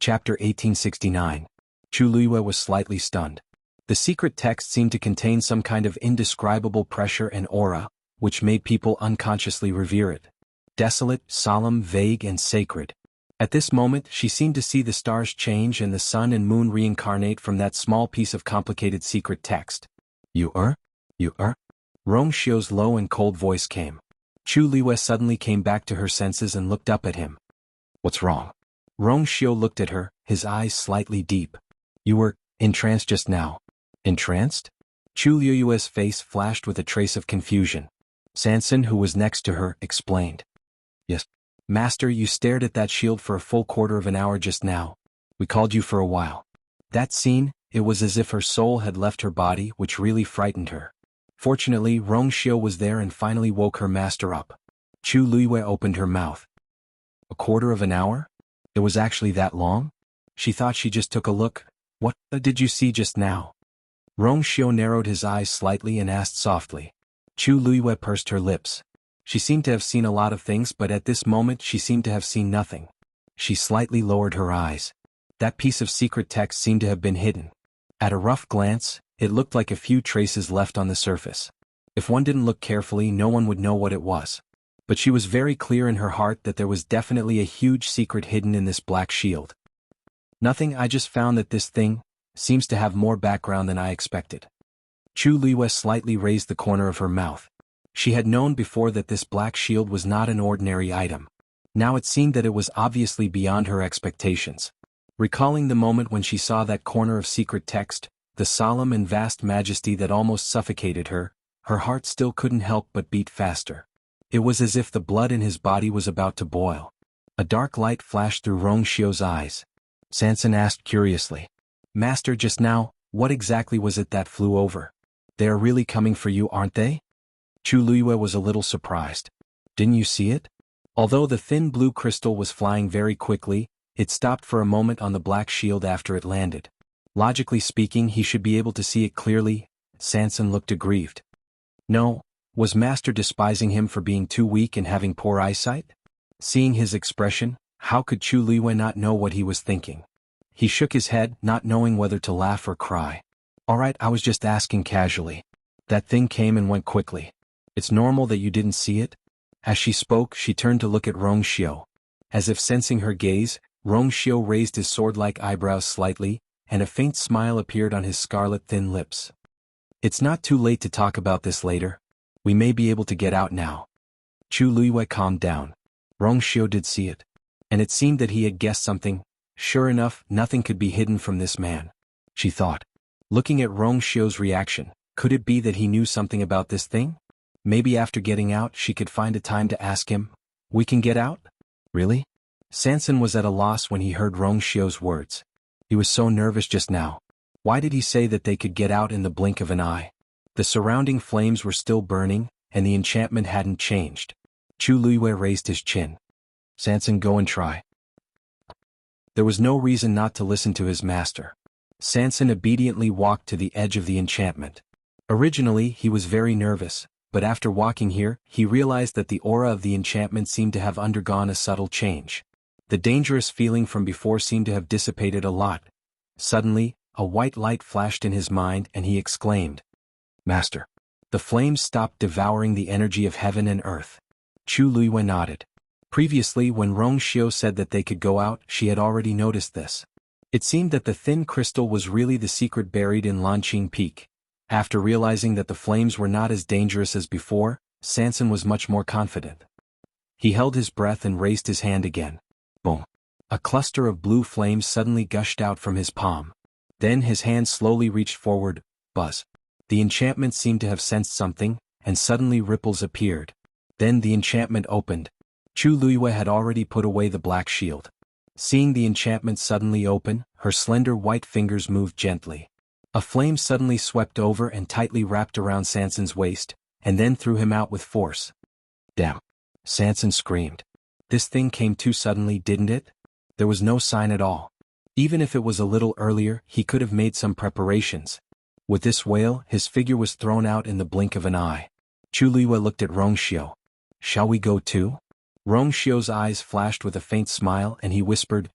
Chapter 1869. Chu Luiyue was slightly stunned. The secret text seemed to contain some kind of indescribable pressure and aura, which made people unconsciously revere it. Desolate, solemn, vague, and sacred. At this moment, she seemed to see the stars change and the sun and moon reincarnate from that small piece of complicated secret text. You are? Rong Xiu's low and cold voice came. Chu Luiyue suddenly came back to her senses and looked up at him. What's wrong? Rong Xiu looked at her, his eyes slightly deep. You were entranced just now. Entranced? Chu Luiyue's face flashed with a trace of confusion. Sanson, who was next to her, explained. Yes. Master, you stared at that shield for a full quarter of an hour just now. We called you for a while. That scene, it was as if her soul had left her body, which really frightened her. Fortunately, Rong Xiu was there and finally woke her master up. Chu Luiyue opened her mouth. A quarter of an hour? It was actually that long? She thought she just took a look. What did you see just now? Rong Xiu narrowed his eyes slightly and asked softly. Chu Luiyue pursed her lips. She seemed to have seen a lot of things, but at this moment she seemed to have seen nothing. She slightly lowered her eyes. That piece of secret text seemed to have been hidden. At a rough glance, it looked like a few traces left on the surface. If one didn't look carefully, no one would know what it was. But she was very clear in her heart that there was definitely a huge secret hidden in this black shield. Nothing, I just found that this thing seems to have more background than I expected. Chu Luiyue slightly raised the corner of her mouth. She had known before that this black shield was not an ordinary item. Now it seemed that it was obviously beyond her expectations. Recalling the moment when she saw that corner of secret text, the solemn and vast majesty that almost suffocated her, her heart still couldn't help but beat faster. It was as if the blood in his body was about to boil. A dark light flashed through Rong Xiu's eyes. Sanson asked curiously. Master, just now, what exactly was it that flew over? They are really coming for you, aren't they? Chu Luiyue was a little surprised. Didn't you see it? Although the thin blue crystal was flying very quickly, it stopped for a moment on the black shield after it landed. Logically speaking, he should be able to see it clearly. Sanson looked aggrieved. No. Was Master despising him for being too weak and having poor eyesight? Seeing his expression, how could Chu Luiyue not know what he was thinking? He shook his head, not knowing whether to laugh or cry. All right, I was just asking casually. That thing came and went quickly. It's normal that you didn't see it? As she spoke, she turned to look at Rong Xiu. As if sensing her gaze, Rong Xiu raised his sword-like eyebrows slightly, and a faint smile appeared on his scarlet thin lips. It's not too late to talk about this later. We may be able to get out now. Chu Luiyue calmed down. Rong Xiu did see it. And it seemed that he had guessed something. Sure enough, nothing could be hidden from this man. She thought. Looking at Rong Xiu's reaction, could it be that he knew something about this thing? Maybe after getting out she could find a time to ask him. We can get out? Really? Sanson was at a loss when he heard Rong Xiu's words. He was so nervous just now. Why did he say that they could get out in the blink of an eye? The surrounding flames were still burning, and the enchantment hadn't changed. Chu Luiyue raised his chin. Sanson, go and try. There was no reason not to listen to his master. Sanson obediently walked to the edge of the enchantment. Originally, he was very nervous, but after walking here, he realized that the aura of the enchantment seemed to have undergone a subtle change. The dangerous feeling from before seemed to have dissipated a lot. Suddenly, a white light flashed in his mind and he exclaimed, Master. The flames stopped devouring the energy of heaven and earth. Chu Luiyue nodded. Previously, when Rong Xiu said that they could go out, she had already noticed this. It seemed that the thin crystal was really the secret buried in Lanqing Peak. After realizing that the flames were not as dangerous as before, Sanson was much more confident. He held his breath and raised his hand again. Boom. A cluster of blue flames suddenly gushed out from his palm. Then his hand slowly reached forward. Buzz. The enchantment seemed to have sensed something, and suddenly ripples appeared. Then the enchantment opened. Chu Luiyue had already put away the black shield. Seeing the enchantment suddenly open, her slender white fingers moved gently. A flame suddenly swept over and tightly wrapped around Sanson's waist, and then threw him out with force. Damn! Sanson screamed. This thing came too suddenly, didn't it? There was no sign at all. Even if it was a little earlier, he could have made some preparations. With this wail, his figure was thrown out in the blink of an eye. Chu Luiyue looked at Rong Xiu. Shall we go too? Rong Xiu's eyes flashed with a faint smile and he whispered,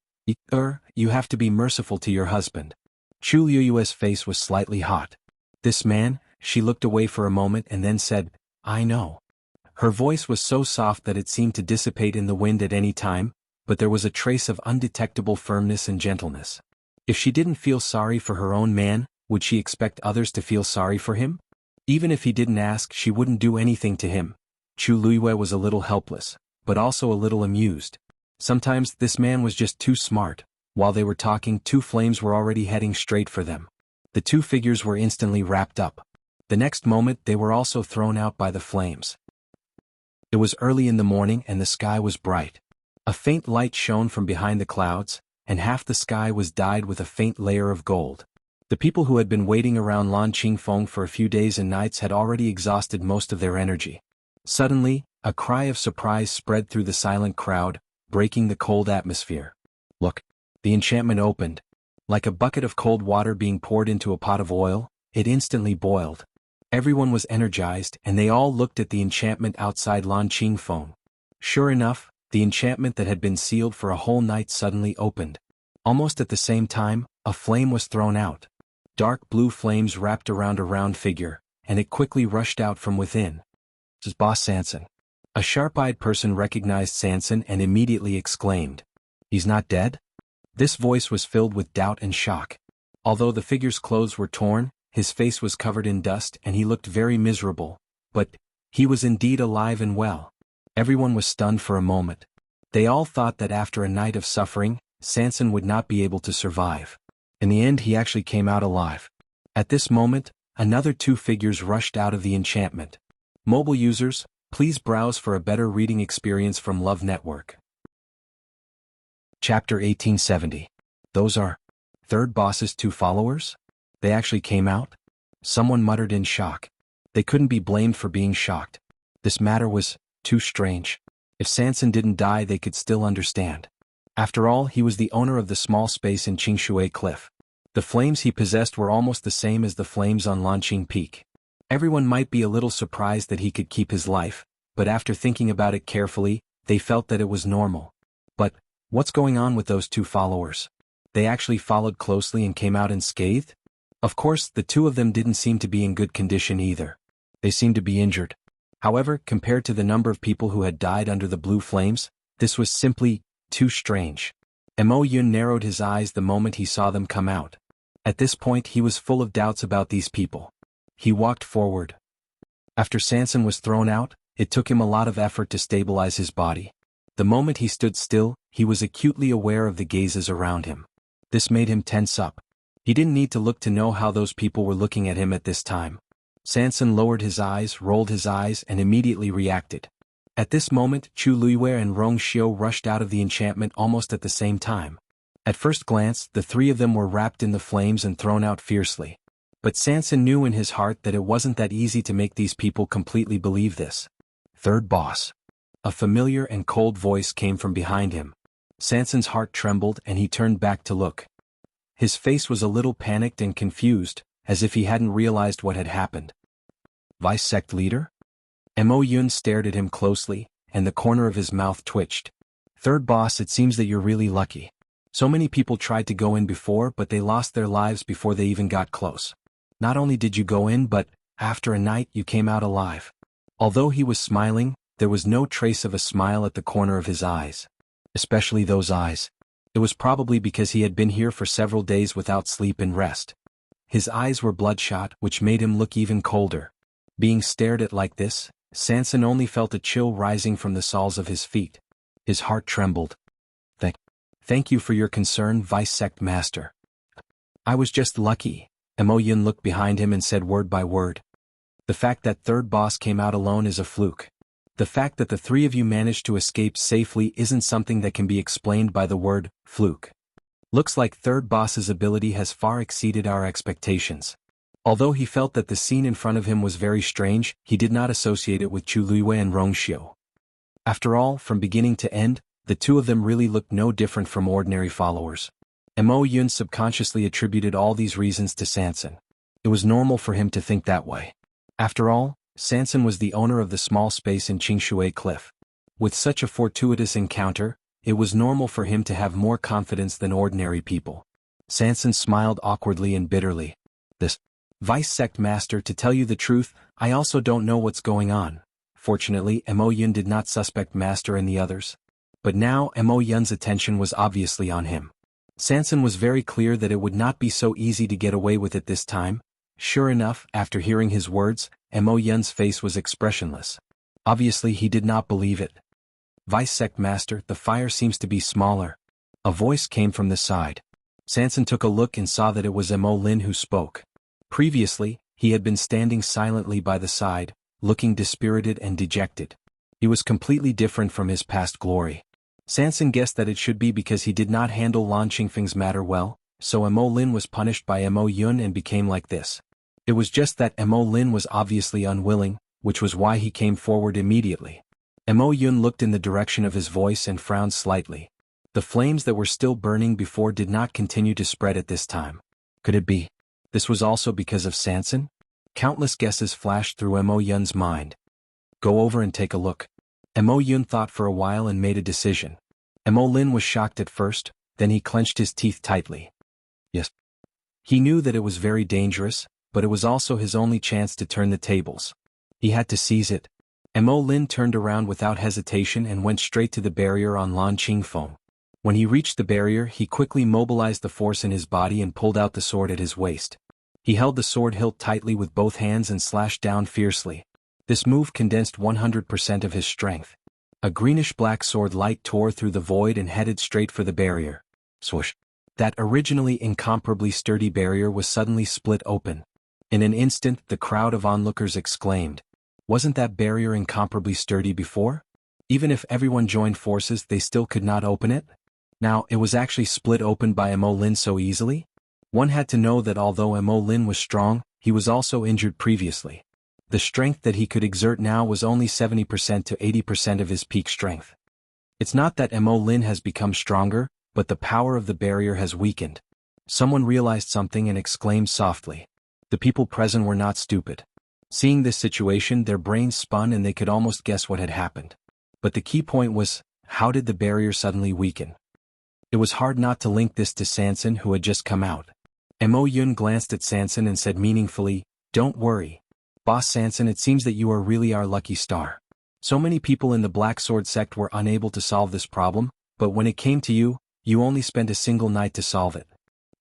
You have to be merciful to your husband. Chu Liyue's face was slightly hot. This man, she looked away for a moment and then said, I know. Her voice was so soft that it seemed to dissipate in the wind at any time, but there was a trace of undetectable firmness and gentleness. If she didn't feel sorry for her own man, would she expect others to feel sorry for him? Even if he didn't ask, she wouldn't do anything to him. Chu Liyue was a little helpless, but also a little amused. Sometimes this man was just too smart. While they were talking, two flames were already heading straight for them. The two figures were instantly wrapped up. The next moment they were also thrown out by the flames. It was early in the morning and the sky was bright. A faint light shone from behind the clouds, and half the sky was dyed with a faint layer of gold. The people who had been waiting around Lan Qingfeng for a few days and nights had already exhausted most of their energy. Suddenly, a cry of surprise spread through the silent crowd, breaking the cold atmosphere. Look! The enchantment opened. Like a bucket of cold water being poured into a pot of oil, it instantly boiled. Everyone was energized and they all looked at the enchantment outside Lan Qingfeng. Sure enough, the enchantment that had been sealed for a whole night suddenly opened. Almost at the same time, a flame was thrown out. Dark blue flames wrapped around a round figure, and it quickly rushed out from within. This is Boss Sanson. A sharp-eyed person recognized Sanson and immediately exclaimed, He's not dead? This voice was filled with doubt and shock. Although the figure's clothes were torn, his face was covered in dust and he looked very miserable, but he was indeed alive and well. Everyone was stunned for a moment. They all thought that after a night of suffering, Sanson would not be able to survive. In the end, he actually came out alive. At this moment, another two figures rushed out of the enchantment. Mobile users, please browse for a better reading experience from Love Network. Chapter 1870. Those are third boss's two followers? They actually came out? Someone muttered in shock. They couldn't be blamed for being shocked. This matter was too strange. If Sanson didn't die, they could still understand. After all, he was the owner of the small space in Qingshui Cliff. The flames he possessed were almost the same as the flames on Lanqing Peak. Everyone might be a little surprised that he could keep his life, but after thinking about it carefully, they felt that it was normal. But what's going on with those two followers? They actually followed closely and came out unscathed? Of course, the two of them didn't seem to be in good condition either. They seemed to be injured. However, compared to the number of people who had died under the blue flames, this was simply too strange. Mo Yun narrowed his eyes the moment he saw them come out. At this point he was full of doubts about these people. He walked forward. After Sanson was thrown out, it took him a lot of effort to stabilize his body. The moment he stood still, he was acutely aware of the gazes around him. This made him tense up. He didn't need to look to know how those people were looking at him at this time. Sanson lowered his eyes, rolled his eyes, and immediately reacted. At this moment, Chu Liyue and Rong Xiu rushed out of the enchantment almost at the same time. At first glance, the three of them were wrapped in the flames and thrown out fiercely. But Sanson knew in his heart that it wasn't that easy to make these people completely believe this. Third boss. A familiar and cold voice came from behind him. Sanson's heart trembled and he turned back to look. His face was a little panicked and confused, as if he hadn't realized what had happened. Vice sect leader? Mo Yun stared at him closely, and the corner of his mouth twitched. Third boss, it seems that you're really lucky. So many people tried to go in before, but they lost their lives before they even got close. Not only did you go in, but after a night you came out alive. Although he was smiling, there was no trace of a smile at the corner of his eyes. Especially those eyes. It was probably because he had been here for several days without sleep and rest. His eyes were bloodshot, which made him look even colder. Being stared at like this, Sanson only felt a chill rising from the soles of his feet. His heart trembled. Thank you for your concern, Vice Sect Master. I was just lucky. Mo Yun looked behind him and said word by word. The fact that third boss came out alone is a fluke. The fact that the three of you managed to escape safely isn't something that can be explained by the word fluke. Looks like third boss's ability has far exceeded our expectations. Although he felt that the scene in front of him was very strange, he did not associate it with Chu Liyue and Rong Xiu. After all, from beginning to end, the two of them really looked no different from ordinary followers. Mo Yun subconsciously attributed all these reasons to Sanson. It was normal for him to think that way. After all, Sanson was the owner of the small space in Qingshui Cliff. With such a fortuitous encounter, it was normal for him to have more confidence than ordinary people. Sanson smiled awkwardly and bitterly. This vice sect master, to tell you the truth, I also don't know what's going on. Fortunately, Mo Yun did not suspect Master and the others. But now Mo Yun's attention was obviously on him. Sanson was very clear that it would not be so easy to get away with it this time. Sure enough, after hearing his words, Mo Yun's face was expressionless. Obviously he did not believe it. Vice sect master, the fire seems to be smaller. A voice came from the side. Sanson took a look and saw that it was Mo Lin who spoke. Previously, he had been standing silently by the side, looking dispirited and dejected. He was completely different from his past glory. Sanson guessed that it should be because he did not handle Lan Qingfeng's matter well, so Mo Lin was punished by Mo Yun and became like this. It was just that Mo Lin was obviously unwilling, which was why he came forward immediately. Mo Yun looked in the direction of his voice and frowned slightly. The flames that were still burning before did not continue to spread at this time. Could it be? This was also because of Sanson? Countless guesses flashed through Mo Yun's mind. Go over and take a look. Mo Yun thought for a while and made a decision. Mo Lin was shocked at first, then he clenched his teeth tightly. Yes. He knew that it was very dangerous, but it was also his only chance to turn the tables. He had to seize it. Mo Lin turned around without hesitation and went straight to the barrier on Lan Qingfeng. When he reached the barrier, he quickly mobilized the force in his body and pulled out the sword at his waist. He held the sword hilt tightly with both hands and slashed down fiercely. This move condensed 100% of his strength. A greenish-black sword light tore through the void and headed straight for the barrier. Swoosh! That originally incomparably sturdy barrier was suddenly split open. In an instant, the crowd of onlookers exclaimed, "Wasn't that barrier incomparably sturdy before? Even if everyone joined forces, they still could not open it? Now, it was actually split open by Mo Lin so easily?" One had to know that although Mo Lin was strong, he was also injured previously. The strength that he could exert now was only 70% to 80% of his peak strength. It's not that Mo Lin has become stronger, but the power of the barrier has weakened. Someone realized something and exclaimed softly. The people present were not stupid. Seeing this situation, their brains spun and they could almost guess what had happened. But the key point was, how did the barrier suddenly weaken? It was hard not to link this to Sanson, who had just come out. Mo Yun glanced at Sanson and said meaningfully, "Don't worry. Boss Sanson, it seems that you are really our lucky star. So many people in the Black Sword sect were unable to solve this problem, but when it came to you, you only spent a single night to solve it.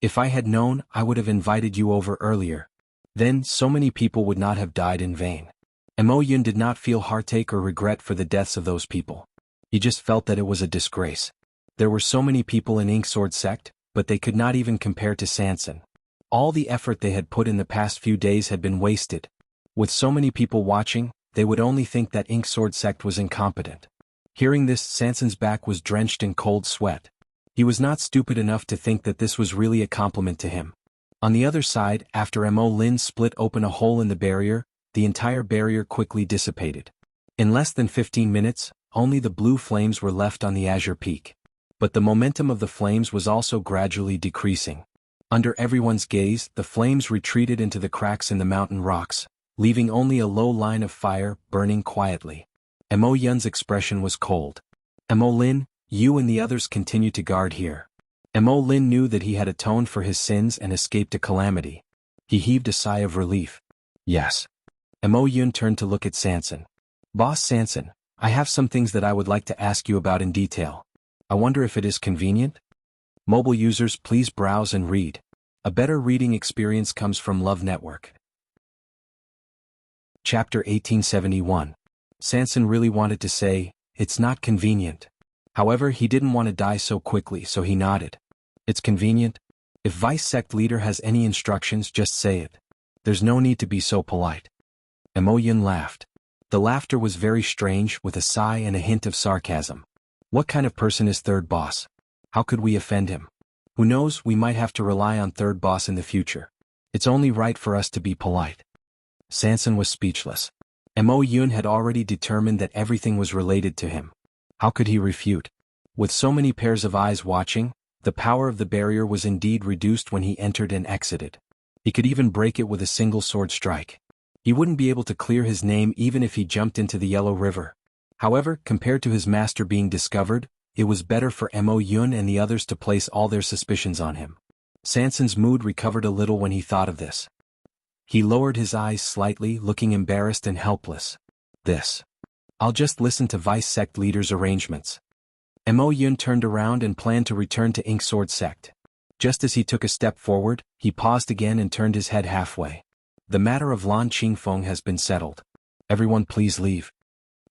If I had known, I would have invited you over earlier. Then, so many people would not have died in vain." Mo Yun did not feel heartache or regret for the deaths of those people. He just felt that it was a disgrace. There were so many people in Ink Sword sect, but they could not even compare to Sanson. All the effort they had put in the past few days had been wasted. With so many people watching, they would only think that Ink Sword sect was incompetent. Hearing this, Sanson's back was drenched in cold sweat. He was not stupid enough to think that this was really a compliment to him. On the other side, after Mo Lin split open a hole in the barrier, the entire barrier quickly dissipated. In less than 15 minutes, only the blue flames were left on the azure peak. But the momentum of the flames was also gradually decreasing. Under everyone's gaze, the flames retreated into the cracks in the mountain rocks, leaving only a low line of fire burning quietly. Mo Yun's expression was cold. Mo Lin, you and the others continue to guard here. Mo Lin knew that he had atoned for his sins and escaped a calamity. He heaved a sigh of relief. Yes. Mo Yun turned to look at Sanson. Boss Sanson, I have some things that I would like to ask you about in detail. I wonder if it is convenient? Mobile users, please browse and read. A better reading experience comes from Love Network. Chapter 1871. Sanson really wanted to say, "It's not convenient." However, he didn't want to die so quickly, so he nodded. It's convenient? If Vice Sect Leader has any instructions, just say it. There's no need to be so polite. Mo Yun laughed. The laughter was very strange, with a sigh and a hint of sarcasm. What kind of person is Third Boss? How could we offend him? Who knows, we might have to rely on Third Boss in the future. It's only right for us to be polite. Sanson was speechless. Mo Yun had already determined that everything was related to him. How could he refute? With so many pairs of eyes watching, the power of the barrier was indeed reduced when he entered and exited. He could even break it with a single sword strike. He wouldn't be able to clear his name even if he jumped into the Yellow River. However, compared to his master being discovered, it was better for Mo Yun and the others to place all their suspicions on him. Sanson's mood recovered a little when he thought of this. He lowered his eyes slightly, looking embarrassed and helpless. I'll just listen to Vice Sect leader's arrangements. Mo Yun turned around and planned to return to Ink Sword Sect. Just as he took a step forward, he paused again and turned his head halfway. The matter of Lan Qingfeng has been settled. Everyone please leave.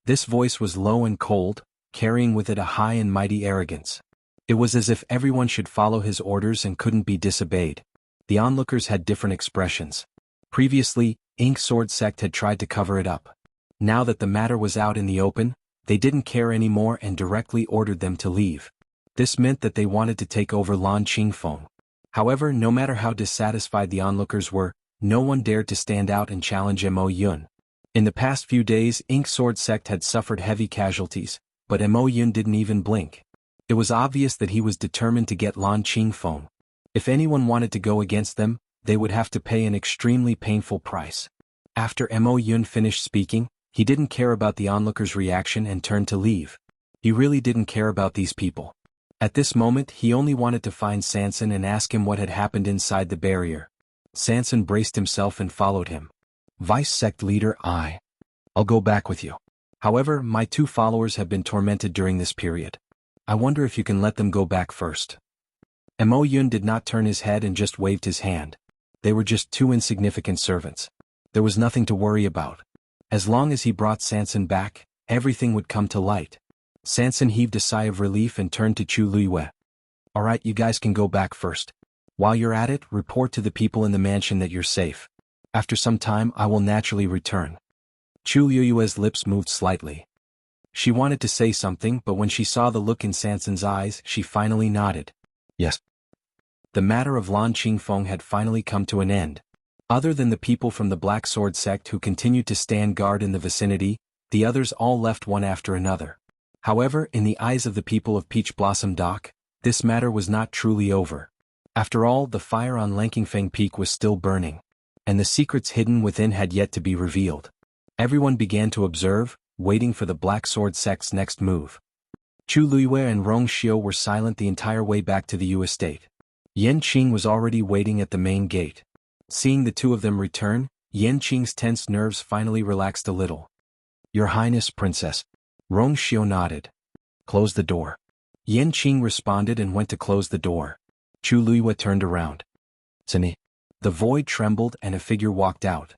This voice was low and cold, carrying with it a high and mighty arrogance. It was as if everyone should follow his orders and couldn't be disobeyed. The onlookers had different expressions. Previously, Ink Sword Sect had tried to cover it up. Now that the matter was out in the open, they didn't care anymore and directly ordered them to leave. This meant that they wanted to take over Lan Qingfeng. However, no matter how dissatisfied the onlookers were, no one dared to stand out and challenge Mo Yun. In the past few days, Ink Sword Sect had suffered heavy casualties, but Mo Yun didn't even blink. It was obvious that he was determined to get Lan Qingfeng. If anyone wanted to go against them, they would have to pay an extremely painful price. After Mo Yun finished speaking, he didn't care about the onlookers' reaction and turned to leave. He really didn't care about these people. At this moment, he only wanted to find Sanson and ask him what had happened inside the barrier. Sanson braced himself and followed him. Vice Sect Leader, I'll go back with you. However, my 2 followers have been tormented during this period. I wonder if you can let them go back first. Mo Yun did not turn his head and just waved his hand. They were just 2 insignificant servants. There was nothing to worry about. As long as he brought Sanson back, everything would come to light. Sanson heaved a sigh of relief and turned to Chu Luiyue. Alright, you guys can go back first. While you're at it, report to the people in the mansion that you're safe. After some time, I will naturally return. Chu Luiyue's lips moved slightly. She wanted to say something, but when she saw the look in Sanson's eyes, she finally nodded. Yes. The matter of Lan Qingfeng had finally come to an end. Other than the people from the Black Sword Sect who continued to stand guard in the vicinity, the others all left one after another. However, in the eyes of the people of Peach Blossom Dock, this matter was not truly over. After all, the fire on Lankingfeng Peak was still burning, and the secrets hidden within had yet to be revealed. Everyone began to observe, waiting for the Black Sword Sect's next move. Chu Luiyue and Rong Xiu were silent the entire way back to the Yu estate. Yan Qing was already waiting at the main gate. Seeing the 2 of them return, Yan Qing's tense nerves finally relaxed a little. Your Highness, Princess. Rong Xiu nodded. Close the door. Yan Qing responded and went to close the door. Chu Luiyue turned around. Cin. The void trembled and a figure walked out.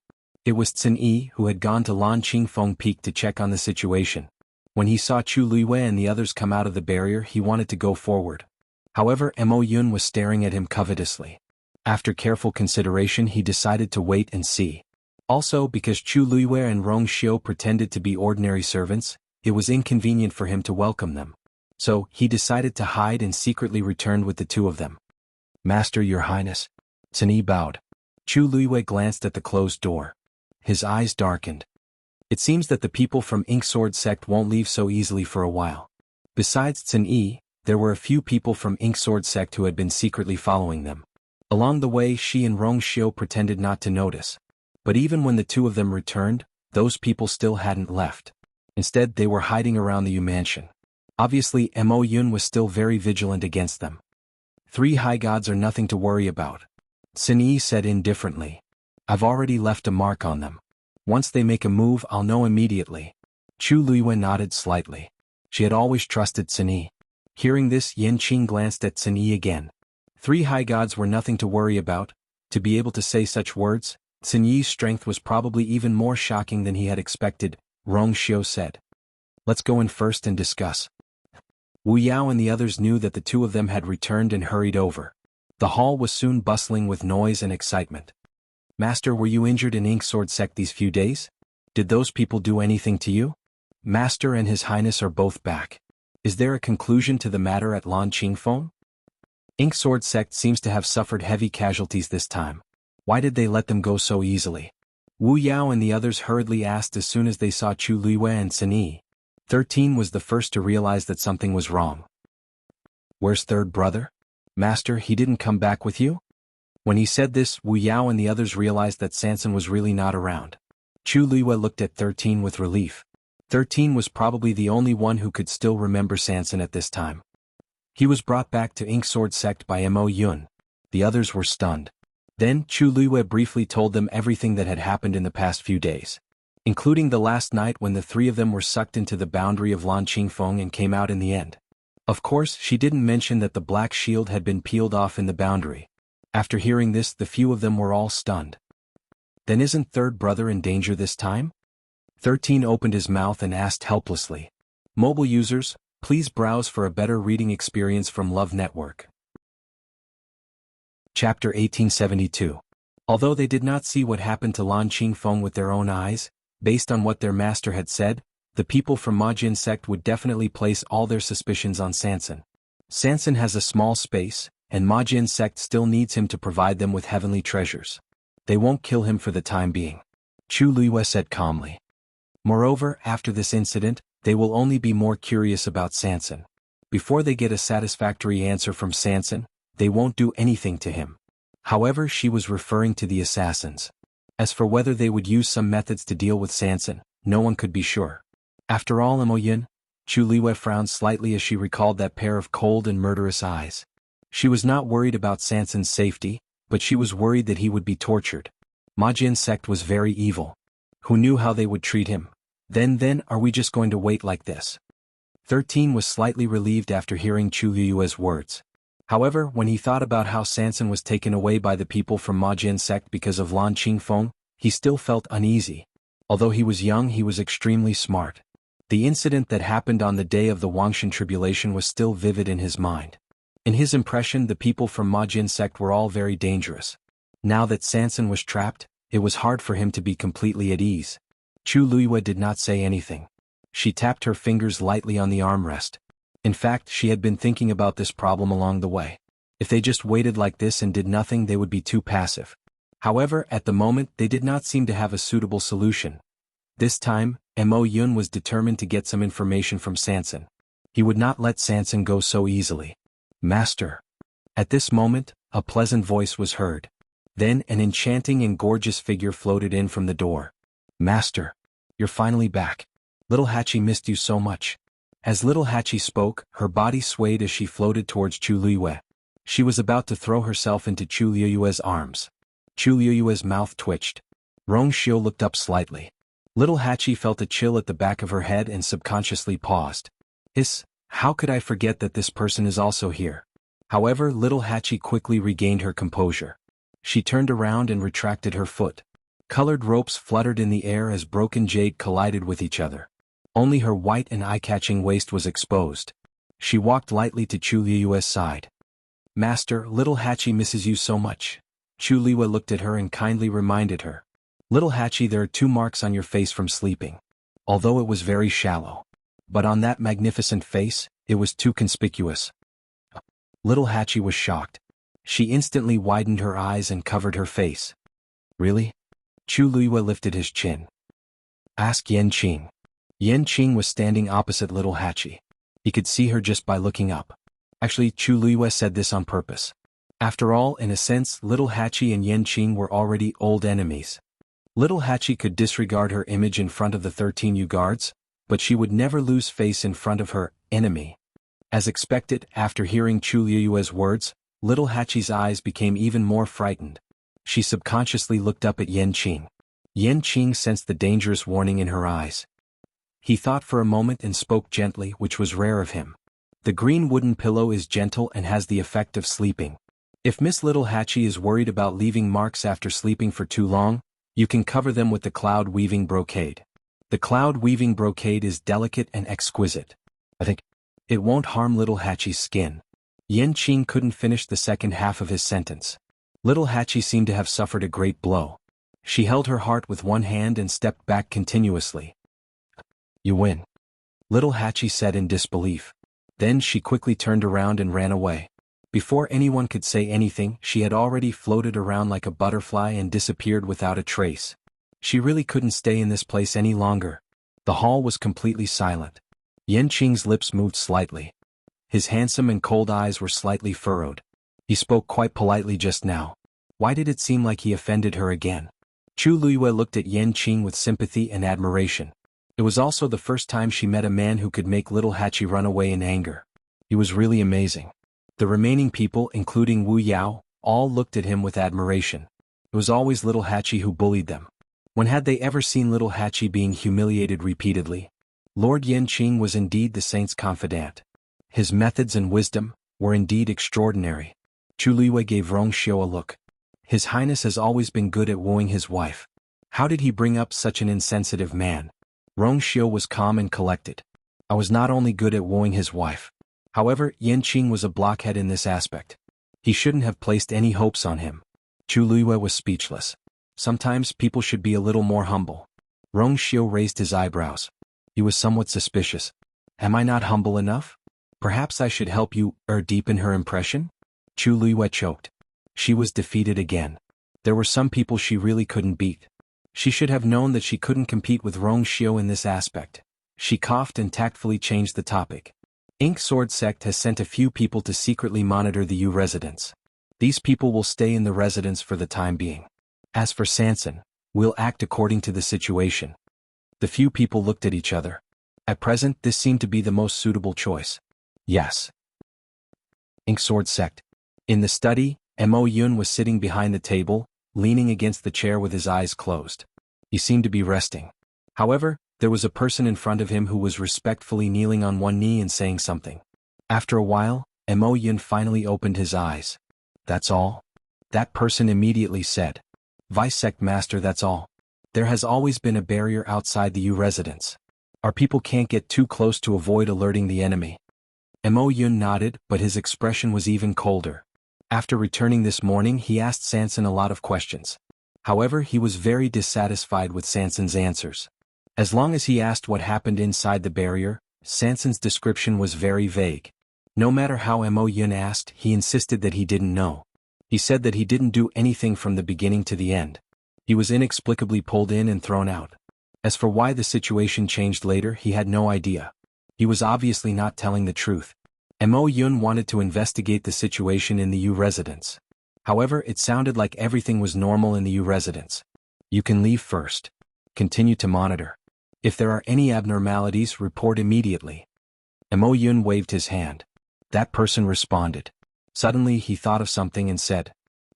It was Cin Yi, who had gone to Lan Qingfeng Peak to check on the situation. When he saw Chu Luiyue and the others come out of the barrier, he wanted to go forward. However, Mo Yun was staring at him covetously. After careful consideration, he decided to wait and see. Also, because Chu Luiyue and Rong Xiu pretended to be ordinary servants, it was inconvenient for him to welcome them. So, he decided to hide and secretly returned with the 2 of them. Master, Your Highness. Cin Yi bowed. Chu Luiyue glanced at the closed door. His eyes darkened. It seems that the people from Ink Sword Sect won't leave so easily for a while. Besides Cin Yi, there were a few people from Ink Sword Sect who had been secretly following them. Along the way, she and Rong Xiu pretended not to notice. But even when the 2 of them returned, those people still hadn't left. Instead, they were hiding around the Yu mansion. Obviously, Mo Yun was still very vigilant against them. 3 high gods are nothing to worry about. Cin Yi said indifferently. I've already left a mark on them. Once they make a move, I'll know immediately. Chu Luiyue nodded slightly. She had always trusted Cin Yi. Hearing this, Yan Qing glanced at Cin Yi again. 3 high gods were nothing to worry about. To be able to say such words, Cin Yi's strength was probably even more shocking than he had expected. Rong Xiu said. Let's go in first and discuss. Wu Yao and the others knew that the 2 of them had returned and hurried over. The hall was soon bustling with noise and excitement. Master, were you injured in Ink Sword Sect these few days? Did those people do anything to you? Master and His Highness are both back. Is there a conclusion to the matter at Lan Qingfeng? Ink Sword Sect seems to have suffered heavy casualties this time. Why did they let them go so easily? Wu Yao and the others hurriedly asked as soon as they saw Chu Luiyue and Cin Yi. 13 was the first to realize that something was wrong. Where's third brother? Master, he didn't come back with you? When he said this, Wu Yao and the others realized that Sanson was really not around. Chu Luiyue looked at 13 with relief. 13 was probably the only one who could still remember Sanson at this time. He was brought back to Ink Sword Sect by Mo Yun. The others were stunned. Then Chu Luiyue briefly told them everything that had happened in the past few days, including the last night when the three of them were sucked into the boundary of Lan Qingfeng and came out in the end. Of course, she didn't mention that the black shield had been peeled off in the boundary. After hearing this, the few of them were all stunned. Then isn't third brother in danger this time? 13 opened his mouth and asked helplessly. Mobile users, please browse for a better reading experience from Love Network. Chapter 1872. Although they did not see what happened to Lan Qingfeng with their own eyes, based on what their master had said, the people from Majin sect would definitely place all their suspicions on Sanson. Sanson has a small space, and Majin sect still needs him to provide them with heavenly treasures. They won't kill him for the time being, Chu Luiyue said calmly. Moreover, after this incident, they will only be more curious about Sanson. Before they get a satisfactory answer from Sanson, they won't do anything to him. However, she was referring to the assassins. As for whether they would use some methods to deal with Sanson, no one could be sure. After all, Mo Yun, Chu Luiyue frowned slightly as she recalled that pair of cold and murderous eyes. She was not worried about Sanson's safety, but she was worried that he would be tortured. Majin sect was very evil. Who knew how they would treat him? Then are we just going to wait like this? 13 was slightly relieved after hearing Chu Luiyue's words. However, when he thought about how Sanson was taken away by the people from Majin sect because of Lan Qingfeng, he still felt uneasy. Although he was young, he was extremely smart. The incident that happened on the day of the Wangshan tribulation was still vivid in his mind. In his impression, the people from Majin sect were all very dangerous. Now that Sanson was trapped, it was hard for him to be completely at ease. Chu Luiyue did not say anything. She tapped her fingers lightly on the armrest. In fact, she had been thinking about this problem along the way. If they just waited like this and did nothing, they would be too passive. However, at the moment, they did not seem to have a suitable solution. This time, Mo Yun was determined to get some information from Sanson. He would not let Sanson go so easily. Master. At this moment, a pleasant voice was heard. Then an enchanting and gorgeous figure floated in from the door. Master. You're finally back. Little Hachi missed you so much. As Little Hachi spoke, her body swayed as she floated towards Chu Luiyue. She was about to throw herself into Chu Luiyue's arms. Chu Luiyue's mouth twitched. Rong Xiu looked up slightly. Little Hachi felt a chill at the back of her head and subconsciously paused. How could I forget that this person is also here? However, Little Hachi quickly regained her composure. She turned around and retracted her foot. Colored ropes fluttered in the air as broken jade collided with each other. Only her white and eye-catching waist was exposed. She walked lightly to Chu Luiyue's side. Master, Little Hachi misses you so much. Chu Luiyue looked at her and kindly reminded her. Little Hachi, there are 2 marks on your face from sleeping. Although it was very shallow. But on that magnificent face, it was too conspicuous. Little Hachi was shocked. She instantly widened her eyes and covered her face. Really? Chu Luiyue lifted his chin. Ask Yanqing. Yanqing was standing opposite Little Hachi. He could see her just by looking up. Actually, Chu Luiyue said this on purpose. After all, in a sense, Little Hachi and Yanqing were already old enemies. Little Hachi could disregard her image in front of the 13 Yu guards, but she would never lose face in front of her enemy. As expected, after hearing Chu Luiyue's words, Little Hachi's eyes became even more frightened. She subconsciously looked up at Yanqing. Yanqing sensed the dangerous warning in her eyes. He thought for a moment and spoke gently, which was rare of him. The green wooden pillow is gentle and has the effect of sleeping. If Miss Little Hachi is worried about leaving marks after sleeping for too long, you can cover them with the cloud weaving brocade. The cloud weaving brocade is delicate and exquisite. I think it won't harm Little Hachi's skin. Yanqing couldn't finish the second half of his sentence. Little Hachi seemed to have suffered a great blow. She held her heart with one hand and stepped back continuously. You win. Little Hachi said in disbelief. Then she quickly turned around and ran away. Before anyone could say anything, she had already floated around like a butterfly and disappeared without a trace. She really couldn't stay in this place any longer. The hall was completely silent. Yanqing's lips moved slightly. His handsome and cold eyes were slightly furrowed. He spoke quite politely just now. Why did it seem like he offended her again? Chu Luiyue looked at Yanqing with sympathy and admiration. It was also the first time she met a man who could make little Hachi run away in anger. He was really amazing. The remaining people, including Wu Yao, all looked at him with admiration. It was always little Hachi who bullied them. When had they ever seen little Hachi being humiliated repeatedly? Lord Yanqing was indeed the saint's confidant. His methods and wisdom were indeed extraordinary. Chu Liwei gave Rong Xiu a look. His Highness has always been good at wooing his wife. How did he bring up such an insensitive man? Rong Xiu was calm and collected. I was not only good at wooing his wife. However, Yanqing was a blockhead in this aspect. He shouldn't have placed any hopes on him. Chu Liwei was speechless. Sometimes people should be a little more humble. Rong Xiu raised his eyebrows. He was somewhat suspicious. Am I not humble enough? Perhaps I should help you, deepen her impression? Chu Liwei choked. She was defeated again. There were some people she really couldn't beat. She should have known that she couldn't compete with Rong Xiu in this aspect. She coughed and tactfully changed the topic. Ink Sword Sect has sent a few people to secretly monitor the Yu residence. These people will stay in the residence for the time being. As for Sanson, we'll act according to the situation. The few people looked at each other. At present, this seemed to be the most suitable choice. Yes. Ink Sword Sect. In the study, Mo Yun was sitting behind the table, leaning against the chair with his eyes closed. He seemed to be resting. However, there was a person in front of him who was respectfully kneeling on one knee and saying something. After a while, Mo Yun finally opened his eyes. That's all? That person immediately said. Vice Sect Master, that's all. There has always been a barrier outside the Yu residence. Our people can't get too close to avoid alerting the enemy. Mo Yun nodded, but his expression was even colder. After returning this morning, he asked Sanson a lot of questions. However, he was very dissatisfied with Sanson's answers. As long as he asked what happened inside the barrier, Sanson's description was very vague. No matter how Mo Yun asked, he insisted that he didn't know. He said that he didn't do anything from the beginning to the end. He was inexplicably pulled in and thrown out. As for why the situation changed later, he had no idea. He was obviously not telling the truth. Mo Yun wanted to investigate the situation in the Yu residence. However, it sounded like everything was normal in the Yu residence. You can leave first. Continue to monitor. If there are any abnormalities, report immediately. Mo Yun waved his hand. That person responded. Suddenly he thought of something and said,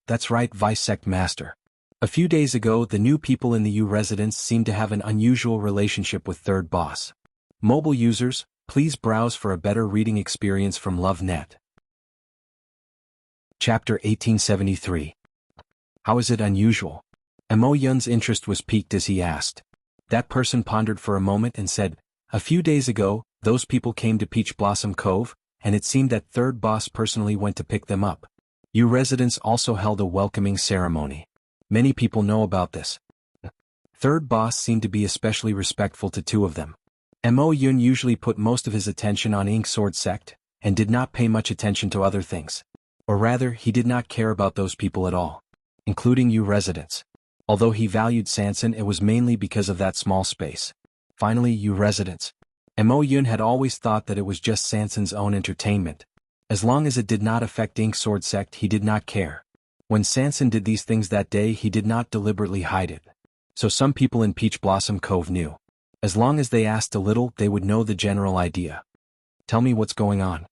That's right, Vice Sect Master. A few days ago, the new people in the Yu residence seemed to have an unusual relationship with Third Boss. Mobile users, please browse for a better reading experience from LoveNet. Chapter 1873. How is it unusual? Mo Yun's interest was piqued as he asked. That person pondered for a moment and said, A few days ago, those people came to Peach Blossom Cove, and it seemed that Third Boss personally went to pick them up. Yu residents also held a welcoming ceremony. Many people know about this. Third Boss seemed to be especially respectful to two of them. Mo Yun usually put most of his attention on Ink Sword Sect, and did not pay much attention to other things. Or rather, he did not care about those people at all, including Yu residents. Although he valued Sanson, it was mainly because of that small space. Finally, Yu residents. Mo Yun had always thought that it was just Sanson's own entertainment. As long as it did not affect Ink Sword Sect, he did not care. When Sanson did these things that day, he did not deliberately hide it. So some people in Peach Blossom Cove knew. As long as they asked a little, they would know the general idea. Tell me what's going on.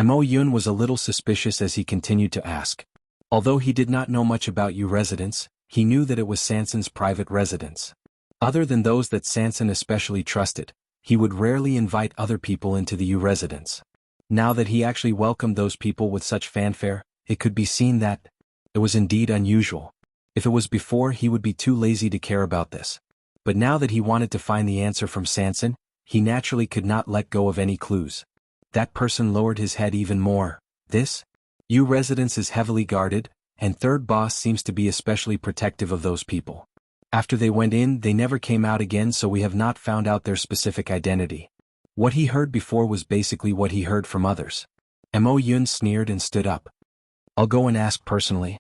Mo Yun was a little suspicious as he continued to ask. Although he did not know much about Yu residents, he knew that it was Sanson's private residence. Other than those that Sanson especially trusted, he would rarely invite other people into the Yu residence. Now that he actually welcomed those people with such fanfare, it could be seen that it was indeed unusual. If it was before, he would be too lazy to care about this. But now that he wanted to find the answer from Sanson, he naturally could not let go of any clues. That person lowered his head even more. This Yu residence is heavily guarded, and Third Boss seems to be especially protective of those people. After they went in, they never came out again, so we have not found out their specific identity. What he heard before was basically what he heard from others. Mo Yun sneered and stood up. I'll go and ask personally.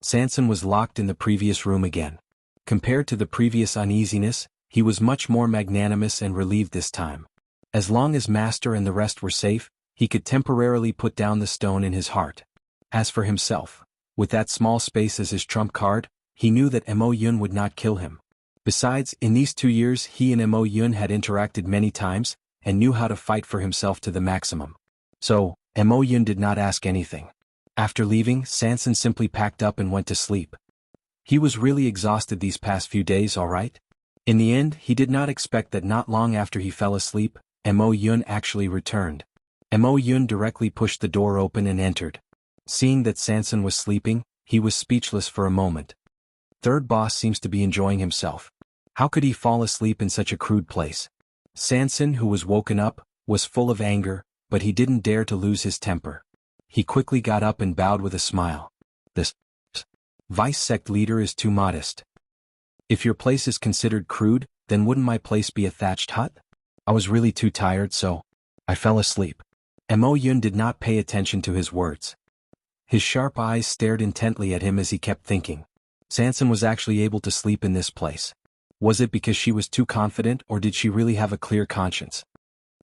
Sanson was locked in the previous room again. Compared to the previous uneasiness, he was much more magnanimous and relieved this time. As long as Master and the rest were safe, he could temporarily put down the stone in his heart. As for himself, with that small space as his trump card, he knew that Mo Yun would not kill him. Besides, in these 2 years he and Mo Yun had interacted many times, and knew how to fight for himself to the maximum. So, Mo Yun did not ask anything. After leaving, Sanson simply packed up and went to sleep. He was really exhausted these past few days, alright? In the end, he did not expect that not long after he fell asleep, Mo Yun actually returned. Mo Yun directly pushed the door open and entered. Seeing that Sanson was sleeping, he was speechless for a moment. Third boss seems to be enjoying himself. How could he fall asleep in such a crude place? Sanson, who was woken up, was full of anger, but he didn't dare to lose his temper. He quickly got up and bowed with a smile. This vice sect leader is too modest. If your place is considered crude, then wouldn't my place be a thatched hut? I was really too tired, so I fell asleep. Mo Yun did not pay attention to his words. His sharp eyes stared intently at him as he kept thinking. Sanson was actually able to sleep in this place. Was it because she was too confident, or did she really have a clear conscience?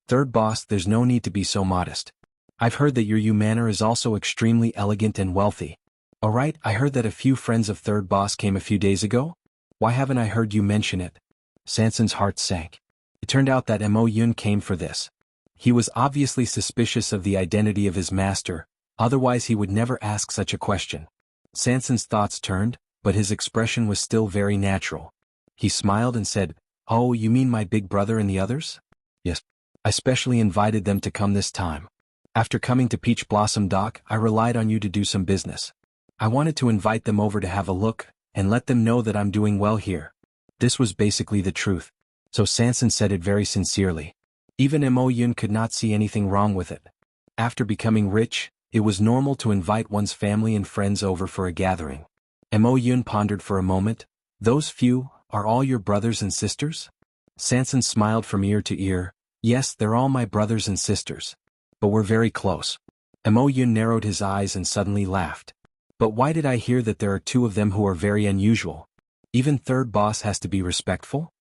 Third boss, there's no need to be so modest. I've heard that your manor is also extremely elegant and wealthy. Alright, I heard that a few friends of third boss came a few days ago? Why haven't I heard you mention it? Sanson's heart sank. It turned out that Mo Yun came for this. He was obviously suspicious of the identity of his master, otherwise he would never ask such a question. Sanson's thoughts turned, but his expression was still very natural. He smiled and said, "Oh, you mean my big brother and the others?" "Yes. I specially invited them to come this time. After coming to Peach Blossom Dock, I relied on you to do some business. I wanted to invite them over to have a look, and let them know that I'm doing well here." This was basically the truth. So Sanson said it very sincerely. Even Mo Yun could not see anything wrong with it. After becoming rich, it was normal to invite one's family and friends over for a gathering. Mo Yun pondered for a moment. "Those few, are all your brothers and sisters?" Sanson smiled from ear to ear. "Yes, they're all my brothers and sisters. But we're very close." Mo Yun narrowed his eyes and suddenly laughed. "But why did I hear that there are two of them who are very unusual? Even third boss has to be respectful?"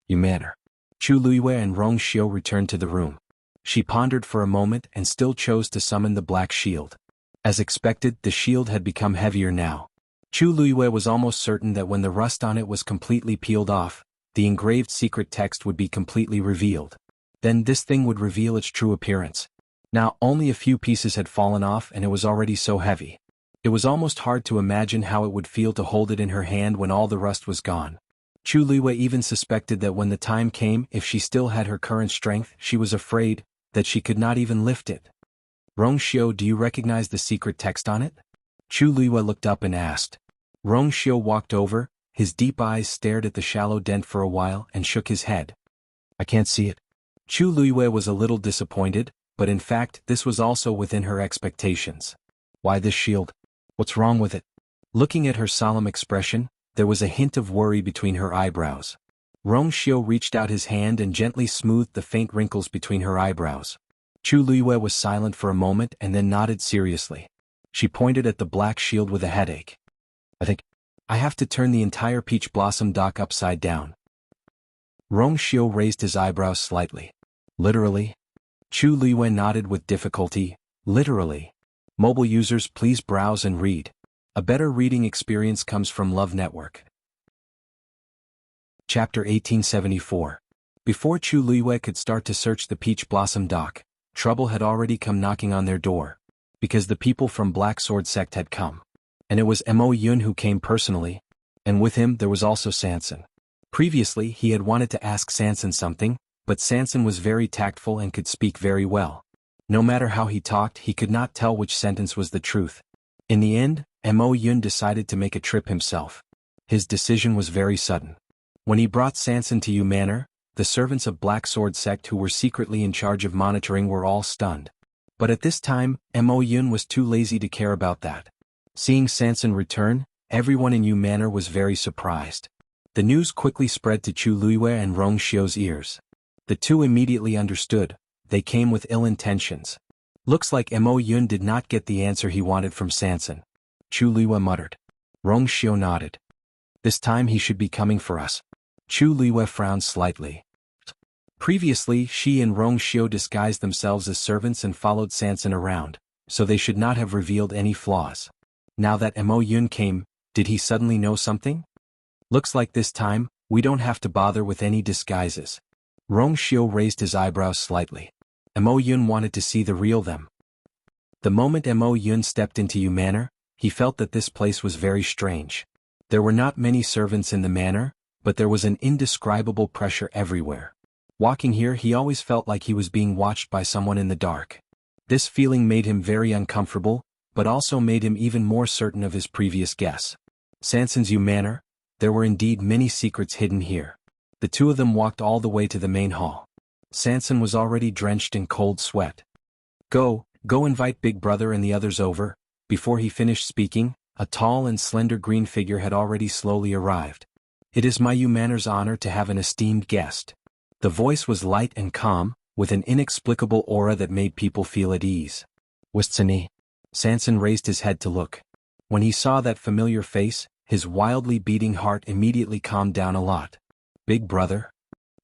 "You manner." Chu Luiyue and Rong Xiu returned to the room. She pondered for a moment and still chose to summon the black shield. As expected, the shield had become heavier now. Chu Luiyue was almost certain that when the rust on it was completely peeled off, the engraved secret text would be completely revealed. Then this thing would reveal its true appearance. Now only a few pieces had fallen off and it was already so heavy. It was almost hard to imagine how it would feel to hold it in her hand when all the rust was gone. Chu Luiyue even suspected that when the time came, if she still had her current strength, she was afraid that she could not even lift it. "Rong Xiu, do you recognize the secret text on it?" Chu Luiyue looked up and asked. Rong Xiu walked over, his deep eyes stared at the shallow dent for a while and shook his head. "I can't see it." Chu Luiyue was a little disappointed, but in fact this was also within her expectations. "Why this shield? What's wrong with it?" Looking at her solemn expression, there was a hint of worry between her eyebrows. Rong Xiu reached out his hand and gently smoothed the faint wrinkles between her eyebrows. Chu Luiyue was silent for a moment and then nodded seriously. She pointed at the black shield with a headache. "I think I have to turn the entire Peach Blossom Dock upside down." Rong Xiu raised his eyebrows slightly. "Literally?" Chu Luiyue nodded with difficulty. "Literally. Mobile users, please browse and read. A better reading experience comes from Love Network." Chapter 1874. Before Chu Luiyue could start to search the Peach Blossom Dock, trouble had already come knocking on their door. Because the people from Black Sword Sect had come. And it was Mo Yun who came personally. And with him there was also Sanson. Previously he had wanted to ask Sanson something, but Sanson was very tactful and could speak very well. No matter how he talked, he could not tell which sentence was the truth. In the end, Mo Yun decided to make a trip himself. His decision was very sudden. When he brought Sanson to Yu Manor, the servants of Black Sword Sect who were secretly in charge of monitoring were all stunned. But at this time, Mo Yun was too lazy to care about that. Seeing Sanson return, everyone in Yu Manor was very surprised. The news quickly spread to Chu Luiyue and Rong Xiu's ears. The two immediately understood. They came with ill intentions. Looks like Mo Yun did not get the answer he wanted from Sanson. Chu Luiyue muttered. Rong Xiu nodded. "This time he should be coming for us." Chu Luiyue frowned slightly. Previously, she and Rong Xiu disguised themselves as servants and followed Sanson around, so they should not have revealed any flaws. Now that Mo Yun came, did he suddenly know something? Looks like this time, We don't have to bother with any disguises. Rong Xiu raised his eyebrows slightly. Mo Yun wanted to see the real them. The moment Mo Yun stepped into Yu Manor, he felt that this place was very strange. There were not many servants in the manor, but there was an indescribable pressure everywhere. Walking here, he always felt like he was being watched by someone in the dark. This feeling made him very uncomfortable, but also made him even more certain of his previous guess. Sanson's Yu Manor, there were indeed many secrets hidden here. The two of them walked all the way to the main hall. Sanson was already drenched in cold sweat. Go invite Big Brother and the others over." Before he finished speaking, a tall and slender green figure had already slowly arrived. "It is my Yu Manor's honor to have an esteemed guest." The voice was light and calm, with an inexplicable aura that made people feel at ease. "Was Tsini?" Sanson raised his head to look. When he saw that familiar face, his wildly beating heart immediately calmed down a lot. "Big Brother?"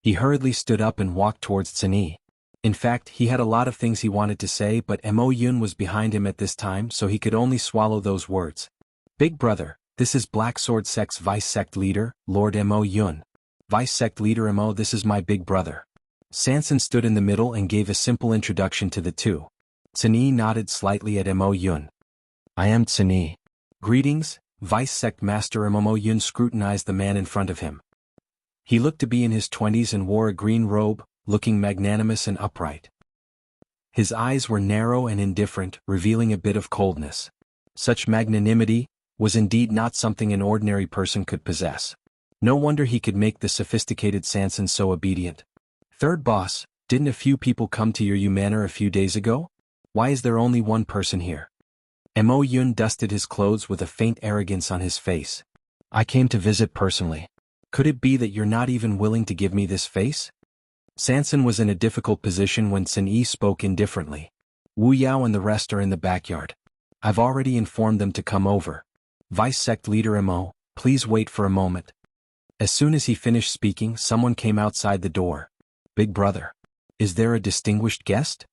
He hurriedly stood up and walked towards Tsini. In fact, he had a lot of things he wanted to say, but Mo Yun was behind him at this time, so he could only swallow those words. "Big Brother, this is Black Sword Sect's Vice Sect Leader, Lord Mo Yun. Vice Sect Leader Mo, this is my big brother." Sanson stood in the middle and gave a simple introduction to the two. Tsini nodded slightly at Mo Yun. "I am Tsini." "Greetings, Vice Sect Master." Mo Yun scrutinized the man in front of him. He looked to be in his 20s and wore a green robe, looking magnanimous and upright. His eyes were narrow and indifferent, revealing a bit of coldness. Such magnanimity was indeed not something an ordinary person could possess. No wonder he could make the sophisticated Sanson so obedient. "Third boss, didn't a few people come to your Yu Manor a few days ago? Why is there only one person here?" Mo Yun dusted his clothes with a faint arrogance on his face. "I came to visit personally. Could it be that you're not even willing to give me this face?" Sanson was in a difficult position when Tsini spoke indifferently. "Wu Yao and the rest are in the backyard. I've already informed them to come over. Vice Sect Leader Mo, please wait for a moment." As soon as he finished speaking, someone came outside the door. "Big Brother, is there a distinguished guest?"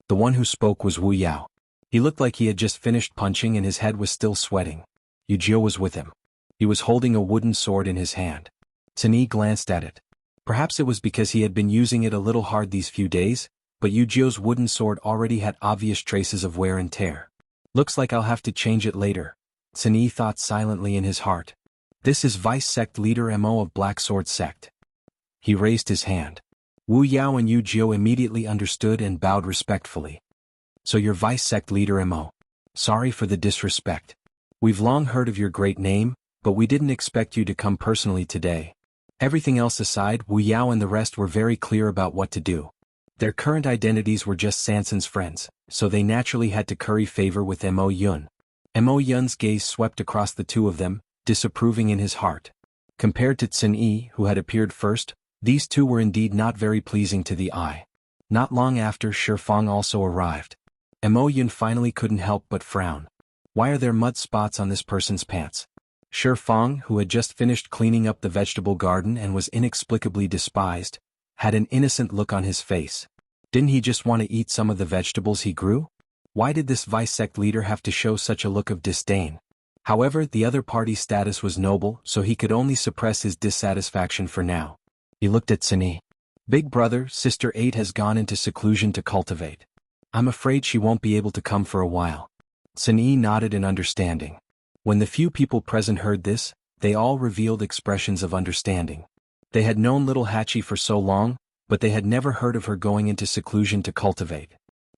The one who spoke was Wu Yao. He looked like he had just finished punching and his head was still sweating. Yujio was with him. He was holding a wooden sword in his hand. Tsini glanced at it. Perhaps it was because he had been using it a little hard these few days, but Yujio's wooden sword already had obvious traces of wear and tear. "Looks like I'll have to change it later," Tsini thought silently in his heart. "This is Vice Sect Leader Mo of Black Sword Sect." He raised his hand. Wu Yao and Yujio immediately understood and bowed respectfully. "So you're Vice Sect Leader Mo. Sorry for the disrespect. We've long heard of your great name, but we didn't expect you to come personally today." Everything else aside, Wu Yao and the rest were very clear about what to do. Their current identities were just Sanson's friends, so they naturally had to curry favor with Mo Yun. Mo Yun's gaze swept across the two of them, disapproving in his heart. Compared to Tsini, who had appeared first, these two were indeed not very pleasing to the eye. Not long after, Fang also arrived. Mo Yun finally couldn't help but frown. Why are there mud spots on this person's pants? Fang, who had just finished cleaning up the vegetable garden and was inexplicably despised, had an innocent look on his face. Didn't he just want to eat some of the vegetables he grew? Why did this Vice Sect leader have to show such a look of disdain? However, the other party's status was noble, so he could only suppress his dissatisfaction for now. He looked at Tsini. "Big Brother, Sister 8 has gone into seclusion to cultivate. I'm afraid she won't be able to come for a while." Tsini nodded in understanding. When the few people present heard this, they all revealed expressions of understanding. They had known little Hachi for so long, but they had never heard of her going into seclusion to cultivate.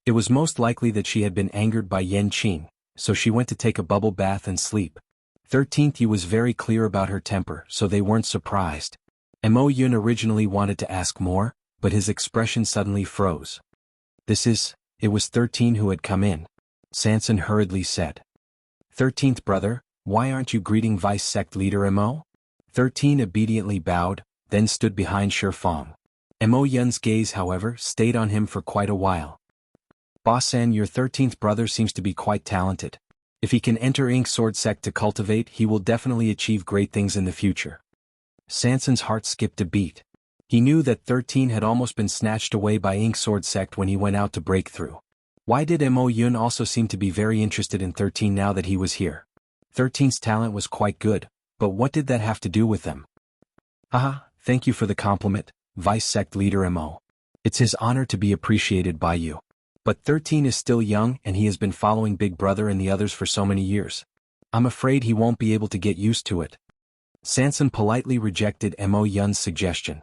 It was most likely that she had been angered by Yan Qing, so she went to take a bubble bath and sleep. 13th Yu was very clear about her temper, so they weren't surprised. Mo Yun originally wanted to ask more, but his expression suddenly froze. It was 13 who had come in. Sanson hurriedly said. 13th brother, why aren't you greeting Vice Sect Leader Mo? 13 obediently bowed, then stood behind Fang. Mo Yun's gaze, however, stayed on him for quite a while. "Boss-san, your 13th brother seems to be quite talented. If he can enter Ink Sword Sect to cultivate, he will definitely achieve great things in the future." Sanson's heart skipped a beat. He knew that 13 had almost been snatched away by Ink Sword Sect when he went out to break through. Why did Mo Yun also seem to be very interested in 13 now that he was here? 13's talent was quite good, but what did that have to do with them? Haha, thank you for the compliment, Vice Sect Leader Mo. It's his honor to be appreciated by you. But 13 is still young and he has been following Big Brother and the others for so many years. I'm afraid he won't be able to get used to it. Sanson politely rejected Mo Yun's suggestion.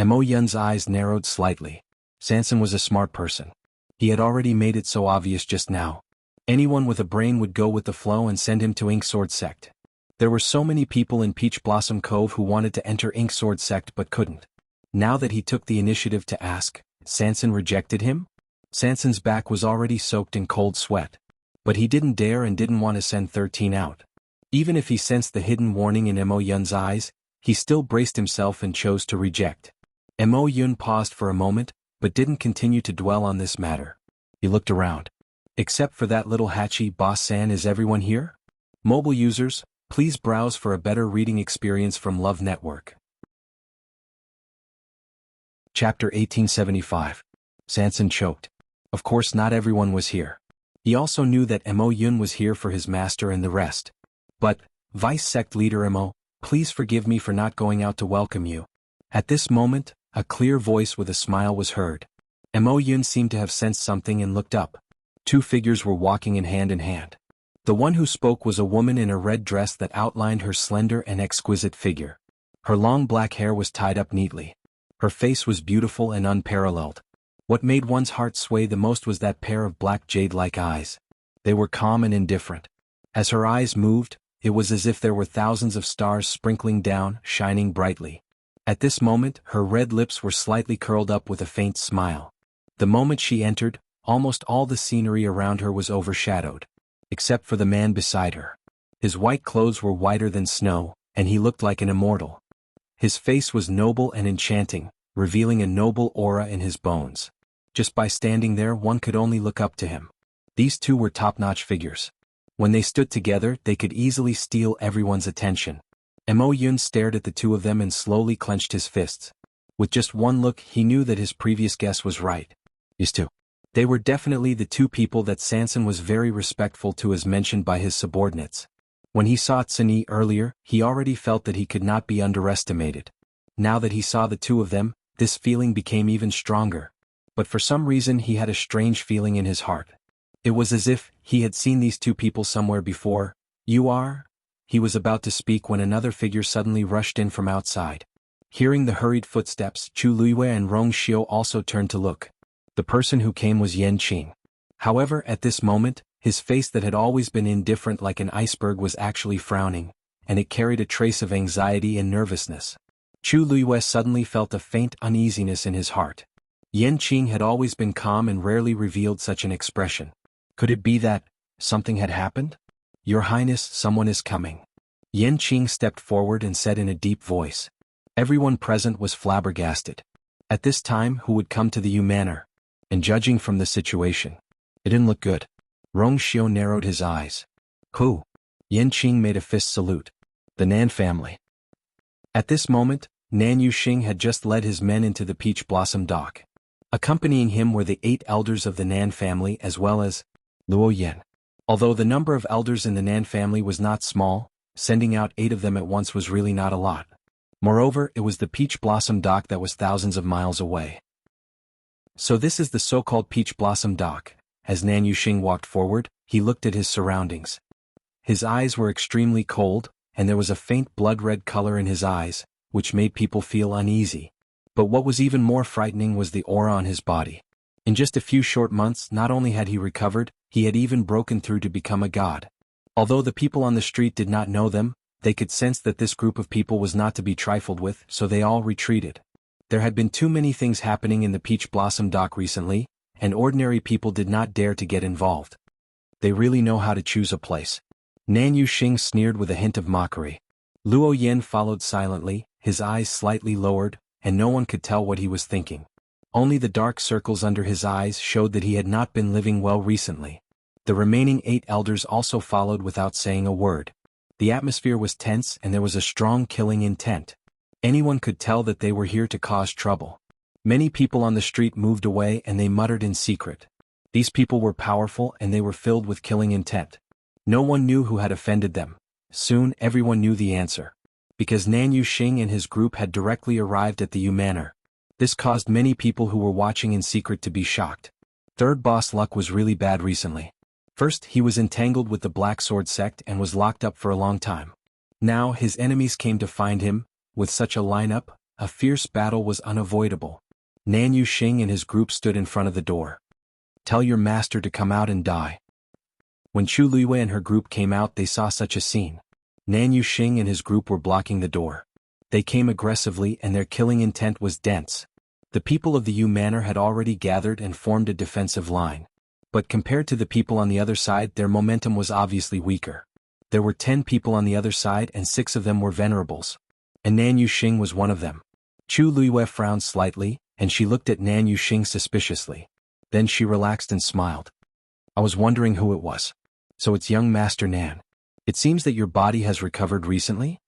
Mo Yun's eyes narrowed slightly. Sanson was a smart person. He had already made it so obvious just now. Anyone with a brain would go with the flow and send him to Inksword Sect. There were so many people in Peach Blossom Cove who wanted to enter Inksword Sect but couldn't. Now that he took the initiative to ask, Sanson rejected him? Sanson's back was already soaked in cold sweat. But he didn't dare and didn't want to send 13 out. Even if he sensed the hidden warning in Mo Yun's eyes, he still braced himself and chose to reject. Mo Yun paused for a moment, but didn't continue to dwell on this matter. He looked around. Except for that little Hachi, Boss San, is everyone here? Mobile users, please browse for a better reading experience from Love Network. Chapter 1875. Sanson choked. Of course not everyone was here. He also knew that Mo Yun was here for his master and the rest. But, Vice Sect Leader Mo, please forgive me for not going out to welcome you. At this moment, a clear voice with a smile was heard. Mo Yun seemed to have sensed something and looked up. Two figures were walking in hand. The one who spoke was a woman in a red dress that outlined her slender and exquisite figure. Her long black hair was tied up neatly. Her face was beautiful and unparalleled. What made one's heart sway the most was that pair of black jade-like eyes. They were calm and indifferent. As her eyes moved, it was as if there were thousands of stars sprinkling down, shining brightly. At this moment, her red lips were slightly curled up with a faint smile. The moment she entered, almost all the scenery around her was overshadowed. Except for the man beside her. His white clothes were whiter than snow, and he looked like an immortal. His face was noble and enchanting, revealing a noble aura in his bones. Just by standing there one could only look up to him. These two were top-notch figures. When they stood together they could easily steal everyone's attention. Mo Yun stared at the two of them and slowly clenched his fists. With just one look he knew that his previous guess was right. These two. They were definitely the two people that Sanson was very respectful to as mentioned by his subordinates. When he saw Tsuni earlier, he already felt that he could not be underestimated. Now that he saw the two of them, this feeling became even stronger. But for some reason he had a strange feeling in his heart. It was as if he had seen these two people somewhere before. You are? He was about to speak when another figure suddenly rushed in from outside. Hearing the hurried footsteps, Chu Luiyue and Rong Xiu also turned to look. The person who came was Yan Qing. However, at this moment, his face that had always been indifferent like an iceberg was actually frowning, and it carried a trace of anxiety and nervousness. Chu Luiyue suddenly felt a faint uneasiness in his heart. Yan Qing had always been calm and rarely revealed such an expression. Could it be that something had happened? Your Highness, someone is coming. Yan Qing stepped forward and said in a deep voice. Everyone present was flabbergasted. At this time, who would come to the Yu Manor? And judging from the situation, it didn't look good. Rong Xiu narrowed his eyes. Who? Yan Qing made a fist salute. The Nan family. At this moment, Nan Yuxing had just led his men into the Peach Blossom Dock. Accompanying him were the 8 elders of the Nan family as well as Luo Yan. Although the number of elders in the Nan family was not small, sending out 8 of them at once was really not a lot. Moreover, it was the Peach Blossom Dock that was thousands of miles away. So this is the so-called Peach Blossom Dock. As Nan Yuxing walked forward, he looked at his surroundings. His eyes were extremely cold, and there was a faint blood-red color in his eyes, which made people feel uneasy. But what was even more frightening was the aura on his body. In just a few short months, not only had he recovered, he had even broken through to become a god. Although the people on the street did not know them, they could sense that this group of people was not to be trifled with, so they all retreated. There had been too many things happening in the Peach Blossom Dock recently, and ordinary people did not dare to get involved. They really know how to choose a place. Nan Yuxing sneered with a hint of mockery. Luo Yan followed silently, his eyes slightly lowered, and no one could tell what he was thinking. Only the dark circles under his eyes showed that he had not been living well recently. The remaining 8 elders also followed without saying a word. The atmosphere was tense and there was a strong killing intent. Anyone could tell that they were here to cause trouble. Many people on the street moved away and they muttered in secret. These people were powerful and they were filled with killing intent. No one knew who had offended them. Soon everyone knew the answer. because Nan Yuxing and his group had directly arrived at the Yu Manor. This caused many people who were watching in secret to be shocked. Third boss luck was really bad recently. First, he was entangled with the Black Sword sect and was locked up for a long time. Now his enemies came to find him. With such a lineup, a fierce battle was unavoidable. Nan Yuxing and his group stood in front of the door. "Tell your master to come out and die." When Chu Luiyue and her group came out, they saw such a scene. Nan Yuxing and his group were blocking the door. They came aggressively and their killing intent was dense. The people of the Yu Manor had already gathered and formed a defensive line. But compared to the people on the other side, their momentum was obviously weaker. There were 10 people on the other side and 6 of them were venerables. And Nan Yuxing was one of them. Chu Luiyue frowned slightly, and she looked at Nan Yuxing suspiciously. Then she relaxed and smiled. "I was wondering who it was. So it's young Master Nan. It seems that your body has recovered recently?"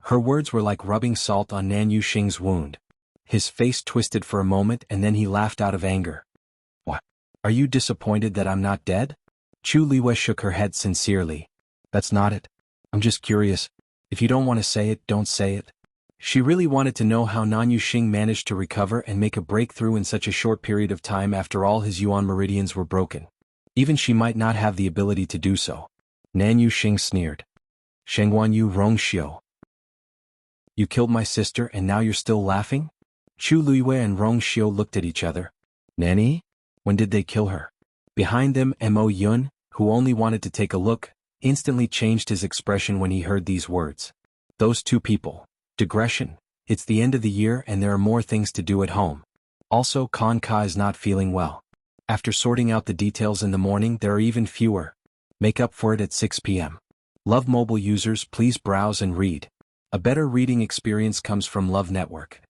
Her words were like rubbing salt on Nan Yuxing's wound. His face twisted for a moment and then he laughed out of anger. "What? Are you disappointed that I'm not dead?" Chu Luiyue shook her head sincerely. "That's not it. I'm just curious. If you don't want to say it, don't say it." She really wanted to know how Nan Yuxing managed to recover and make a breakthrough in such a short period of time after all his yuan meridians were broken. Even she might not have the ability to do so. Nan Yuxing sneered. "Shengguan Yu Rongxiu. You killed my sister and now you're still laughing?" Chu Luiyue and Rongxiu looked at each other. "Nanny? When did they kill her?" Behind them, Mo Yun, who only wanted to take a look, instantly changed his expression when he heard these words. "Those two people. Digression. It's the end of the year and there are more things to do at home. Also, Kan Ka is not feeling well. After sorting out the details in the morning, there are even fewer. Make up for it at 6 p.m. Love mobile users, please browse and read. A better reading experience comes from Love Network."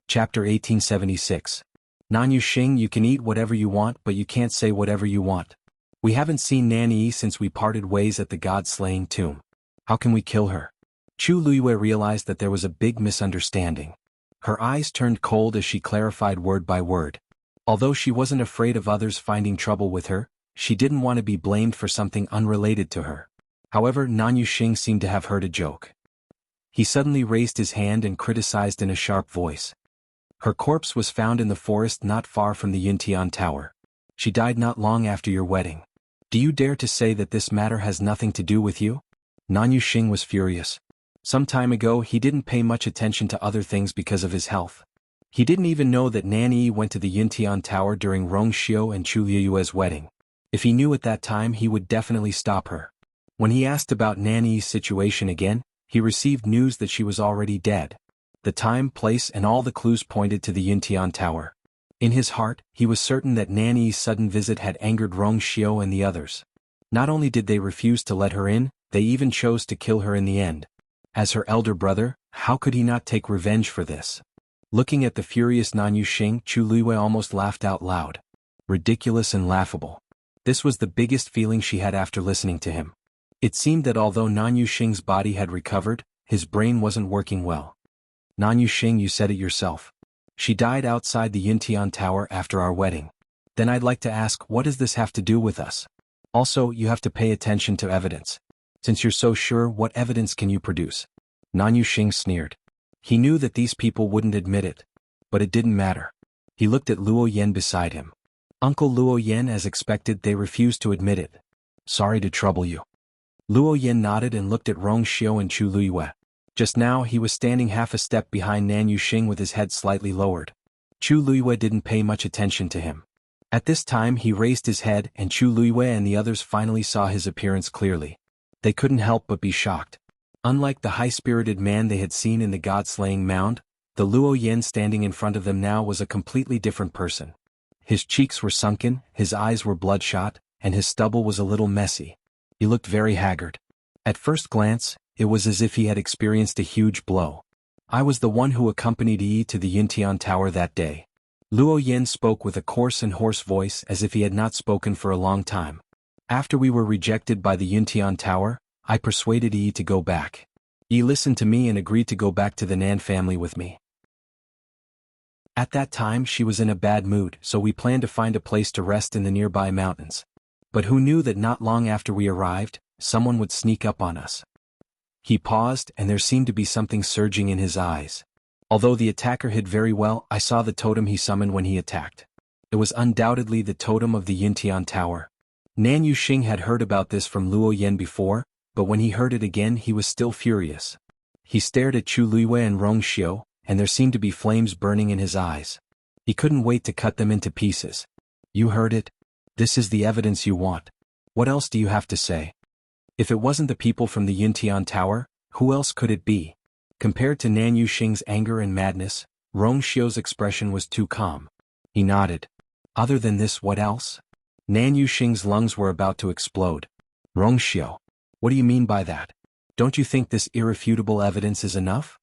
Chapter 1876. Nan Yuxing, you can eat whatever you want, but you can't say whatever you want. We haven't seen Nanny since we parted ways at the god-slaying tomb. How can we kill her? Chu Luiyue realized that there was a big misunderstanding. Her eyes turned cold as she clarified word by word. Although she wasn't afraid of others finding trouble with her, she didn't want to be blamed for something unrelated to her. However, Nan Yuxing seemed to have heard a joke. He suddenly raised his hand and criticized in a sharp voice. "Her corpse was found in the forest not far from the Yuntian Tower. She died not long after your wedding. Do you dare to say that this matter has nothing to do with you?" Nan Yuxing was furious. Some time ago he didn't pay much attention to other things because of his health. He didn't even know that Nanny went to the Yuntian Tower during Rongxiu and Chu Luiyue's wedding. If he knew at that time, he would definitely stop her. When he asked about Nanny's situation again, he received news that she was already dead. The time, place and all the clues pointed to the Yuntian Tower. In his heart, he was certain that Nanny's sudden visit had angered Rongxiu and the others. Not only did they refuse to let her in, they even chose to kill her in the end. As her elder brother, how could he not take revenge for this? Looking at the furious Nan Yuxing, Chu Luiyue almost laughed out loud. Ridiculous and laughable. This was the biggest feeling she had after listening to him. It seemed that although Nan Yuxing's body had recovered, his brain wasn't working well. "Nan Yuxing, you said it yourself. She died outside the Yuntian Tower after our wedding. Then I'd like to ask, what does this have to do with us? Also, you have to pay attention to evidence. Since you're so sure, what evidence can you produce?" Nan Yuxing sneered. He knew that these people wouldn't admit it. But it didn't matter. He looked at Luo Yan beside him. Uncle Luo Yan, as expected, they refused to admit it. "Sorry to trouble you." Luo Yan nodded and looked at Rongxiu and Chu Luiyue. Just now he was standing half a step behind Nan Yuxing with his head slightly lowered. Chu Luiyue didn't pay much attention to him. At this time he raised his head and Chu Luiyue and the others finally saw his appearance clearly. They couldn't help but be shocked. Unlike the high-spirited man they had seen in the god-slaying mound, the Luo Yan standing in front of them now was a completely different person. His cheeks were sunken, his eyes were bloodshot, and his stubble was a little messy. He looked very haggard. At first glance, it was as if he had experienced a huge blow. "I was the one who accompanied Yi to the Yuntian Tower that day." Luo Yan spoke with a coarse and hoarse voice as if he had not spoken for a long time. "After we were rejected by the Yuntian Tower, I persuaded Yi to go back. Yi listened to me and agreed to go back to the Nan family with me. At that time she was in a bad mood, so we planned to find a place to rest in the nearby mountains. But who knew that not long after we arrived, someone would sneak up on us. He paused, and there seemed to be something surging in his eyes. Although the attacker hid very well, I saw the totem he summoned when he attacked. It was undoubtedly the totem of the Yuntian Tower. Nan Yuxing had heard about this from Luo Yan before, but when he heard it again he was still furious. He stared at Chu Luiyue and Rong Xiu, and there seemed to be flames burning in his eyes. He couldn't wait to cut them into pieces. You heard it? This is the evidence you want. What else do you have to say? If it wasn't the people from the Yuntian Tower, who else could it be? Compared to Nan Yuxing's anger and madness, Rong Xiu's expression was too calm. He nodded. Other than this, what else? Nan Yuxing's lungs were about to explode. Rong Xiu, what do you mean by that? Don't you think this irrefutable evidence is enough?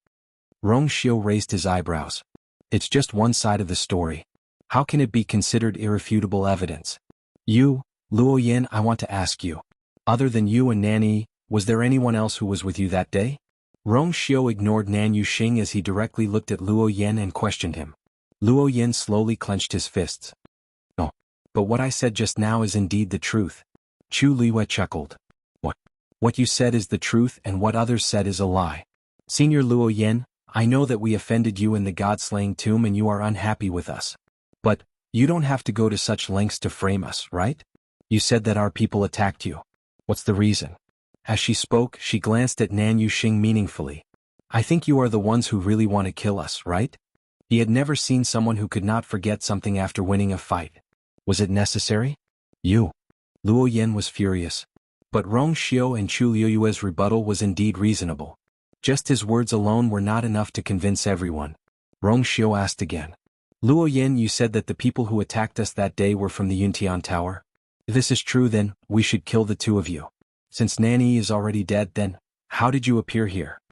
Rong Xiu raised his eyebrows. It's just one side of the story. How can it be considered irrefutable evidence? You, Luo Yan, I want to ask you. Other than you and Nanny, was there anyone else who was with you that day? Rong Xiu ignored Nan Yuxing as he directly looked at Luo Yan and questioned him. Luo Yan slowly clenched his fists. No. But what I said just now is indeed the truth. Chu Luiyue chuckled. What you said is the truth and what others said is a lie. Senior Luo Yan, I know that we offended you in the god-slaying tomb and you are unhappy with us. But, you don't have to go to such lengths to frame us, right? You said that our people attacked you. What's the reason? As she spoke, she glanced at Nan Yuxing meaningfully. I think you are the ones who really want to kill us, right? He had never seen someone who could not forget something after winning a fight. Was it necessary? You. Luo Yan was furious. But Rong Xiu and Chu Luiyue's rebuttal was indeed reasonable. Just his words alone were not enough to convince everyone. Rong Xiu asked again. Luo Yan, you said that the people who attacked us that day were from the Yuntian Tower? If this is true, then, we should kill the two of you. Since Nanny is already dead, then, how did you appear here?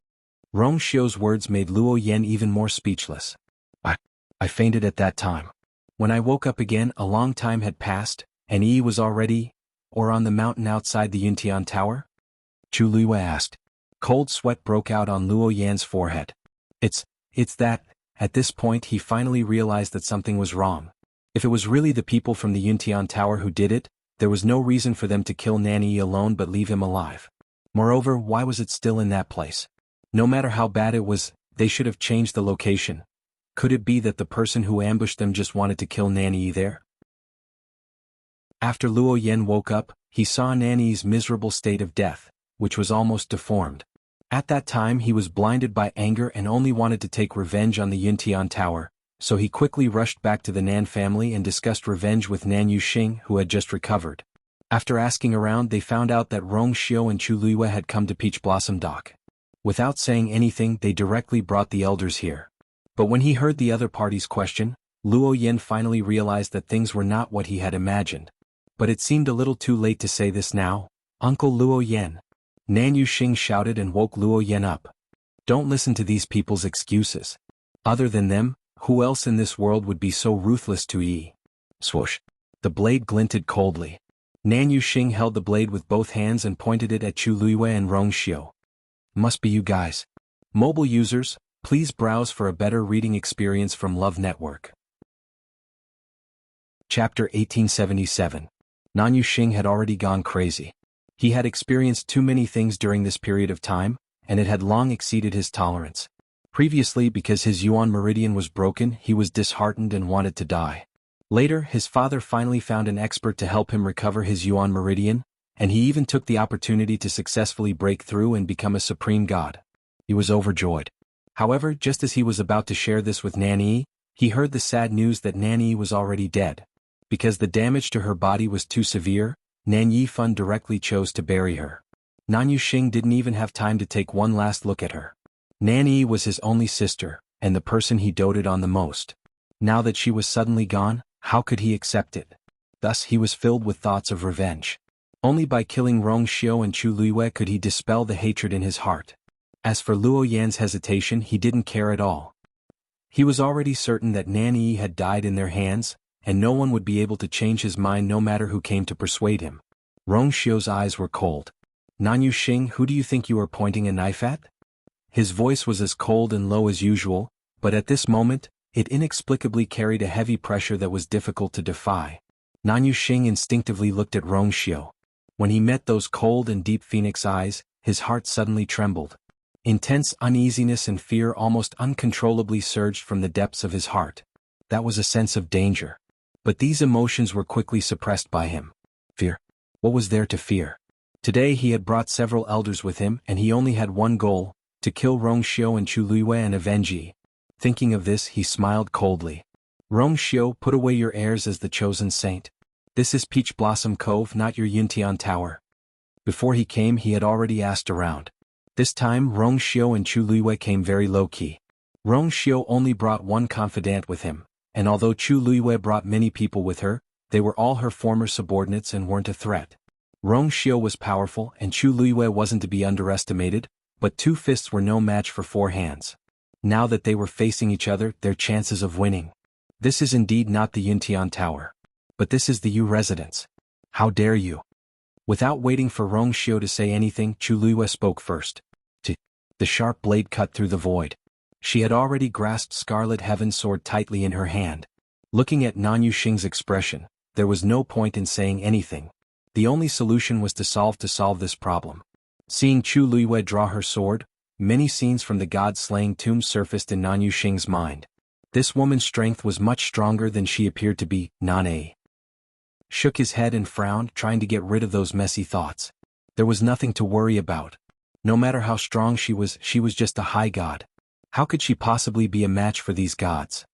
Rong Xiu's words made Luo Yan even more speechless. I fainted at that time. When I woke up again, a long time had passed, and Yi was already, or on the mountain outside the Yuntian Tower? Chu Luiyue asked. Cold sweat broke out on Luo Yan's forehead. It's that, at this point he finally realized that something was wrong. If it was really the people from the Yuntian Tower who did it, there was no reason for them to kill Nanny alone but leave him alive. Moreover, why was it still in that place? No matter how bad it was, they should have changed the location. Could it be that the person who ambushed them just wanted to kill Nanny there? After Luo Yan woke up, he saw Nanny's miserable state of death, which was almost deformed. At that time he was blinded by anger and only wanted to take revenge on the Yuntian Tower, so he quickly rushed back to the Nan family and discussed revenge with Nan Yuxing, who had just recovered. After asking around, they found out that Rong Xiu and Chu Luiyue had come to Peach Blossom Dock. Without saying anything, they directly brought the elders here. But when he heard the other party's question, Luo Yan finally realized that things were not what he had imagined. But it seemed a little too late to say this now. Uncle Luo Yan. Nan Yuxing shouted and woke Luo Yan up. Don't listen to these people's excuses. Other than them, who else in this world would be so ruthless to Yi? Swoosh. The blade glinted coldly. Nan Yuxing held the blade with both hands and pointed it at Chu Luiyue and Rong Xiu. Must be you guys. Mobile users, please browse for a better reading experience from Love Network. Chapter 1877. Nan Yuxing had already gone crazy. He had experienced too many things during this period of time, and it had long exceeded his tolerance. Previously, because his Yuan meridian was broken, he was disheartened and wanted to die. Later, his father finally found an expert to help him recover his Yuan meridian, and he even took the opportunity to successfully break through and become a supreme god. He was overjoyed. However, just as he was about to share this with Nanny, he heard the sad news that Nanny was already dead. Because the damage to her body was too severe, Nan Yifan directly chose to bury her. Nan Yuxing didn't even have time to take one last look at her. Nanny was his only sister, and the person he doted on the most. Now that she was suddenly gone, how could he accept it? Thus he was filled with thoughts of revenge. Only by killing Rong Xiu and Chu Luiyue could he dispel the hatred in his heart. As for Luo Yan's hesitation, he didn't care at all. He was already certain that Nanny had died in their hands, and no one would be able to change his mind no matter who came to persuade him. Rong Xiu's eyes were cold. Nan Yuxing, who do you think you are pointing a knife at? His voice was as cold and low as usual, but at this moment, it inexplicably carried a heavy pressure that was difficult to defy. Nan Yuxing instinctively looked at Rong Xiu. When he met those cold and deep phoenix eyes, his heart suddenly trembled. Intense uneasiness and fear almost uncontrollably surged from the depths of his heart. That was a sense of danger. But these emotions were quickly suppressed by him. Fear. What was there to fear? Today he had brought several elders with him and he only had one goal, to kill Rongxiu and Chu Luiyue and avenge Yi. Thinking of this he smiled coldly. Rongxiu, put away your airs as the chosen saint. This is Peach Blossom Cove, not your Yuntian Tower. Before he came he had already asked around. This time Rongxiu and Chu Luiyue came very low-key. Rongxiu only brought one confidant with him, and although Chu Luiyue brought many people with her, they were all her former subordinates and weren't a threat. Rongxiu was powerful and Chu Luiyue wasn't to be underestimated, but 2 fists were no match for 4 hands. Now that they were facing each other, their chances of winning. This is indeed not the Yuntian Tower. But this is the Yu residence. How dare you? Without waiting for Rongxiu to say anything, Chu Luiyue spoke first. The sharp blade cut through the void. She had already grasped Scarlet Heaven's sword tightly in her hand. Looking at Nan Yuxing's expression, there was no point in saying anything. The only solution was to solve this problem. Seeing Chu Luiyue draw her sword, many scenes from the god-slaying tomb surfaced in Nan Yuxing's mind. This woman's strength was much stronger than she appeared to be. Nan shook his head and frowned, trying to get rid of those messy thoughts. There was nothing to worry about. No matter how strong she was just a high god. How could she possibly be a match for these gods?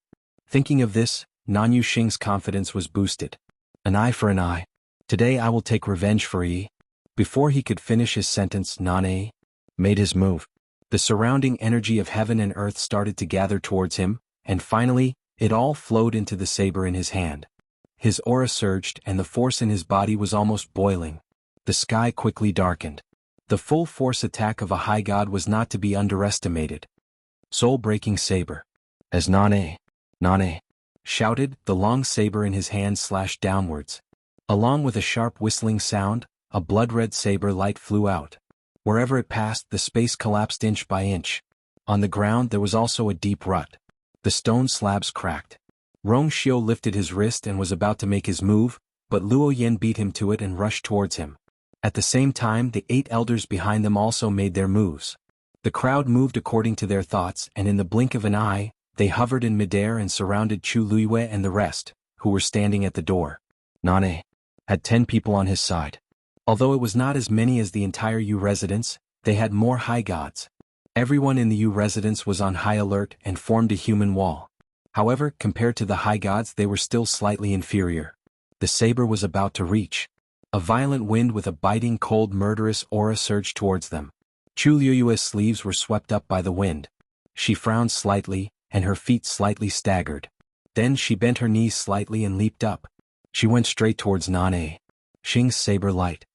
Thinking of this, Nan Yuxing's confidence was boosted. An eye for an eye. Today I will take revenge for Yi. Before he could finish his sentence, Nan made his move. The surrounding energy of heaven and earth started to gather towards him, and finally, it all flowed into the saber in his hand. His aura surged and the force in his body was almost boiling. The sky quickly darkened. The full force attack of a high god was not to be underestimated. Soul-breaking saber. As Nan shouted, the long saber in his hand slashed downwards. Along with a sharp whistling sound, a blood-red saber light flew out. Wherever it passed, the space collapsed inch by inch. On the ground there was also a deep rut. The stone slabs cracked. Rongxiu lifted his wrist and was about to make his move, but Luo Yin beat him to it and rushed towards him. At the same time, the 8 elders behind them also made their moves. The crowd moved according to their thoughts, and in the blink of an eye, they hovered in midair and surrounded Chu Luiyue and the rest, who were standing at the door. Nan had 10 people on his side. Although it was not as many as the entire Yu residence, they had more high gods. Everyone in the Yu residence was on high alert and formed a human wall. However, compared to the high gods, they were still slightly inferior. The saber was about to reach. A violent wind with a biting cold murderous aura surged towards them. Chu Luiyue's sleeves were swept up by the wind. She frowned slightly, and her feet slightly staggered. Then she bent her knees slightly and leaped up. She went straight towards Nan Xing's saber light.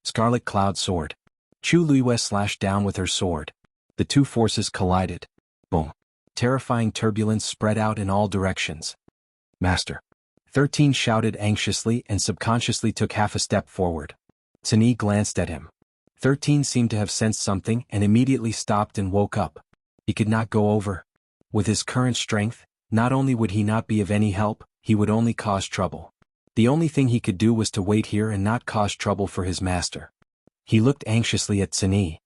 Scarlet Cloud Sword. Chu Luiyue slashed down with her sword. The 2 forces collided. Boom. Terrifying turbulence spread out in all directions. Master. 13 shouted anxiously and subconsciously took half a step forward. Tani glanced at him. 13 seemed to have sensed something and immediately stopped and woke up. He could not go over. With his current strength, not only would he not be of any help, he would only cause trouble. The only thing he could do was to wait here and not cause trouble for his master. He looked anxiously at Tani.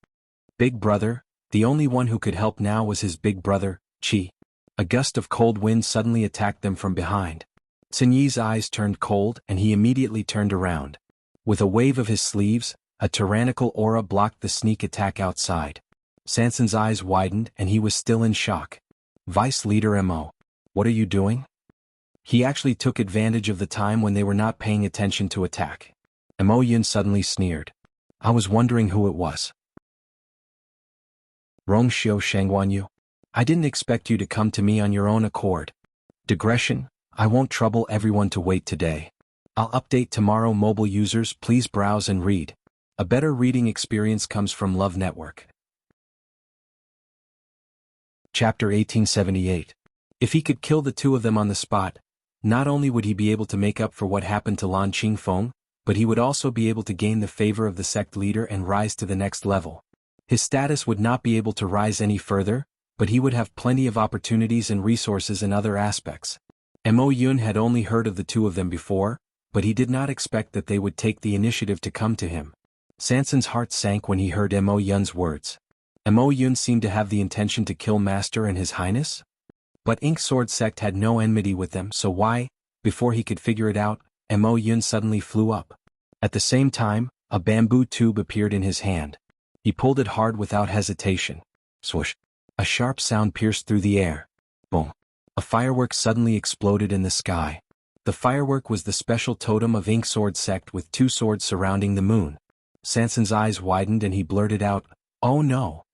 Big brother, the only one who could help now was his big brother, Qi. A gust of cold wind suddenly attacked them from behind. Tani's eyes turned cold and he immediately turned around. With a wave of his sleeves, a tyrannical aura blocked the sneak attack outside. Sanson's eyes widened and he was still in shock. Vice Leader Mo. What are you doing? He actually took advantage of the time when they were not paying attention to attack. Mo Yun suddenly sneered. I was wondering who it was. Rongxiu Xuanhuan. I didn't expect you to come to me on your own accord. Digression. I won't trouble everyone to wait today. I'll update tomorrow. Mobile users, please browse and read. A better reading experience comes from Love Network. Chapter 1878. If he could kill the 2 of them on the spot, not only would he be able to make up for what happened to Lan Qingfeng, but he would also be able to gain the favor of the sect leader and rise to the next level. His status would not be able to rise any further, but he would have plenty of opportunities and resources in other aspects. Mo Yun had only heard of the 2 of them before, but he did not expect that they would take the initiative to come to him. Sanson's heart sank when he heard Mo Yun's words. Mo Yun seemed to have the intention to kill Master and His Highness? But Ink Sword Sect had no enmity with them, so why? Before he could figure it out, Mo Yun suddenly flew up. At the same time, a bamboo tube appeared in his hand. He pulled it hard without hesitation. Swoosh! A sharp sound pierced through the air. Boom! A firework suddenly exploded in the sky. The firework was the special totem of Ink Sword Sect with 2 swords surrounding the moon. Sanson's eyes widened and he blurted out, "Oh no!"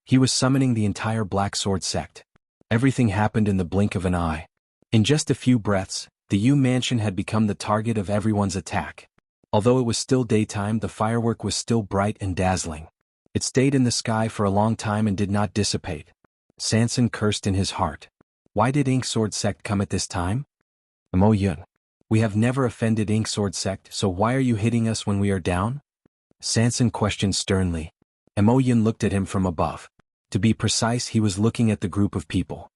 He was summoning the entire Black Sword Sect. Everything happened in the blink of an eye. In just a few breaths, the Yu mansion had become the target of everyone's attack. Although it was still daytime, the firework was still bright and dazzling. It stayed in the sky for a long time and did not dissipate. Sanson cursed in his heart. Why did Ink Sword Sect come at this time? Mo Yun. We have never offended Ink Sword Sect, so why are you hitting us when we are down? Sanson questioned sternly. Mo Yun looked at him from above. To be precise, he was looking at the group of people.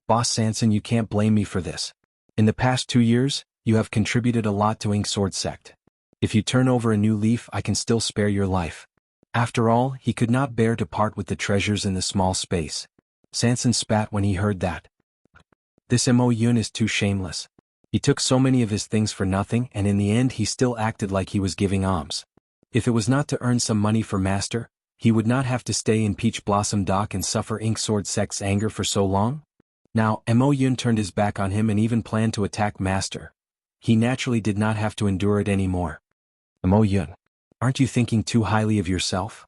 Boss Sanson, you can't blame me for this. In the past 2 years, you have contributed a lot to Ink Sword Sect. If you turn over a new leaf, I can still spare your life. After all, he could not bear to part with the treasures in the small space. Sanson spat when he heard that. This Mo Yun is too shameless. He took so many of his things for nothing, and in the end he still acted like he was giving alms. If it was not to earn some money for Master, he would not have to stay in Peach Blossom Dock and suffer Ink Sword Sect's anger for so long. Now, Mo Yun turned his back on him and even planned to attack Master. He naturally did not have to endure it anymore. Mo Yun, aren't you thinking too highly of yourself?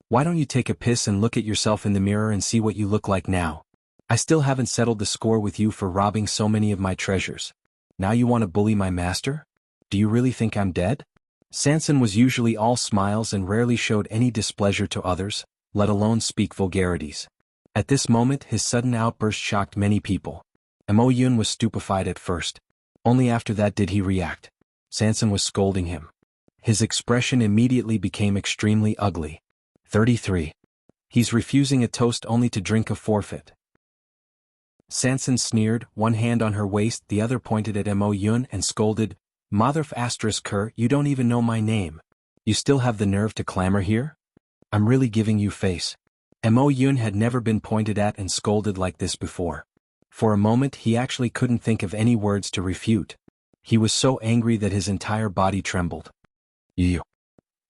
Why don't you take a piss and look at yourself in the mirror and see what you look like now? I still haven't settled the score with you for robbing so many of my treasures. Now you want to bully my master? Do you really think I'm dead? Sanson was usually all smiles and rarely showed any displeasure to others, let alone speak vulgarities. At this moment his sudden outburst shocked many people. Mo Yun was stupefied at first. Only after that did he react. Sanson was scolding him. His expression immediately became extremely ugly. 33. He's refusing a toast only to drink a forfeit. Sanson sneered, one hand on her waist, the other pointed at Mo Yun and scolded, "Motherf asterisk her, you don't even know my name. You still have the nerve to clamor here? I'm really giving you face." Mo Yun had never been pointed at and scolded like this before. For a moment he actually couldn't think of any words to refute. He was so angry that his entire body trembled. You.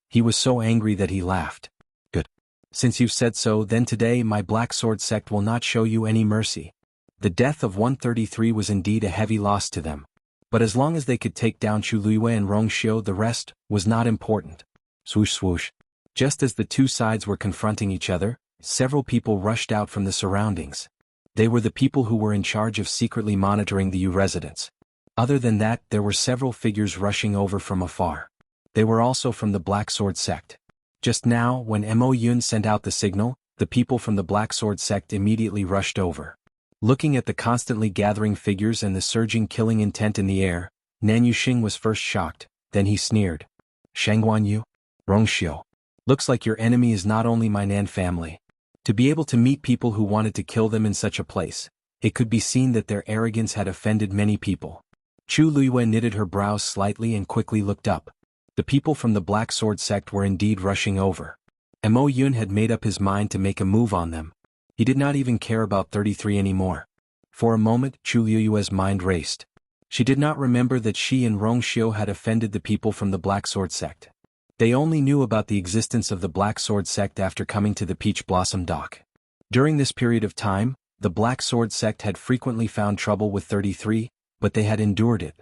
He was so angry that he laughed. Good. Since you've said so, then today my Black Sword Sect will not show you any mercy. The death of 133 was indeed a heavy loss to them. But as long as they could take down Chuluiwe and Rongxiu, the rest was not important. Swoosh swoosh. Just as the two sides were confronting each other, several people rushed out from the surroundings. They were the people who were in charge of secretly monitoring the Yu residents. Other than that, there were several figures rushing over from afar. They were also from the Black Sword Sect. Just now, when Mo Yun sent out the signal, the people from the Black Sword Sect immediately rushed over. Looking at the constantly gathering figures and the surging killing intent in the air, Nan Yuxing was first shocked, then he sneered. "Xuanhuan Yu? Rongxiu. Looks like your enemy is not only my Nan family. To be able to meet people who wanted to kill them in such a place, it could be seen that their arrogance had offended many people." Chu Luiyue knitted her brows slightly and quickly looked up. The people from the Black Sword Sect were indeed rushing over. Mo Yun had made up his mind to make a move on them. He did not even care about 33 anymore. For a moment, Chu Luiyue's mind raced. She did not remember that she and Rongxiu had offended the people from the Black Sword Sect. They only knew about the existence of the Black Sword Sect after coming to the Peach Blossom Dock. During this period of time, the Black Sword Sect had frequently found trouble with 33, but they had endured it.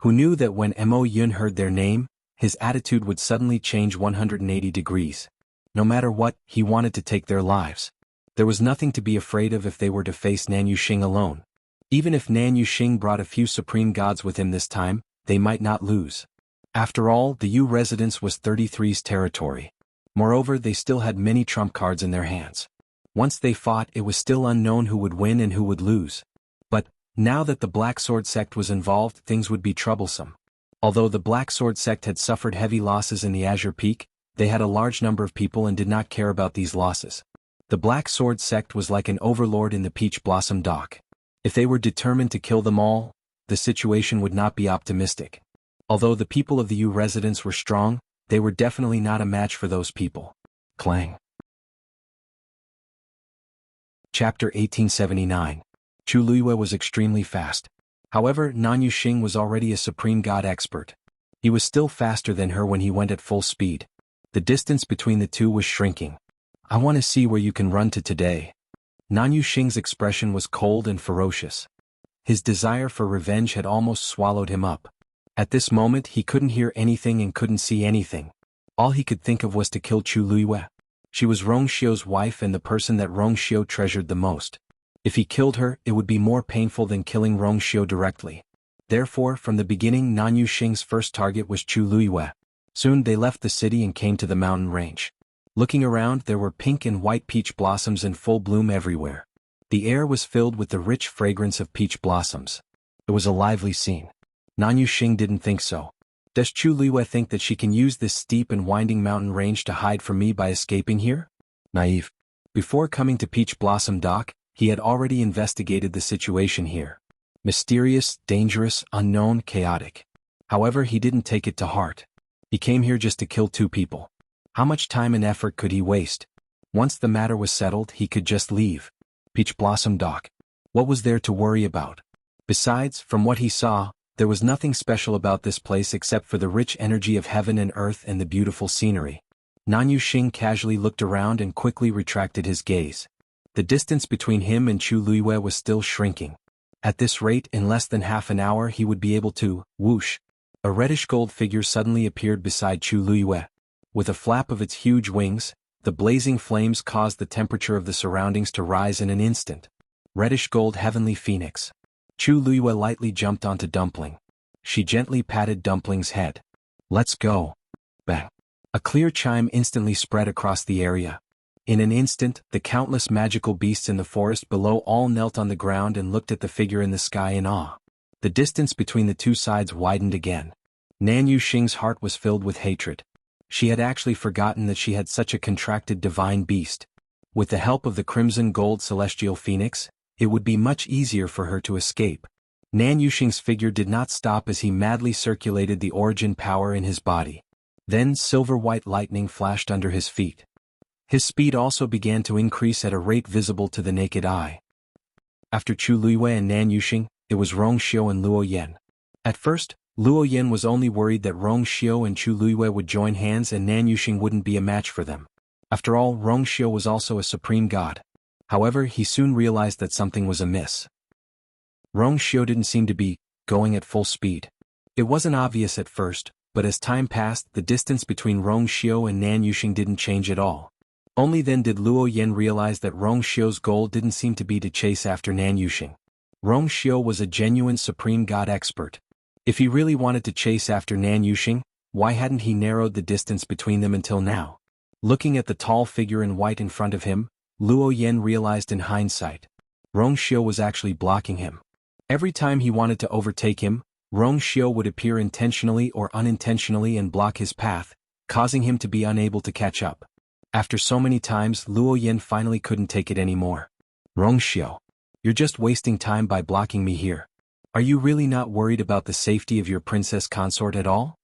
Who knew that when Mo Yun heard their name, his attitude would suddenly change 180 degrees. No matter what, he wanted to take their lives. There was nothing to be afraid of if they were to face Nan Yuxing alone. Even if Nan Yuxing brought a few supreme gods with him this time, they might not lose. After all, the Yu residence was 33's territory. Moreover, they still had many trump cards in their hands. Once they fought, it was still unknown who would win and who would lose. But, now that the Black Sword Sect was involved, things would be troublesome. Although the Black Sword Sect had suffered heavy losses in the Azure Peak, they had a large number of people and did not care about these losses. The Black Sword Sect was like an overlord in the Peach Blossom Dock. If they were determined to kill them all, the situation would not be optimistic. Although the people of the Yu residence were strong, They were definitely not a match for those people. Clang. Chapter 1879. Chu Luiyue was extremely fast. However, Nan Yuxing was already a supreme god expert. He was still faster than her when he went at full speed. The distance between the two was shrinking. I want to see where you can run to today. Nan Yuxing's expression was cold and ferocious. His desire for revenge had almost swallowed him up. At this moment he couldn't hear anything and couldn't see anything. All he could think of was to kill Chu Luiyue. She was Rongxiu's wife and the person that Rongxiu treasured the most. If he killed her, it would be more painful than killing Rongxiu directly. Therefore, from the beginning Nan Yuxing's first target was Chu Luiyue. Soon they left the city and came to the mountain range. Looking around, there were pink and white peach blossoms in full bloom everywhere. The air was filled with the rich fragrance of peach blossoms. It was a lively scene. Nan Yuxing didn't think so. Does Chu Luiyue think that she can use this steep and winding mountain range to hide from me by escaping here? Naive. Before coming to Peach Blossom Dock, he had already investigated the situation here. Mysterious, dangerous, unknown, chaotic. However, he didn't take it to heart. He came here just to kill two people. How much time and effort could he waste? Once the matter was settled, he could just leave. Peach Blossom Dock. What was there to worry about? Besides, from what he saw, there was nothing special about this place except for the rich energy of heaven and earth and the beautiful scenery. Nan Yuxing casually looked around and quickly retracted his gaze. The distance between him and Chu Luiyue was still shrinking. At this rate, in less than half an hour he would be able to, whoosh. A reddish-gold figure suddenly appeared beside Chu Luiyue. With a flap of its huge wings, the blazing flames caused the temperature of the surroundings to rise in an instant. Reddish-gold heavenly phoenix. Chu Luiyue lightly jumped onto Dumpling. She gently patted Dumpling's head. Let's go. Bang. A clear chime instantly spread across the area. In an instant, the countless magical beasts in the forest below all knelt on the ground and looked at the figure in the sky in awe. The distance between the two sides widened again. Nan Yuxing's heart was filled with hatred. She had actually forgotten that she had such a contracted divine beast. With the help of the crimson gold celestial phoenix, it would be much easier for her to escape. Nan Yuxing's figure did not stop as he madly circulated the origin power in his body. Then silver-white lightning flashed under his feet. His speed also began to increase at a rate visible to the naked eye. After Chu Luiyue and Nan Yuxing, it was Rongxiu and Luo Yan. At first, Luo Yan was only worried that Rongxiu and Chu Luiyue would join hands and Nan Yuxing wouldn't be a match for them. After all, Rongxiu was also a supreme god. However, he soon realized that something was amiss. Rongxiu didn't seem to be going at full speed. It wasn't obvious at first, but as time passed, the distance between Rongxiu and Nan Yuxing didn't change at all. Only then did Luo Yan realize that Rongxiu's goal didn't seem to be to chase after Nan Yuxing. Rongxiu was a genuine supreme god expert. If he really wanted to chase after Nan Yuxing, why hadn't he narrowed the distance between them until now? Looking at the tall figure in white in front of him, Luo Yan realized in hindsight. Rongxiu was actually blocking him. Every time he wanted to overtake him, Rongxiu would appear intentionally or unintentionally and block his path, causing him to be unable to catch up. After so many times, Luo Yan finally couldn't take it anymore. Rongxiu, you're just wasting time by blocking me here. Are you really not worried about the safety of your princess consort at all?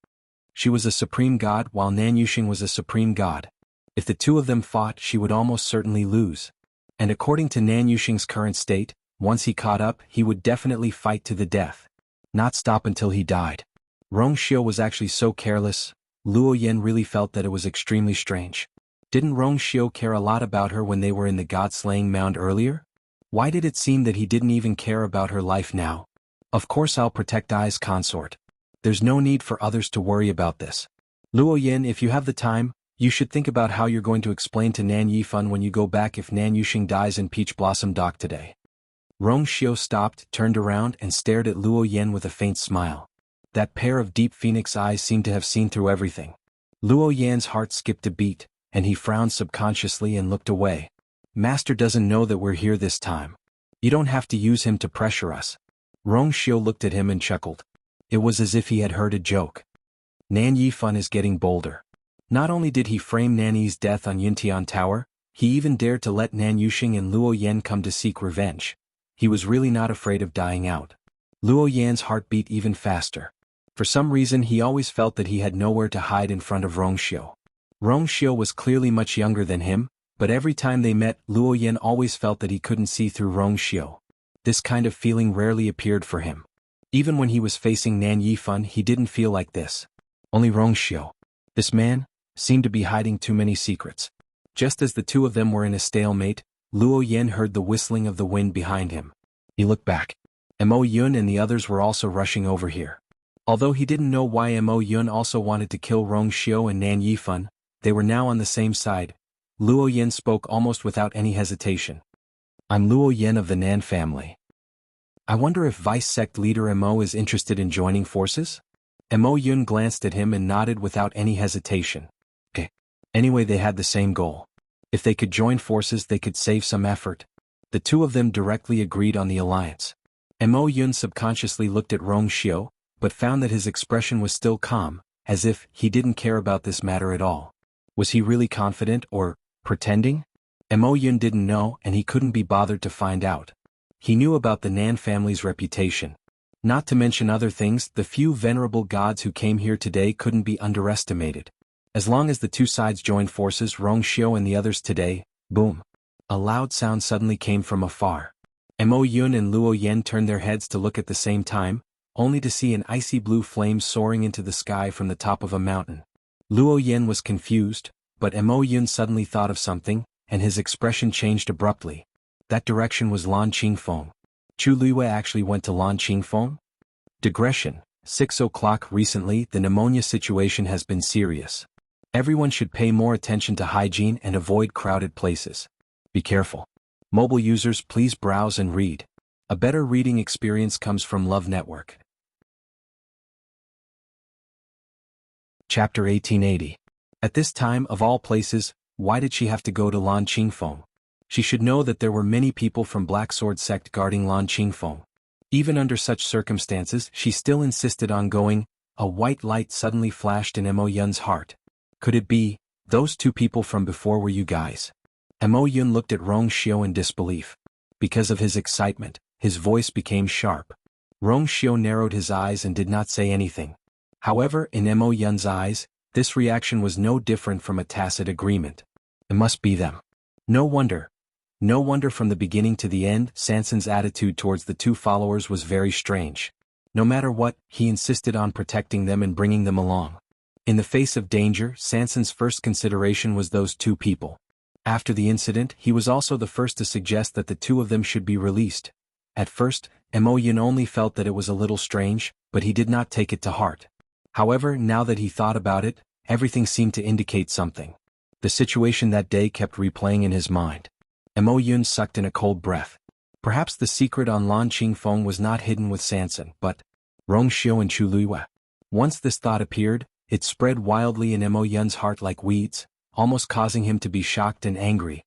She was a supreme god while Nan Yuxing was a supreme god. If the two of them fought, she would almost certainly lose. And according to Nan Yuxing's current state, once he caught up, he would definitely fight to the death. Not stop until he died. Rongxiu was actually so careless. Luo Yan really felt that it was extremely strange. Didn't Rongxiu care a lot about her when they were in the god-slaying mound earlier? Why did it seem that he didn't even care about her life now? Of course I'll protect Ai's consort. There's no need for others to worry about this. Luo Yan, if you have the time, you should think about how you're going to explain to Nan Yifan when you go back if Nan Yuxing dies in Peach Blossom Dock today. Rongxiu stopped, turned around and stared at Luo Yan with a faint smile. That pair of deep phoenix eyes seemed to have seen through everything. Luo Yan's heart skipped a beat, and he frowned subconsciously and looked away. Master doesn't know that we're here this time. You don't have to use him to pressure us. Rongxiu looked at him and chuckled. It was as if he had heard a joke. Nan Yifan is getting bolder. Not only did he frame Nanny's death on Yintian Tower, he even dared to let Nan Yuxing and Luo Yan come to seek revenge. He was really not afraid of dying out. Luo Yan's heart beat even faster. For some reason he always felt that he had nowhere to hide in front of Rongxiu. Rongxiu was clearly much younger than him, but every time they met, Luo Yan always felt that he couldn't see through Rongxiu. This kind of feeling rarely appeared for him. Even when he was facing Nan Yifan, he didn't feel like this. Only Rongxiu. This man seemed to be hiding too many secrets. Just as the two of them were in a stalemate, Luo Yan heard the whistling of the wind behind him. He looked back. Mo Yun and the others were also rushing over here. Although he didn't know why Mo Yun also wanted to kill Rongxiu and Nan Yifan, they were now on the same side. Luo Yan spoke almost without any hesitation. I'm Luo Yan of the Nan family. I wonder if Vice Sect leader Mo is interested in joining forces? Mo Yun glanced at him and nodded without any hesitation. Okay. Anyway, they had the same goal. If they could join forces, they could save some effort. The two of them directly agreed on the alliance. Mo Yun subconsciously looked at Rongxiu, but found that his expression was still calm, as if he didn't care about this matter at all. Was he really confident or pretending? Mo Yun didn't know, and he couldn't be bothered to find out. He knew about the Nan family's reputation. Not to mention other things, the few venerable gods who came here today couldn't be underestimated. As long as the two sides joined forces, Rongxiu and the others today, boom. A loud sound suddenly came from afar. Mo Yun and Luo Yan turned their heads to look at the same time, only to see an icy blue flame soaring into the sky from the top of a mountain. Luo Yan was confused, but Mo Yun suddenly thought of something, and his expression changed abruptly. That direction was Lan Qingfeng. Chu Luiyue actually went to Lan Qingfeng? Digression. 6 o'clock. Recently, the pneumonia situation has been serious. Everyone should pay more attention to hygiene and avoid crowded places. Be careful. Mobile users, please browse and read. A better reading experience comes from Love Network. Chapter 1880. At this time of all places, why did she have to go to Lan Qingfeng? She should know that there were many people from Black Sword sect guarding Lan Qingfeng. Even under such circumstances, she still insisted on going. A white light suddenly flashed in Mo Yun's heart. Could it be, those two people from before were you guys? Mo Yun looked at Rongxiu in disbelief. Because of his excitement, his voice became sharp. Rongxiu narrowed his eyes and did not say anything. However, in Mo Yun's eyes, this reaction was no different from a tacit agreement. It must be them. No wonder. No wonder from the beginning to the end, Sanson's attitude towards the two followers was very strange. No matter what, he insisted on protecting them and bringing them along. In the face of danger, Sanson's first consideration was those two people. After the incident, he was also the first to suggest that the two of them should be released. At first, Mo Yun only felt that it was a little strange, but he did not take it to heart. However, now that he thought about it, everything seemed to indicate something. The situation that day kept replaying in his mind. Mo Yun sucked in a cold breath. Perhaps the secret on Lan Qingfeng was not hidden with Sanson, but Rongxiu and Chu Luiyue. Once this thought appeared, it spread wildly in Mo Yun's heart like weeds, almost causing him to be shocked and angry.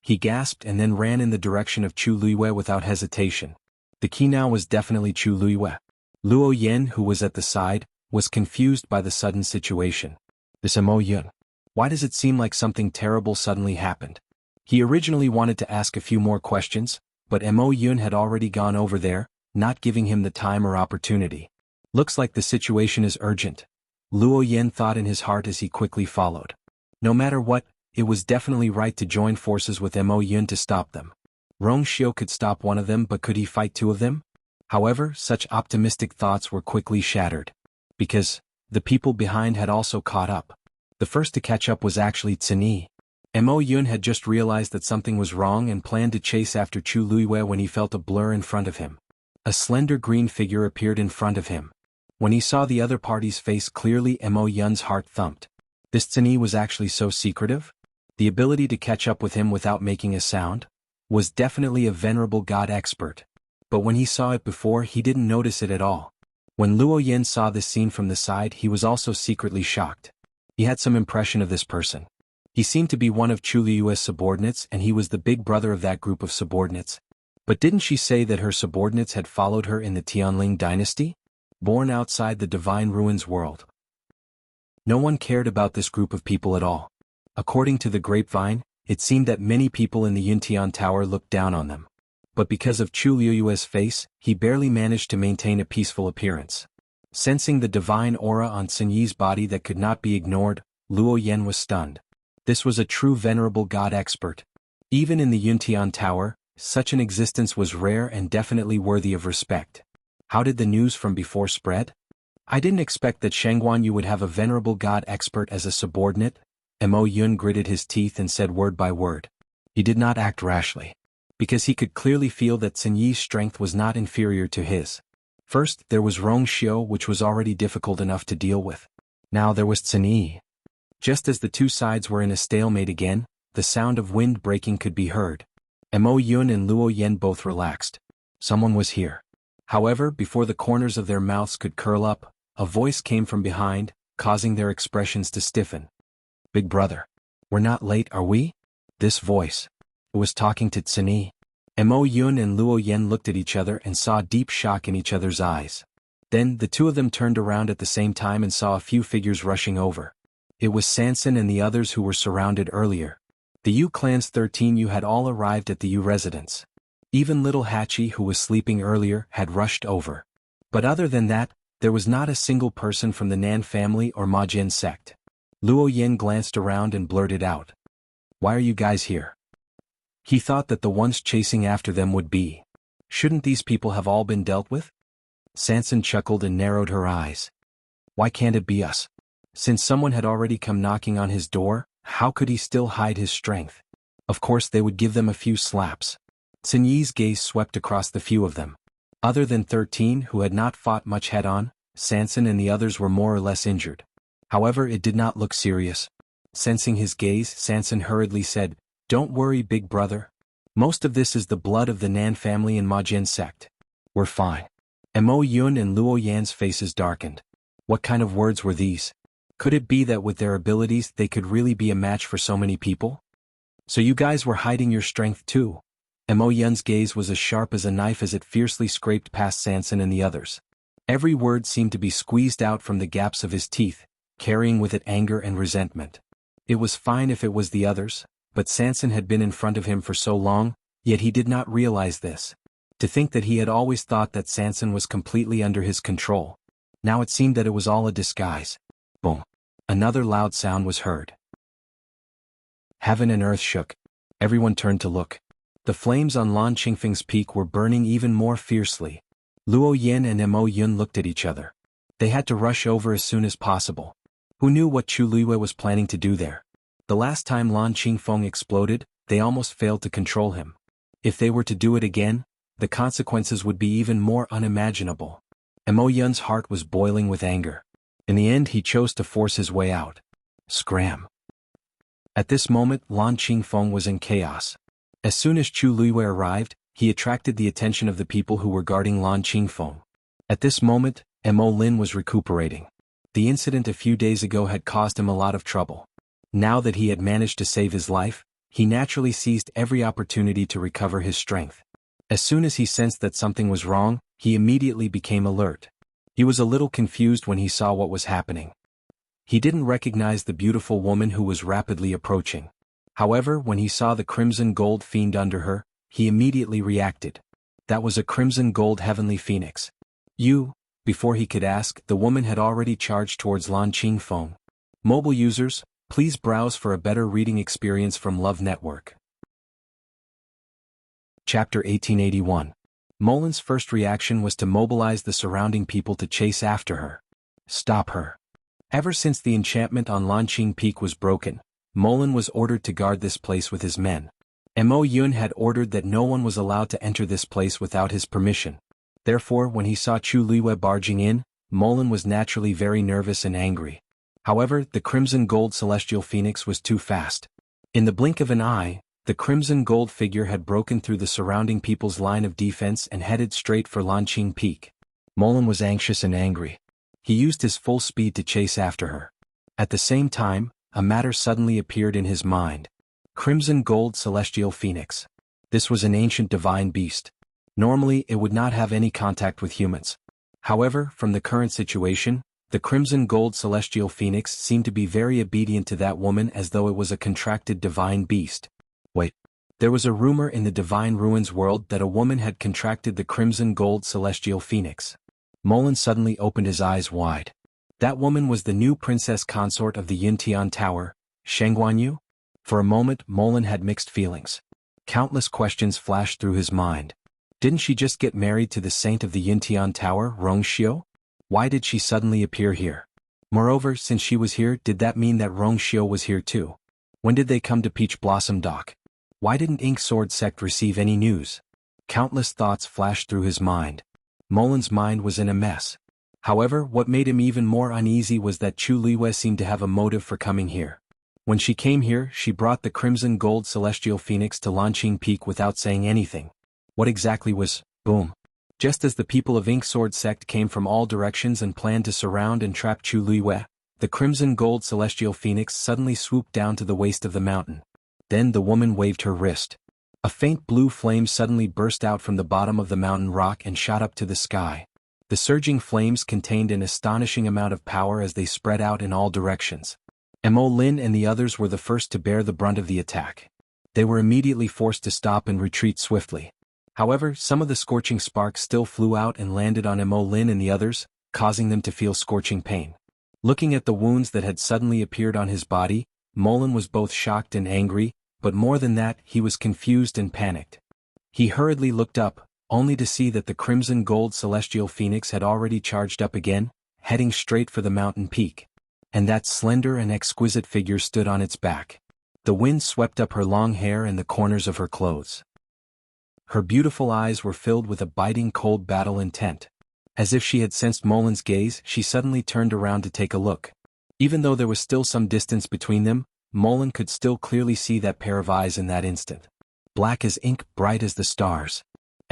He gasped and then ran in the direction of Chu Luiyue without hesitation. The key now was definitely Chu Luiyue. Luo Yan, who was at the side, was confused by the sudden situation. This Mo Yun. Why does it seem like something terrible suddenly happened? He originally wanted to ask a few more questions, but Mo Yun had already gone over there, not giving him the time or opportunity. Looks like the situation is urgent. Luo Yan thought in his heart as he quickly followed. No matter what, it was definitely right to join forces with Mo Yun to stop them. Rongxiu could stop one of them, but could he fight two of them? However, such optimistic thoughts were quickly shattered. Because the people behind had also caught up. The first to catch up was actually Tsini. Mo Yun had just realized that something was wrong and planned to chase after Chu Luiyue when he felt a blur in front of him. A slender green figure appeared in front of him. When he saw the other party's face clearly, Mo Yun's heart thumped. This Tsini was actually so secretive? The ability to catch up with him without making a sound? Was definitely a venerable god expert. But when he saw it before, he didn't notice it at all. When Luo Yan saw this scene from the side, he was also secretly shocked. He had some impression of this person. He seemed to be one of Chu Luiyue's subordinates, and he was the big brother of that group of subordinates. But didn't she say that her subordinates had followed her in the Tianling dynasty? Born outside the Divine Ruins world. No one cared about this group of people at all. According to the grapevine, it seemed that many people in the Yuntian Tower looked down on them. But because of Chu Luiyue's face, he barely managed to maintain a peaceful appearance. Sensing the divine aura on Xinyi's body that could not be ignored, Luo Yan was stunned. This was a true venerable god expert. Even in the Yuntian Tower, such an existence was rare and definitely worthy of respect. How did the news from before spread? I didn't expect that xuanhuan would have a venerable god expert as a subordinate. Mo Yun gritted his teeth and said word by word. He did not act rashly, because he could clearly feel that Xinyi's strength was not inferior to his. First, there was Rongxiu, which was already difficult enough to deal with. Now there was Xinyi. Just as the two sides were in a stalemate again, the sound of wind breaking could be heard. Mo Yun and Luo Yan both relaxed. Someone was here. However, before the corners of their mouths could curl up, a voice came from behind, causing their expressions to stiffen. Big brother. We're not late, are we? This voice. It was talking to Xinyi. Mo Yun and Luo Yan looked at each other and saw deep shock in each other's eyes. Then, the two of them turned around at the same time and saw a few figures rushing over. It was Sanson and the others who were surrounded earlier. The Yu clan's 13 Yu had all arrived at the Yu residence. Even little Hachi, who was sleeping earlier, had rushed over. But other than that, there was not a single person from the Nan family or Majin sect. Luo Yan glanced around and blurted out. Why are you guys here? He thought that the ones chasing after them would be. Shouldn't these people have all been dealt with? Sanson chuckled and narrowed her eyes. Why can't it be us? Since someone had already come knocking on his door, how could he still hide his strength? Of course they would give them a few slaps. Xinyi's gaze swept across the few of them. Other than 13 who had not fought much head-on, Sanson and the others were more or less injured. However, it did not look serious. Sensing his gaze, Sanson hurriedly said, Don't worry, big brother. Most of this is the blood of the Nan family and Majin sect. We're fine. Mo Yun and Luo Yan's faces darkened. What kind of words were these? Could it be that with their abilities they could really be a match for so many people? So you guys were hiding your strength too? Mo Yun's gaze was as sharp as a knife as it fiercely scraped past Sanson and the others. Every word seemed to be squeezed out from the gaps of his teeth, carrying with it anger and resentment. It was fine if it was the others, but Sanson had been in front of him for so long, yet he did not realize this. To think that he had always thought that Sanson was completely under his control. Now it seemed that it was all a disguise. Boom. Another loud sound was heard. Heaven and earth shook. Everyone turned to look. The flames on Lan Qingfeng's peak were burning even more fiercely. Luo Yan and Mo Yun looked at each other. They had to rush over as soon as possible. Who knew what Chu Luiwei was planning to do there? The last time Lan Qingfeng exploded, they almost failed to control him. If they were to do it again, the consequences would be even more unimaginable. Mo Yun's heart was boiling with anger. In the end he chose to force his way out. Scram. At this moment Lan Qingfeng was in chaos. As soon as Chu Luiwei arrived, he attracted the attention of the people who were guarding Lan Qingfeng. At this moment, Mo Lin was recuperating. The incident a few days ago had caused him a lot of trouble. Now that he had managed to save his life, he naturally seized every opportunity to recover his strength. As soon as he sensed that something was wrong, he immediately became alert. He was a little confused when he saw what was happening. He didn't recognize the beautiful woman who was rapidly approaching. However, when he saw the crimson gold fiend under her, he immediately reacted. That was a crimson gold heavenly phoenix. Before he could ask, the woman had already charged towards Lan Qingfeng. Mobile users, please browse for a better reading experience from Love Network. Chapter 1881. Molin's first reaction was to mobilize the surrounding people to chase after her. Stop her. Ever since the enchantment on Lanqing Peak was broken, Molin was ordered to guard this place with his men. Mo Yun had ordered that no one was allowed to enter this place without his permission. Therefore, when he saw Chu Liwei barging in, Molin was naturally very nervous and angry. However, the crimson gold celestial phoenix was too fast. In the blink of an eye, the crimson gold figure had broken through the surrounding people's line of defense and headed straight for Lanqing Peak. Molin was anxious and angry. He used his full speed to chase after her. At the same time, a matter suddenly appeared in his mind. Crimson gold celestial phoenix. This was an ancient divine beast. Normally, it would not have any contact with humans. However, from the current situation, the crimson gold celestial phoenix seemed to be very obedient to that woman as though it was a contracted divine beast. Wait. There was a rumor in the divine ruins world that a woman had contracted the crimson gold celestial phoenix. Molan suddenly opened his eyes wide. That woman was the new princess consort of the Yintian Tower, Xuanhuan? For a moment Molan had mixed feelings. Countless questions flashed through his mind. Didn't she just get married to the saint of the Yintian Tower, Rongxiu? Why did she suddenly appear here? Moreover, since she was here, did that mean that Rongxiu was here too? When did they come to Peach Blossom Dock? Why didn't Ink Sword Sect receive any news? Countless thoughts flashed through his mind. Molan's mind was in a mess. However, what made him even more uneasy was that Chu Liwei seemed to have a motive for coming here. When she came here, she brought the crimson gold celestial phoenix to Lanqing Peak without saying anything. What exactly was, boom? Just as the people of Ink Sword Sect came from all directions and planned to surround and trap Chu Liwei, the crimson gold celestial phoenix suddenly swooped down to the waist of the mountain. Then the woman waved her wrist. A faint blue flame suddenly burst out from the bottom of the mountain rock and shot up to the sky. The surging flames contained an astonishing amount of power as they spread out in all directions. Mo Lin and the others were the first to bear the brunt of the attack. They were immediately forced to stop and retreat swiftly. However, some of the scorching sparks still flew out and landed on Mo Lin and the others, causing them to feel scorching pain. Looking at the wounds that had suddenly appeared on his body, Molan was both shocked and angry, but more than that, he was confused and panicked. He hurriedly looked up, only to see that the crimson gold celestial phoenix had already charged up again, heading straight for the mountain peak. And that slender and exquisite figure stood on its back. The wind swept up her long hair and the corners of her clothes. Her beautiful eyes were filled with a biting cold battle intent. As if she had sensed Molan's gaze, she suddenly turned around to take a look. Even though there was still some distance between them, Molan could still clearly see that pair of eyes in that instant. Black as ink, bright as the stars.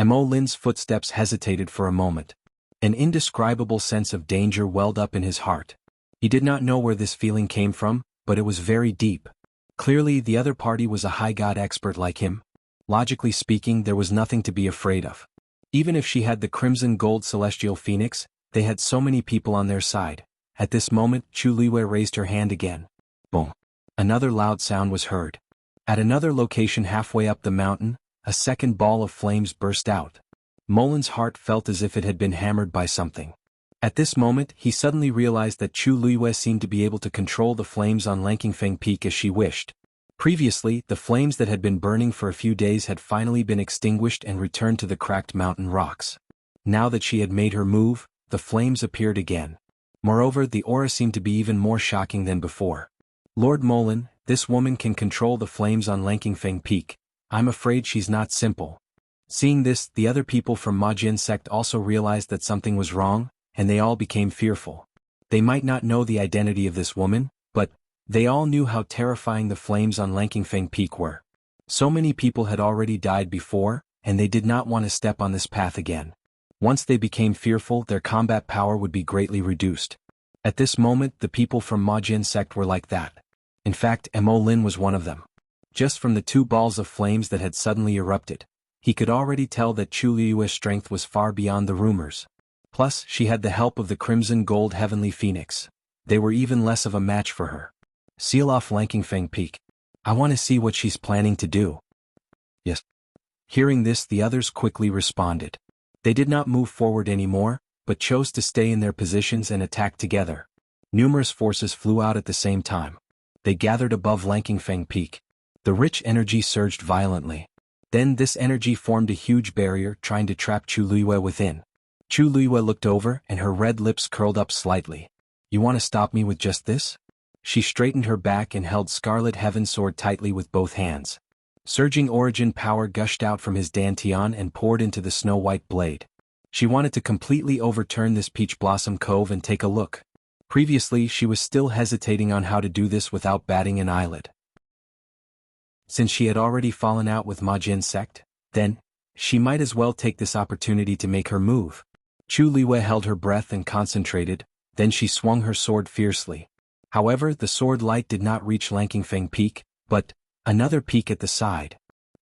Mo Lin's footsteps hesitated for a moment. An indescribable sense of danger welled up in his heart. He did not know where this feeling came from, but it was very deep. Clearly, the other party was a high god expert like him. Logically speaking, there was nothing to be afraid of. Even if she had the crimson gold celestial phoenix, they had so many people on their side. At this moment, Chu Liwei raised her hand again. Boom. Another loud sound was heard. At another location halfway up the mountain, a second ball of flames burst out. Molan's heart felt as if it had been hammered by something. At this moment, he suddenly realized that Chu Liwei seemed to be able to control the flames on Langfeng Peak as she wished. Previously, the flames that had been burning for a few days had finally been extinguished and returned to the cracked mountain rocks. Now that she had made her move, the flames appeared again. Moreover, the aura seemed to be even more shocking than before. Lord Molan, this woman can control the flames on Langfeng Peak. I'm afraid she's not simple. Seeing this, the other people from Majin sect also realized that something was wrong, and they all became fearful. They might not know the identity of this woman, but they all knew how terrifying the flames on Langfeng Peak were. So many people had already died before, and they did not want to step on this path again. Once they became fearful, their combat power would be greatly reduced. At this moment, the people from Majin sect were like that. In fact, Mo Lin was one of them. Just from the two balls of flames that had suddenly erupted, he could already tell that Chu Liue's strength was far beyond the rumors. Plus, she had the help of the crimson gold heavenly phoenix. They were even less of a match for her. Seal off Langfeng Peak. I want to see what she's planning to do. Yes. Hearing this, the others quickly responded. They did not move forward anymore, but chose to stay in their positions and attack together. Numerous forces flew out at the same time. They gathered above Langfeng Peak. The rich energy surged violently. Then this energy formed a huge barrier trying to trap Chu Liwei within. Chu Liwei looked over and her red lips curled up slightly. You want to stop me with just this? She straightened her back and held Scarlet Heaven Sword tightly with both hands. Surging origin power gushed out from his dantian and poured into the snow-white blade. She wanted to completely overturn this Peach Blossom Cove and take a look. Previously, she was still hesitating on how to do this without batting an eyelid. Since she had already fallen out with Majin sect, then, she might as well take this opportunity to make her move. Chu Liwei held her breath and concentrated, then she swung her sword fiercely. However, the sword light did not reach Langfeng Peak, but another peak at the side.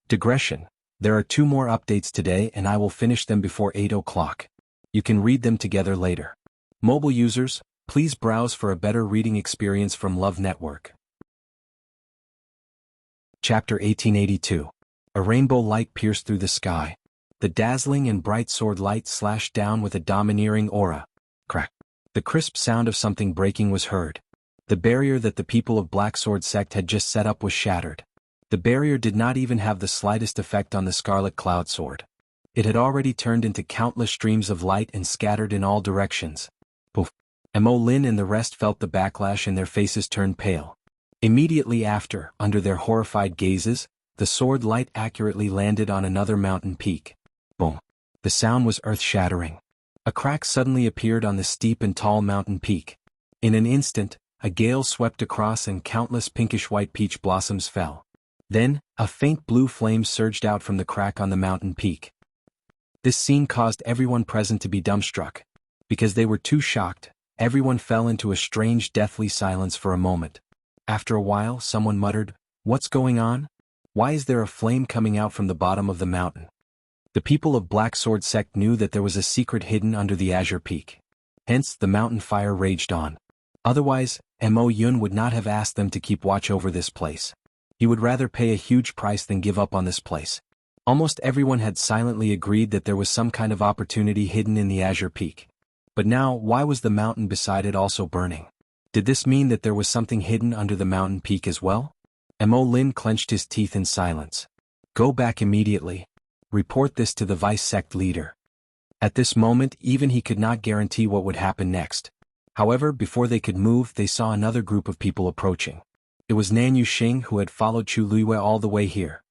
Digression. There are 2 more updates today and I will finish them before 8 o'clock. You can read them together later. Mobile users, please browse for a better reading experience from Love Network. Chapter 1882. A rainbow light pierced through the sky. The dazzling and bright sword light slashed down with a domineering aura. Crack. The crisp sound of something breaking was heard. The barrier that the people of Black Sword Sect had just set up was shattered. The barrier did not even have the slightest effect on the Scarlet Cloud Sword. It had already turned into countless streams of light and scattered in all directions. Poof. Mo Lin and the rest felt the backlash and their faces turned pale. Immediately after, under their horrified gazes, the sword light accurately landed on another mountain peak. Boom. The sound was earth-shattering. A crack suddenly appeared on the steep and tall mountain peak. In an instant, a gale swept across and countless pinkish-white peach blossoms fell. Then, a faint blue flame surged out from the crack on the mountain peak. This scene caused everyone present to be dumbstruck. Because they were too shocked, everyone fell into a strange deathly silence for a moment. After a while, someone muttered, "What's going on? Why is there a flame coming out from the bottom of the mountain?" The people of Black Sword Sect knew that there was a secret hidden under the Azure Peak. Hence, the mountain fire raged on. Otherwise, Mo Yun would not have asked them to keep watch over this place. He would rather pay a huge price than give up on this place. Almost everyone had silently agreed that there was some kind of opportunity hidden in the Azure Peak. But now, why was the mountain beside it also burning? Did this mean that there was something hidden under the mountain peak as well? Mo Lin clenched his teeth in silence. Go back immediately. Report this to the vice sect leader. At this moment, even he could not guarantee what would happen next. However, before they could move, they saw another group of people approaching. It was Nan Yuxing who had followed Chu Luiyue all the way here.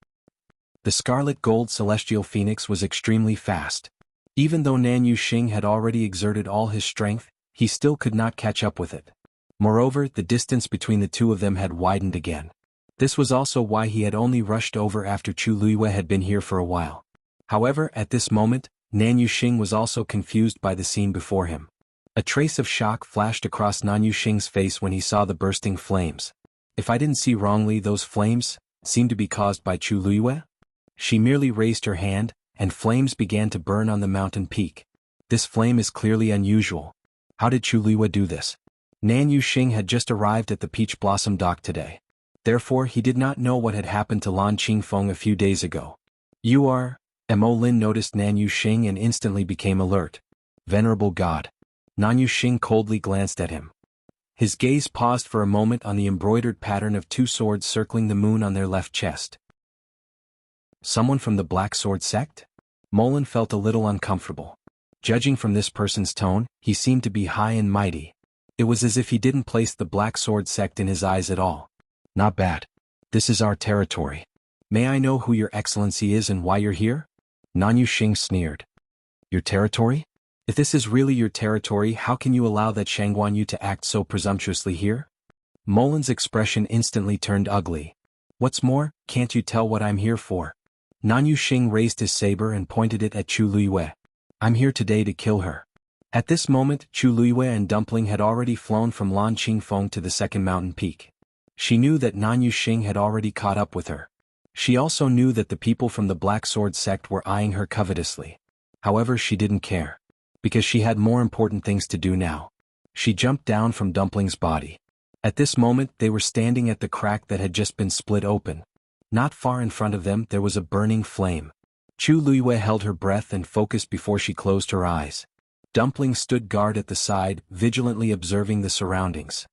The scarlet gold celestial phoenix was extremely fast. Even though Nan Yuxing had already exerted all his strength, he still could not catch up with it. Moreover, the distance between the two of them had widened again. This was also why he had only rushed over after Chu Luiyue had been here for a while. However, at this moment, Nan Yuxing was also confused by the scene before him. A trace of shock flashed across Nan Yuxing's face when he saw the bursting flames. If I didn't see wrongly, those flames seemed to be caused by Chu Luiyue? She merely raised her hand, and flames began to burn on the mountain peak. This flame is clearly unusual. How did Chu Luiyue do this? Nan Yuxing had just arrived at the Peach Blossom Dock today. Therefore, he did not know what had happened to Lan Qingfeng a few days ago. You are... Mo Lin noticed Nan Yuxing and instantly became alert. Venerable God. Nan Yuxing coldly glanced at him. His gaze paused for a moment on the embroidered pattern of two swords circling the moon on their left chest. Someone from the Black Sword Sect? Molin felt a little uncomfortable. Judging from this person's tone, he seemed to be high and mighty. It was as if he didn't place the Black Sword Sect in his eyes at all. Not bad. This is our territory. May I know who your excellency is and why you're here? Nan Yuxing sneered. Your territory? If this is really your territory, how can you allow that Xuanhuan to act so presumptuously here? Molin's expression instantly turned ugly. What's more, can't you tell what I'm here for? Nan Yuxing raised his saber and pointed it at Chu Luiyue. I'm here today to kill her. At this moment, Chu Luiyue and Dumpling had already flown from Lan Qingfeng to the second mountain peak. She knew that Nan Yuxing had already caught up with her. She also knew that the people from the Black Sword Sect were eyeing her covetously. However, she didn't care. Because she had more important things to do now. She jumped down from Dumpling's body. At this moment, they were standing at the crack that had just been split open. Not far in front of them, there was a burning flame. Chu Luiyue held her breath and focused before she closed her eyes. Dumpling stood guard at the side, vigilantly observing the surroundings.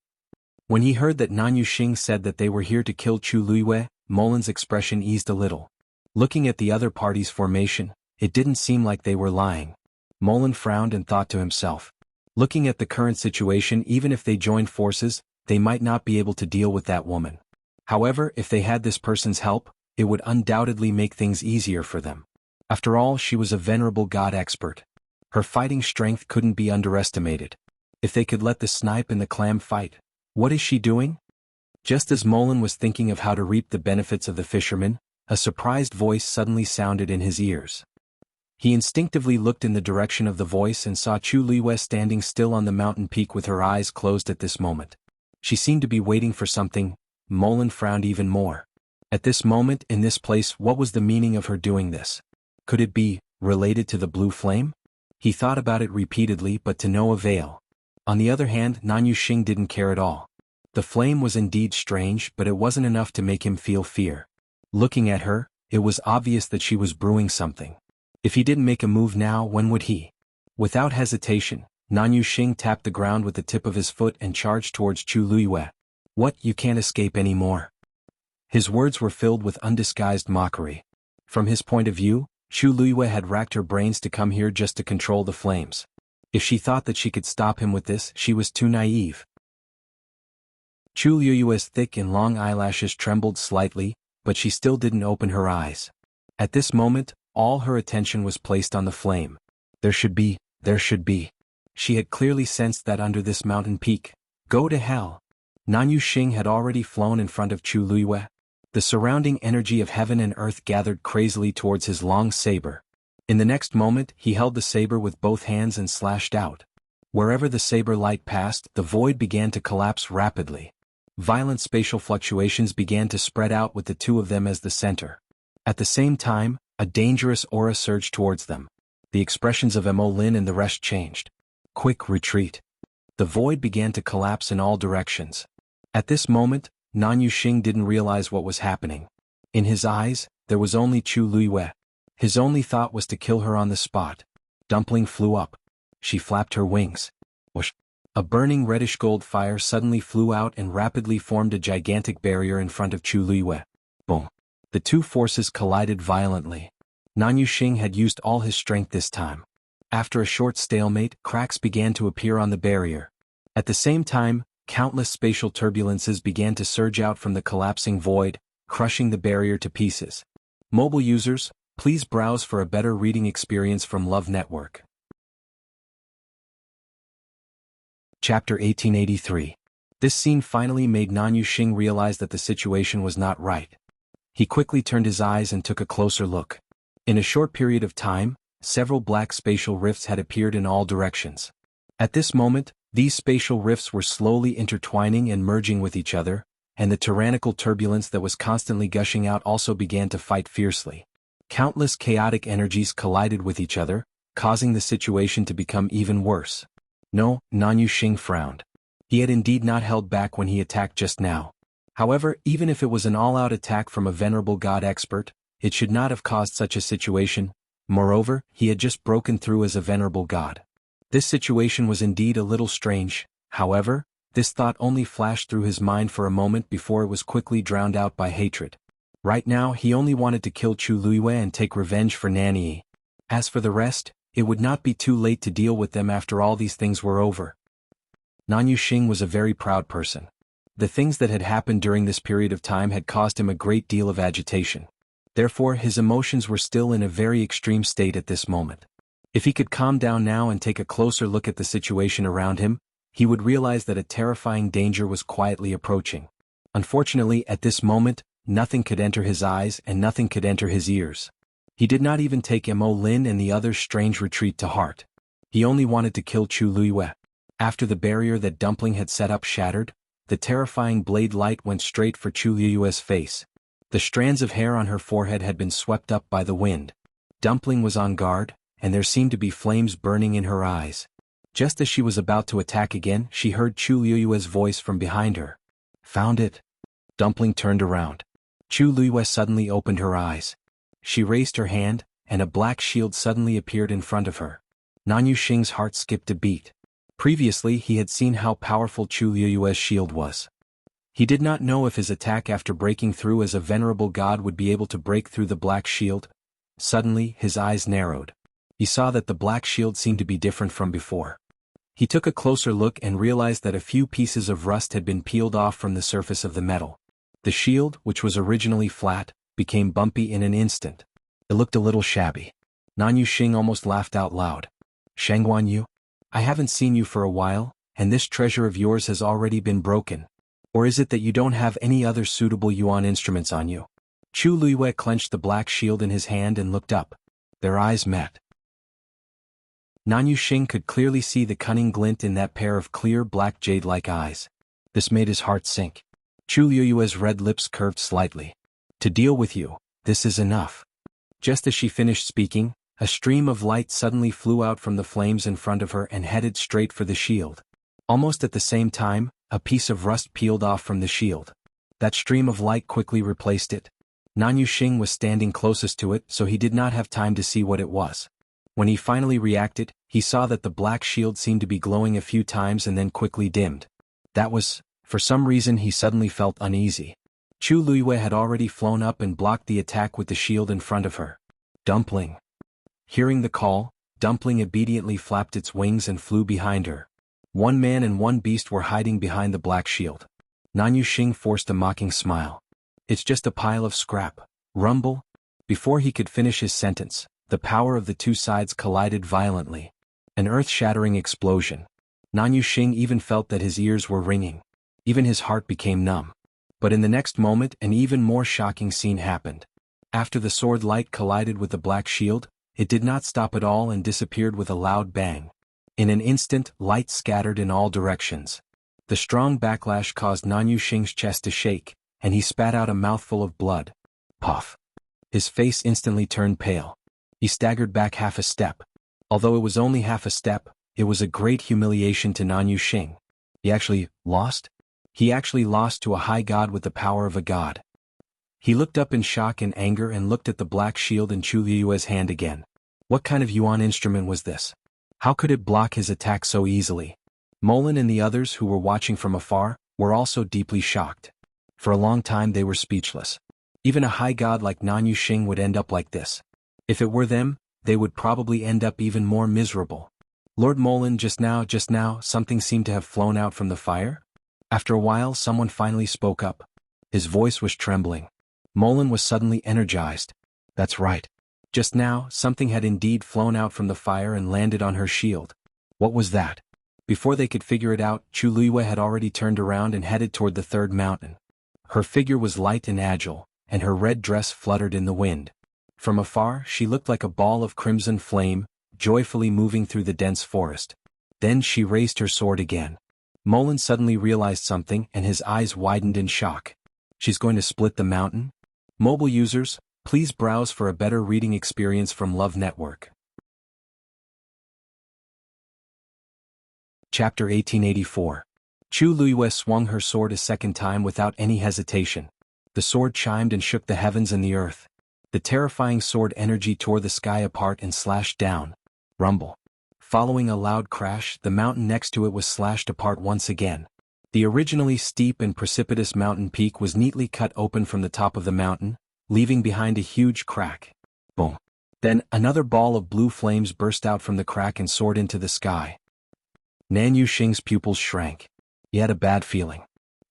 When he heard that Nan Yuxing said that they were here to kill Chu Luiyue, Molin's expression eased a little. Looking at the other party's formation, it didn't seem like they were lying. Molin frowned and thought to himself. Looking at the current situation, even if they joined forces, they might not be able to deal with that woman. However, if they had this person's help, it would undoubtedly make things easier for them. After all, she was a venerable god expert. Her fighting strength couldn't be underestimated. If they could let the snipe and the clam fight, what is she doing? Just as Molin was thinking of how to reap the benefits of the fisherman, a surprised voice suddenly sounded in his ears. He instinctively looked in the direction of the voice and saw Chu Luiyue standing still on the mountain peak with her eyes closed at this moment. She seemed to be waiting for something. Molin frowned even more. At this moment, in this place, what was the meaning of her doing this? Could it be related to the blue flame? He thought about it repeatedly, but to no avail. On the other hand, Nan Yuxing didn't care at all. The flame was indeed strange, but it wasn't enough to make him feel fear. Looking at her, it was obvious that she was brewing something. If he didn't make a move now, when would he? Without hesitation, Nan Yuxing tapped the ground with the tip of his foot and charged towards Chu Luiyue. What, you can't escape anymore? His words were filled with undisguised mockery. From his point of view, Chu Luiyue had racked her brains to come here just to control the flames. If she thought that she could stop him with this, she was too naive. Chu Luiyue's thick and long eyelashes trembled slightly, but she still didn't open her eyes. At this moment, all her attention was placed on the flame. There should be. She had clearly sensed that under this mountain peak. Go to hell. Nan Yuxing had already flown in front of Chu Luiyue. The surrounding energy of heaven and earth gathered crazily towards his long saber. In the next moment, he held the saber with both hands and slashed out. Wherever the saber light passed, the void began to collapse rapidly. Violent spatial fluctuations began to spread out with the two of them as the center. At the same time, a dangerous aura surged towards them. The expressions of Mo Lin and the rest changed. Quick retreat. The void began to collapse in all directions. At this moment, Nan Yuxing didn't realize what was happening. In his eyes, there was only Chu Luiyue. His only thought was to kill her on the spot. Dumpling flew up. She flapped her wings. Whoosh! A burning reddish-gold fire suddenly flew out and rapidly formed a gigantic barrier in front of Chu Luiyue. Boom! The two forces collided violently. Nan Yuxing had used all his strength this time. After a short stalemate, cracks began to appear on the barrier. At the same time, countless spatial turbulences began to surge out from the collapsing void, crushing the barrier to pieces. Mobile users, please browse for a better reading experience from Love Network. Chapter 1883. This scene finally made Nan Yuxing realize that the situation was not right. He quickly turned his eyes and took a closer look. In a short period of time, several black spatial rifts had appeared in all directions. At this moment, these spatial rifts were slowly intertwining and merging with each other, and the tyrannical turbulence that was constantly gushing out also began to fight fiercely. Countless chaotic energies collided with each other, causing the situation to become even worse. No, Nan Yuxing frowned. He had indeed not held back when he attacked just now. However, even if it was an all-out attack from a venerable god expert, it should not have caused such a situation. Moreover, he had just broken through as a venerable god. This situation was indeed a little strange. However, this thought only flashed through his mind for a moment before it was quickly drowned out by hatred. Right now, he only wanted to kill Chu Luiyue and take revenge for Nanyi. As for the rest, it would not be too late to deal with them after all these things were over. Nan Yuxing was a very proud person. The things that had happened during this period of time had caused him a great deal of agitation. Therefore, his emotions were still in a very extreme state at this moment. If he could calm down now and take a closer look at the situation around him, he would realize that a terrifying danger was quietly approaching. Unfortunately, at this moment, nothing could enter his eyes and nothing could enter his ears. He did not even take Mo Lin and the other's strange retreat to heart. He only wanted to kill Chu Luiyue. After the barrier that Dumpling had set up shattered, the terrifying blade light went straight for Chu Luiyue's face. The strands of hair on her forehead had been swept up by the wind. Dumpling was on guard, and there seemed to be flames burning in her eyes. Just as she was about to attack again, she heard Chu Luiyue's voice from behind her. Found it. Dumpling turned around. Chu Luiyue suddenly opened her eyes. She raised her hand, and a black shield suddenly appeared in front of her. Nan Yuxing's heart skipped a beat. Previously, he had seen how powerful Chu Luiyue's shield was. He did not know if his attack after breaking through as a venerable god would be able to break through the black shield. Suddenly, his eyes narrowed. He saw that the black shield seemed to be different from before. He took a closer look and realized that a few pieces of rust had been peeled off from the surface of the metal. The shield, which was originally flat, became bumpy in an instant. It looked a little shabby. Nan Yuxing almost laughed out loud. Xuanhuan, I haven't seen you for a while, and this treasure of yours has already been broken. Or is it that you don't have any other suitable yuan instruments on you? Chu Luiyue clenched the black shield in his hand and looked up. Their eyes met. Nan Yuxing could clearly see the cunning glint in that pair of clear black jade-like eyes. This made his heart sink. Chu Luiyue's red lips curved slightly. To deal with you, this is enough. Just as she finished speaking, a stream of light suddenly flew out from the flames in front of her and headed straight for the shield. Almost at the same time, a piece of rust peeled off from the shield. That stream of light quickly replaced it. Nan Yuxing was standing closest to it, so he did not have time to see what it was. When he finally reacted, he saw that the black shield seemed to be glowing a few times and then quickly dimmed. That was, for some reason he suddenly felt uneasy. Chu Luiyue had already flown up and blocked the attack with the shield in front of her. Dumpling. Hearing the call, Dumpling obediently flapped its wings and flew behind her. One man and one beast were hiding behind the black shield. Nan Yuxing forced a mocking smile. It's just a pile of scrap. Rumble? Before he could finish his sentence, the power of the two sides collided violently. An earth-shattering explosion. Nan Yuxing even felt that his ears were ringing. Even his heart became numb. But in the next moment an even more shocking scene happened. After the sword light collided with the black shield, it did not stop at all and disappeared with a loud bang. In an instant, light scattered in all directions. The strong backlash caused Nan Yuxing's chest to shake, and he spat out a mouthful of blood. Puff. His face instantly turned pale. He staggered back half a step. Although it was only half a step, it was a great humiliation to Nan Yuxing. He actually lost? He actually lost to a high god with the power of a god. He looked up in shock and anger and looked at the black shield in Chu Luiyue's hand again. What kind of yuan instrument was this? How could it block his attack so easily? Molin and the others who were watching from afar were also deeply shocked. For a long time they were speechless. Even a high god like Nan Yuxing would end up like this. If it were them, they would probably end up even more miserable. Lord Molin, just now, something seemed to have flown out from the fire? After a while someone finally spoke up. His voice was trembling. Molin was suddenly energized. That's right. Just now, something had indeed flown out from the fire and landed on her shield. What was that? Before they could figure it out, Chu Luiyue had already turned around and headed toward the third mountain. Her figure was light and agile, and her red dress fluttered in the wind. From afar, she looked like a ball of crimson flame, joyfully moving through the dense forest. Then she raised her sword again. Molin suddenly realized something and his eyes widened in shock. She's going to split the mountain? Mobile users, please browse for a better reading experience from Love Network. Chapter 1884. Chu Luiyue swung her sword a second time without any hesitation. The sword chimed and shook the heavens and the earth. The terrifying sword energy tore the sky apart and slashed down. Rumble. Following a loud crash, the mountain next to it was slashed apart once again. The originally steep and precipitous mountain peak was neatly cut open from the top of the mountain, leaving behind a huge crack. Boom. Then, another ball of blue flames burst out from the crack and soared into the sky. Nan Yuxing's pupils shrank. He had a bad feeling.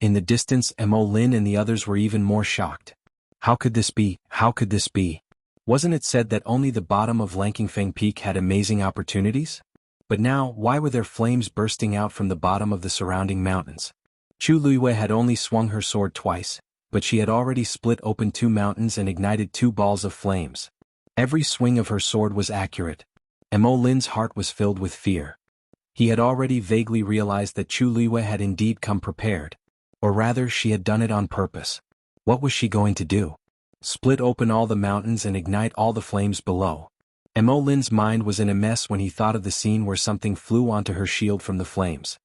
In the distance, Mo Lin and the others were even more shocked. How could this be? How could this be? Wasn't it said that only the bottom of Langkingfeng Peak had amazing opportunities? But now, why were there flames bursting out from the bottom of the surrounding mountains? Chu Luiyue had only swung her sword twice, but she had already split open 2 mountains and ignited 2 balls of flames. Every swing of her sword was accurate. Mo Lin's heart was filled with fear. He had already vaguely realized that Chu Luiyue had indeed come prepared. Or rather, she had done it on purpose. What was she going to do? Split open all the mountains and ignite all the flames below. Mo Lin's mind was in a mess when he thought of the scene where something flew onto her shield from the flames.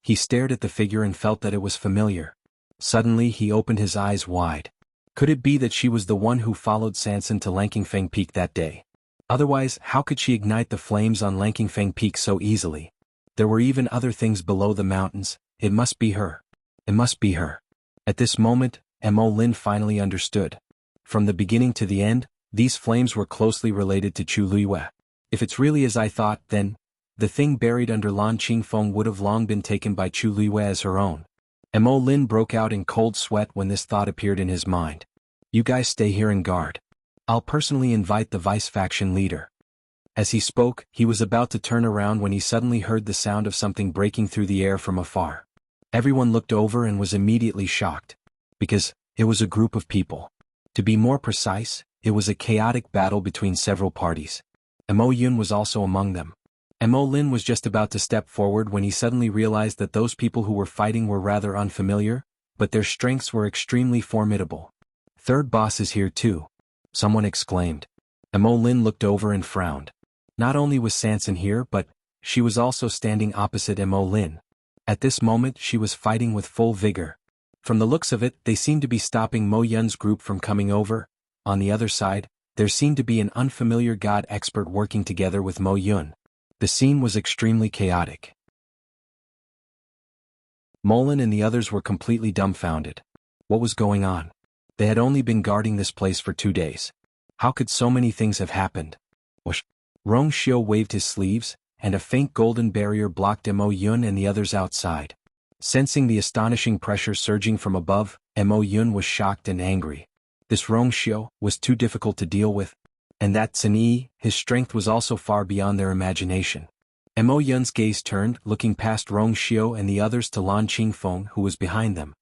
He stared at the figure and felt that it was familiar. Suddenly he opened his eyes wide. Could it be that she was the one who followed Sanson to Langkingfeng Peak that day? Otherwise, how could she ignite the flames on Langkingfeng Peak so easily? There were even other things below the mountains. It must be her. It must be her. At this moment, Mo Lin finally understood. From the beginning to the end, these flames were closely related to Chu Luiyue. If it's really as I thought, then the thing buried under Lan Qingfeng would have long been taken by Chu Luiyue as her own. Mo Lin broke out in cold sweat when this thought appeared in his mind. You guys stay here and guard. I'll personally invite the vice faction leader. As he spoke, he was about to turn around when he suddenly heard the sound of something breaking through the air from afar. Everyone looked over and was immediately shocked. Because it was a group of people. To be more precise, it was a chaotic battle between several parties. Mo Yun was also among them. Mo Lin was just about to step forward when he suddenly realized that those people who were fighting were rather unfamiliar, but their strengths were extremely formidable. Third boss is here too, someone exclaimed. Mo Lin looked over and frowned. Not only was Sanson here, but she was also standing opposite Mo Lin. At this moment she was fighting with full vigor. From the looks of it, they seemed to be stopping Mo Yun's group from coming over, on the other side, there seemed to be an unfamiliar god expert working together with Mo Yun. The scene was extremely chaotic. Molan and the others were completely dumbfounded. What was going on? They had only been guarding this place for 2 days. How could so many things have happened? Whoosh! Rong Xiao waved his sleeves, and a faint golden barrier blocked Mo Yun and the others outside. Sensing the astonishing pressure surging from above, Mo Yun was shocked and angry. This Rong Xiao was too difficult to deal with. And that Tsinyi, his strength was also far beyond their imagination. Mo Yun's gaze turned, looking past Rong Xiao and the others to Lan Qingfeng, who was behind them.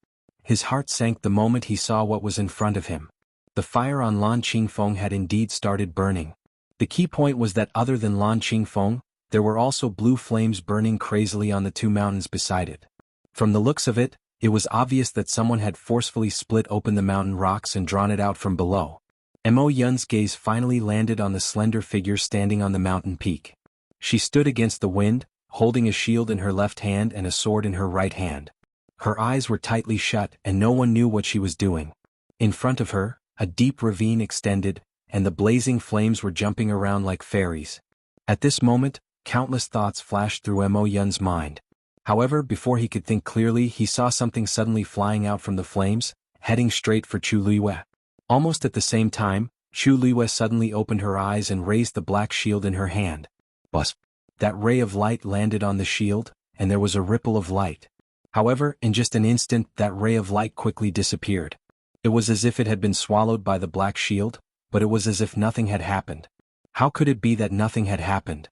His heart sank the moment he saw what was in front of him. The fire on Lan Qingfeng had indeed started burning. The key point was that other than Lan Qingfeng, there were also blue flames burning crazily on the 2 mountains beside it. From the looks of it, it was obvious that someone had forcefully split open the mountain rocks and drawn it out from below. Mo Yun's gaze finally landed on the slender figure standing on the mountain peak. She stood against the wind, holding a shield in her left hand and a sword in her right hand. Her eyes were tightly shut and no one knew what she was doing. In front of her, a deep ravine extended, and the blazing flames were jumping around like fairies. At this moment, countless thoughts flashed through Mo Yun's mind. However, before he could think clearly, he saw something suddenly flying out from the flames, heading straight for Chu Luiyue. Almost at the same time, Chu Luiyue suddenly opened her eyes and raised the black shield in her hand. Buzz! That ray of light landed on the shield, and there was a ripple of light. However, in just an instant, that ray of light quickly disappeared. It was as if it had been swallowed by the black shield, but it was as if nothing had happened. How could it be that nothing had happened?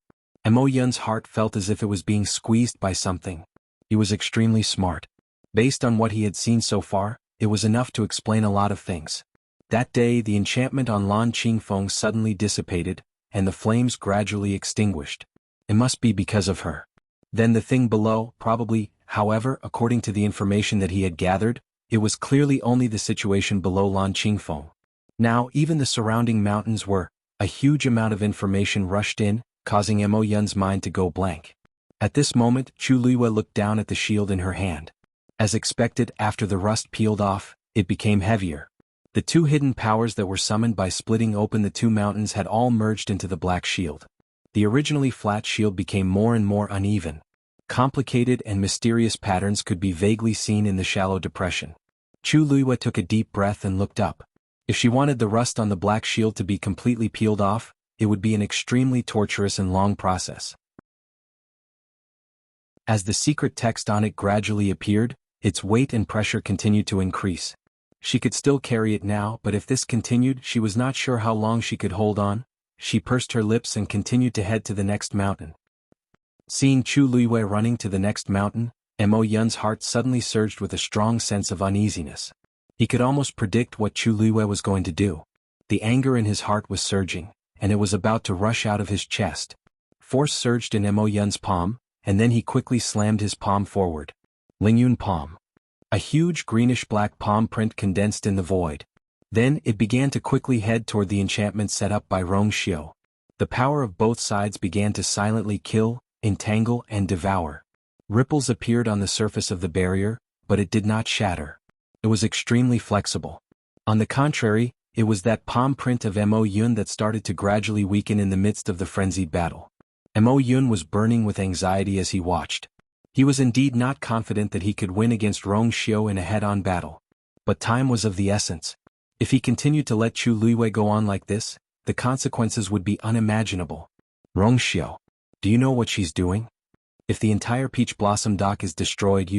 Mo Yun's heart felt as if it was being squeezed by something. He was extremely smart. Based on what he had seen so far, it was enough to explain a lot of things. That day, the enchantment on Lan Qingfeng suddenly dissipated, and the flames gradually extinguished. It must be because of her. Then the thing below, probably, however, according to the information that he had gathered, it was clearly only the situation below Lan Qingfeng. Now, even the surrounding mountains were. A huge amount of information rushed in, causing Mo Yun's mind to go blank. At this moment, Chu Luiyue looked down at the shield in her hand. As expected, after the rust peeled off, it became heavier. The 2 hidden powers that were summoned by splitting open the 2 mountains had all merged into the black shield. The originally flat shield became more and more uneven. Complicated and mysterious patterns could be vaguely seen in the shallow depression. Chu Luiyue took a deep breath and looked up. If she wanted the rust on the black shield to be completely peeled off, it would be an extremely torturous and long process. As the secret text on it gradually appeared, its weight and pressure continued to increase. She could still carry it now, but if this continued, she was not sure how long she could hold on. She pursed her lips and continued to head to the next mountain. Seeing Chu Luiyue running to the next mountain, Mo Yun's heart suddenly surged with a strong sense of uneasiness. He could almost predict what Chu Luiyue was going to do. The anger in his heart was surging, and it was about to rush out of his chest. Force surged in Mo Yun's palm, and then he quickly slammed his palm forward. Lingyun palm. A huge greenish-black palm print condensed in the void. Then it began to quickly head toward the enchantment set up by Rong Xiao. The power of both sides began to silently kill, entangle, and devour. Ripples appeared on the surface of the barrier, but it did not shatter. It was extremely flexible. On the contrary, it was that palm print of Mo Yun that started to gradually weaken in the midst of the frenzied battle. Mo Yun was burning with anxiety as he watched. He was indeed not confident that he could win against Rong Xiao in a head-on battle. But time was of the essence. If he continued to let Chu Luiyue go on like this, the consequences would be unimaginable. Rong Xiao, do you know what she's doing? If the entire peach blossom dock is destroyed,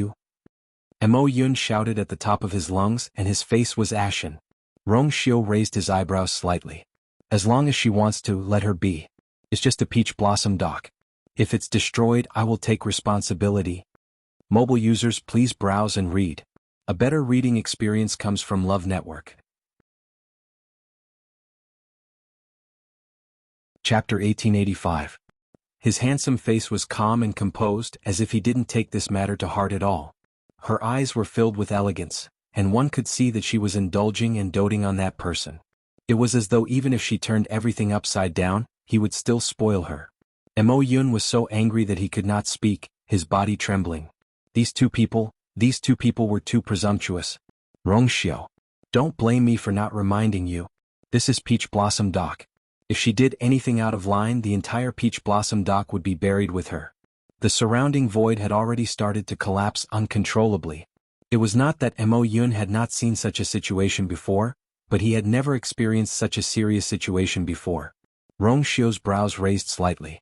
Mo Yun shouted at the top of his lungs, and his face was ashen. Rong Xiao raised his eyebrows slightly. As long as she wants to, let her be. It's just a peach blossom dock. If it's destroyed, I will take responsibility. Mobile users, please browse and read. A better reading experience comes from Love Network. Chapter 1885. His handsome face was calm and composed, as if he didn't take this matter to heart at all. Her eyes were filled with elegance, and one could see that she was indulging and doting on that person. It was as though even if she turned everything upside down, he would still spoil her. Mo Yun was so angry that he could not speak, his body trembling. These two people were too presumptuous. Rong Xiao, don't blame me for not reminding you. This is Peach Blossom Dock. If she did anything out of line, the entire Peach Blossom Dock would be buried with her. The surrounding void had already started to collapse uncontrollably. It was not that Mo Yun had not seen such a situation before, but he had never experienced such a serious situation before. Rong Xiu's brows raised slightly.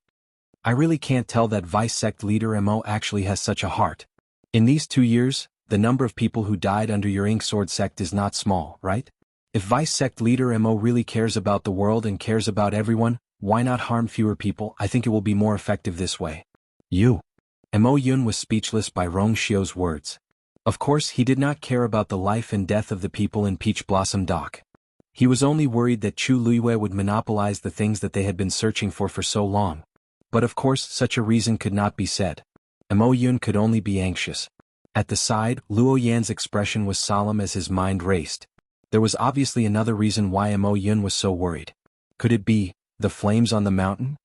I really can't tell that Vice Sect leader Mo actually has such a heart. In these 2 years, the number of people who died under your Ink Sword sect is not small, right? If Vice Sect leader Mo really cares about the world and cares about everyone, why not harm fewer people? I think it will be more effective this way. Mo Yun was speechless by Rong Xiu's words. Of course, he did not care about the life and death of the people in Peach Blossom Dock. He was only worried that Chu Luiyue would monopolize the things that they had been searching for so long. But of course, such a reason could not be said. Mo Yun could only be anxious. At the side, Luo Yan's expression was solemn as his mind raced. There was obviously another reason why Mo Yun was so worried. Could it be the flames on the mountain?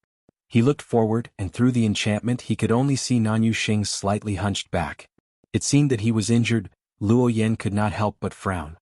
He looked forward, and through the enchantment he could only see Nanyu Xing's slightly hunched back. It seemed that he was injured. Luo Yan could not help but frown.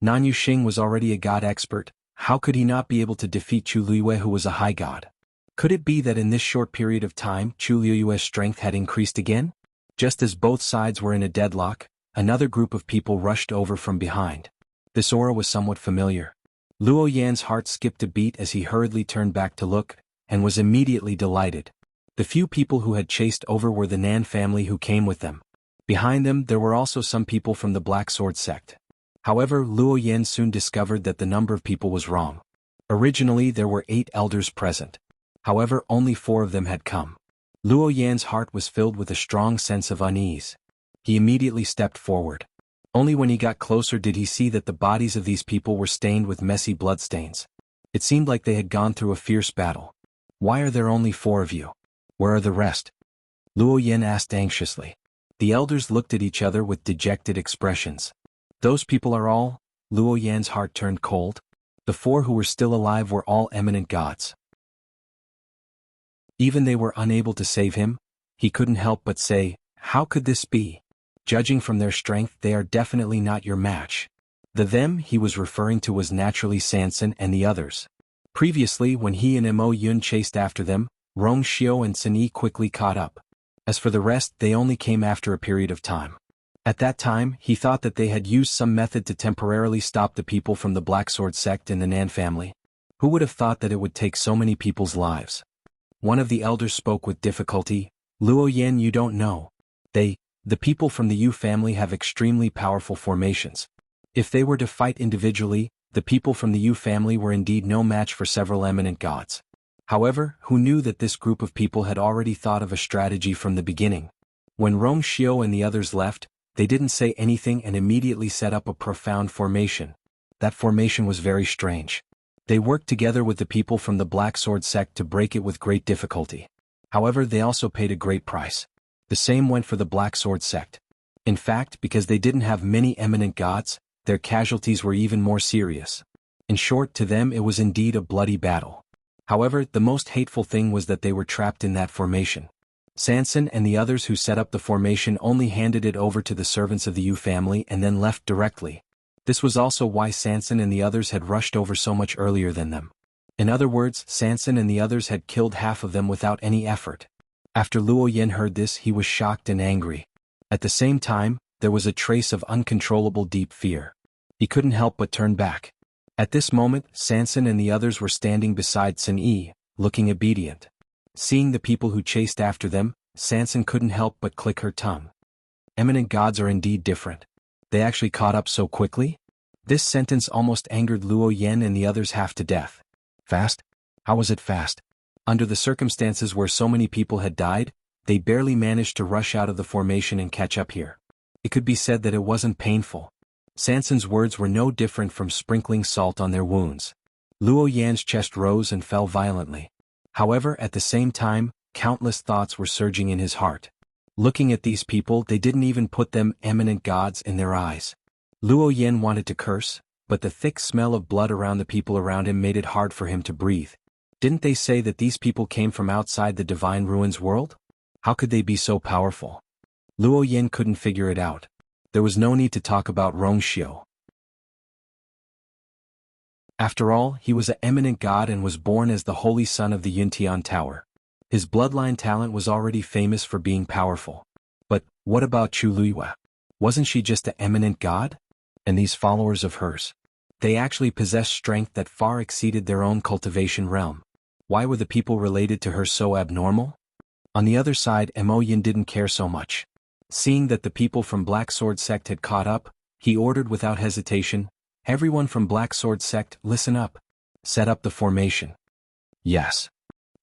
Nanyu Xing was already a god expert. How could he not be able to defeat Chu Luiyue, who was a high god? Could it be that in this short period of time Chu Luiyue's strength had increased again? Just as both sides were in a deadlock, another group of people rushed over from behind. This aura was somewhat familiar. Luo Yan's heart skipped a beat as he hurriedly turned back to look, and was immediately delighted. The few people who had chased over were the Nan family who came with them. Behind them there were also some people from the Black Sword sect. However, Luo Yan soon discovered that the number of people was wrong. Originally there were 8 elders present. However, only 4 of them had come. Luo Yan's heart was filled with a strong sense of unease. He immediately stepped forward. Only when he got closer did he see that the bodies of these people were stained with messy bloodstains. It seemed like they had gone through a fierce battle. Why are there only 4 of you? Where are the rest? Luo Yan asked anxiously. The elders looked at each other with dejected expressions. Those people are all? Luo Yan's heart turned cold. The 4 who were still alive were all eminent gods. Even they were unable to save him. He couldn't help but say, how could this be? Judging from their strength, they are definitely not your match. The them he was referring to was naturally Sanson and the others. Previously, when he and Mo Yun chased after them, Rong Xiu and Sun Yi quickly caught up. As for the rest, they only came after a period of time. At that time, he thought that they had used some method to temporarily stop the people from the Black Sword sect and the Nan family. Who would have thought that it would take so many people's lives? One of the elders spoke with difficulty. Luo Yan, you don't know. The people from the Yu family have extremely powerful formations. If they were to fight individually, the people from the Yu family were indeed no match for several eminent gods. However, who knew that this group of people had already thought of a strategy from the beginning? When Rong Xiu and the others left, they didn't say anything and immediately set up a profound formation. That formation was very strange. They worked together with the people from the Black Sword sect to break it with great difficulty. However, they also paid a great price. The same went for the Black Sword sect. In fact, because they didn't have many eminent gods, their casualties were even more serious. In short, to them it was indeed a bloody battle. However, the most hateful thing was that they were trapped in that formation. Sanson and the others who set up the formation only handed it over to the servants of the Yu family and then left directly. This was also why Sanson and the others had rushed over so much earlier than them. In other words, Sanson and the others had killed half of them without any effort. After Luo Yan heard this, he was shocked and angry. At the same time, there was a trace of uncontrollable deep fear. He couldn't help but turn back. At this moment, Sanson and the others were standing beside Sun Yi, looking obedient. Seeing the people who chased after them, Sanson couldn't help but click her tongue. Eminent gods are indeed different. They actually caught up so quickly? This sentence almost angered Luo Yan and the others half to death. Fast? How was it fast? Under the circumstances where so many people had died, they barely managed to rush out of the formation and catch up here. It could be said that it wasn't painful. Sanson's words were no different from sprinkling salt on their wounds. Luo Yan's chest rose and fell violently. However, at the same time, countless thoughts were surging in his heart. Looking at these people, they didn't even put them eminent gods in their eyes. Luo Yan wanted to curse, but the thick smell of blood around the people around him made it hard for him to breathe. Didn't they say that these people came from outside the Divine Ruins world? How could they be so powerful? Luo Yan couldn't figure it out. There was no need to talk about Rong Xiu. After all, he was an eminent god and was born as the holy son of the Yuntian Tower. His bloodline talent was already famous for being powerful. But what about Chu Luiyue? Wasn't she just an eminent god? And these followers of hers? They actually possessed strength that far exceeded their own cultivation realm. Why were the people related to her so abnormal? On the other side, Mo Yin didn't care so much. Seeing that the people from Black Sword Sect had caught up, he ordered without hesitation, "Everyone from Black Sword Sect, listen up. Set up the formation." Yes.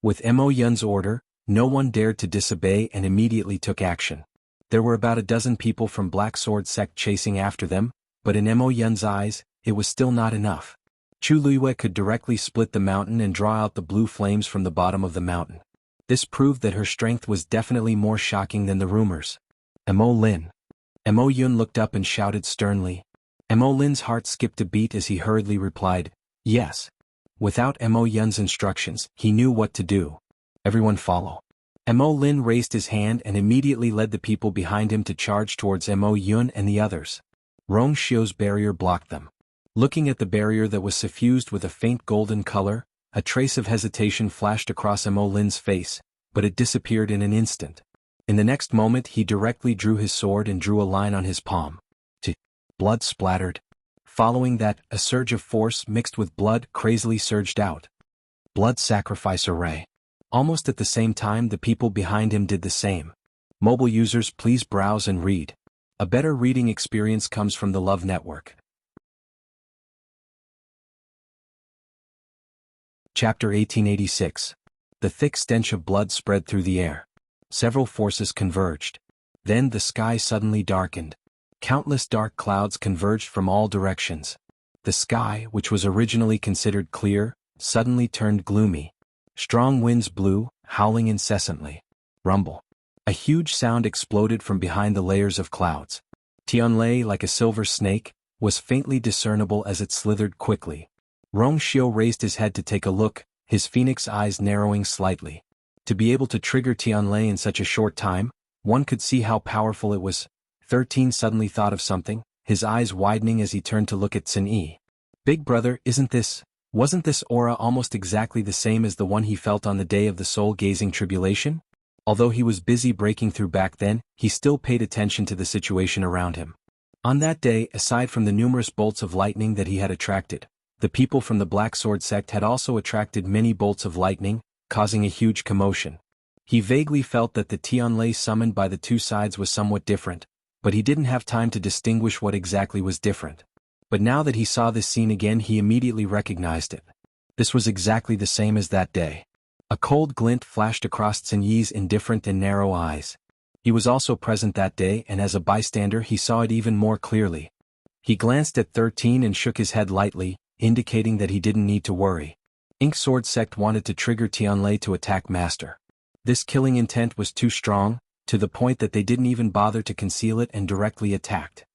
With Mo Yun's order, no one dared to disobey and immediately took action. There were about a dozen people from Black Sword Sect chasing after them, but in Mo Yun's eyes, it was still not enough. Chu Luiyue could directly split the mountain and draw out the blue flames from the bottom of the mountain. This proved that her strength was definitely more shocking than the rumors. Mo Lin. Mo Yun looked up and shouted sternly. Mo Lin's heart skipped a beat as he hurriedly replied, "Yes." Without Mo Yun's instructions, he knew what to do. "Everyone follow." Mo Lin raised his hand and immediately led the people behind him to charge towards Mo Yun and the others. Rong Xiu's barrier blocked them. Looking at the barrier that was suffused with a faint golden color, a trace of hesitation flashed across Mo Lin's face, but it disappeared in an instant. In the next moment he directly drew his sword and drew a line on his palm. Blood splattered. Following that, a surge of force mixed with blood crazily surged out. Blood sacrifice array. Almost at the same time the people behind him did the same. Mobile users, please browse and read. A better reading experience comes from the Love Network. Chapter 1886. The thick stench of blood spread through the air. Several forces converged. Then the sky suddenly darkened. Countless dark clouds converged from all directions. The sky, which was originally considered clear, suddenly turned gloomy. Strong winds blew, howling incessantly. Rumble. A huge sound exploded from behind the layers of clouds. Tianlei, like a silver snake, was faintly discernible as it slithered quickly. Rong Xiu raised his head to take a look, his phoenix eyes narrowing slightly. To be able to trigger Tianlei in such a short time, one could see how powerful it was. 13 suddenly thought of something, his eyes widening as he turned to look at Xin Yi. "Big brother, wasn't this aura almost exactly the same as the one he felt on the day of the soul-gazing tribulation?" Although he was busy breaking through back then, he still paid attention to the situation around him. On that day, aside from the numerous bolts of lightning that he had attracted, the people from the Black Sword Sect had also attracted many bolts of lightning, causing a huge commotion. He vaguely felt that the Tianlei summoned by the two sides was somewhat different, but he didn't have time to distinguish what exactly was different. But now that he saw this scene again, he immediately recognized it. This was exactly the same as that day. A cold glint flashed across Xin Yi's indifferent and narrow eyes. He was also present that day, and as a bystander he saw it even more clearly. He glanced at 13 and shook his head lightly, indicating that he didn't need to worry. Ink Sword Sect wanted to trigger Tianlei to attack Master. This killing intent was too strong, to the point that they didn't even bother to conceal it and directly attacked.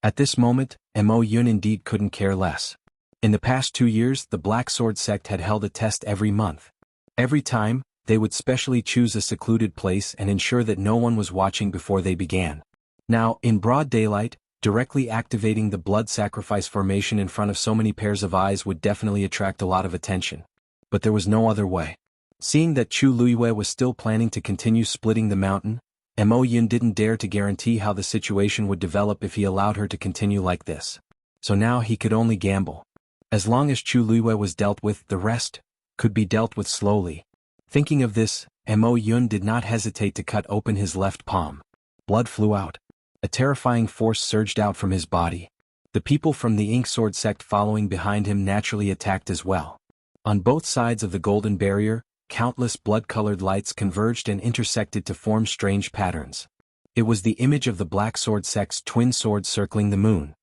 At this moment, Mo Yun indeed couldn't care less. In the past 2 years, the Black Sword Sect had held a test every month. Every time, they would specially choose a secluded place and ensure that no one was watching before they began. Now, in broad daylight, directly activating the blood sacrifice formation in front of so many pairs of eyes would definitely attract a lot of attention. But there was no other way. Seeing that Chu Luiyue was still planning to continue splitting the mountain, Mo Yun didn't dare to guarantee how the situation would develop if he allowed her to continue like this. So now he could only gamble. As long as Chu Luiyue was dealt with, the rest could be dealt with slowly. Thinking of this, Mo Yun did not hesitate to cut open his left palm. Blood flew out. A terrifying force surged out from his body. The people from the Ink Sword Sect following behind him naturally attacked as well. On both sides of the golden barrier, countless blood-colored lights converged and intersected to form strange patterns. It was the image of the Black Sword Sect's twin swords circling the moon.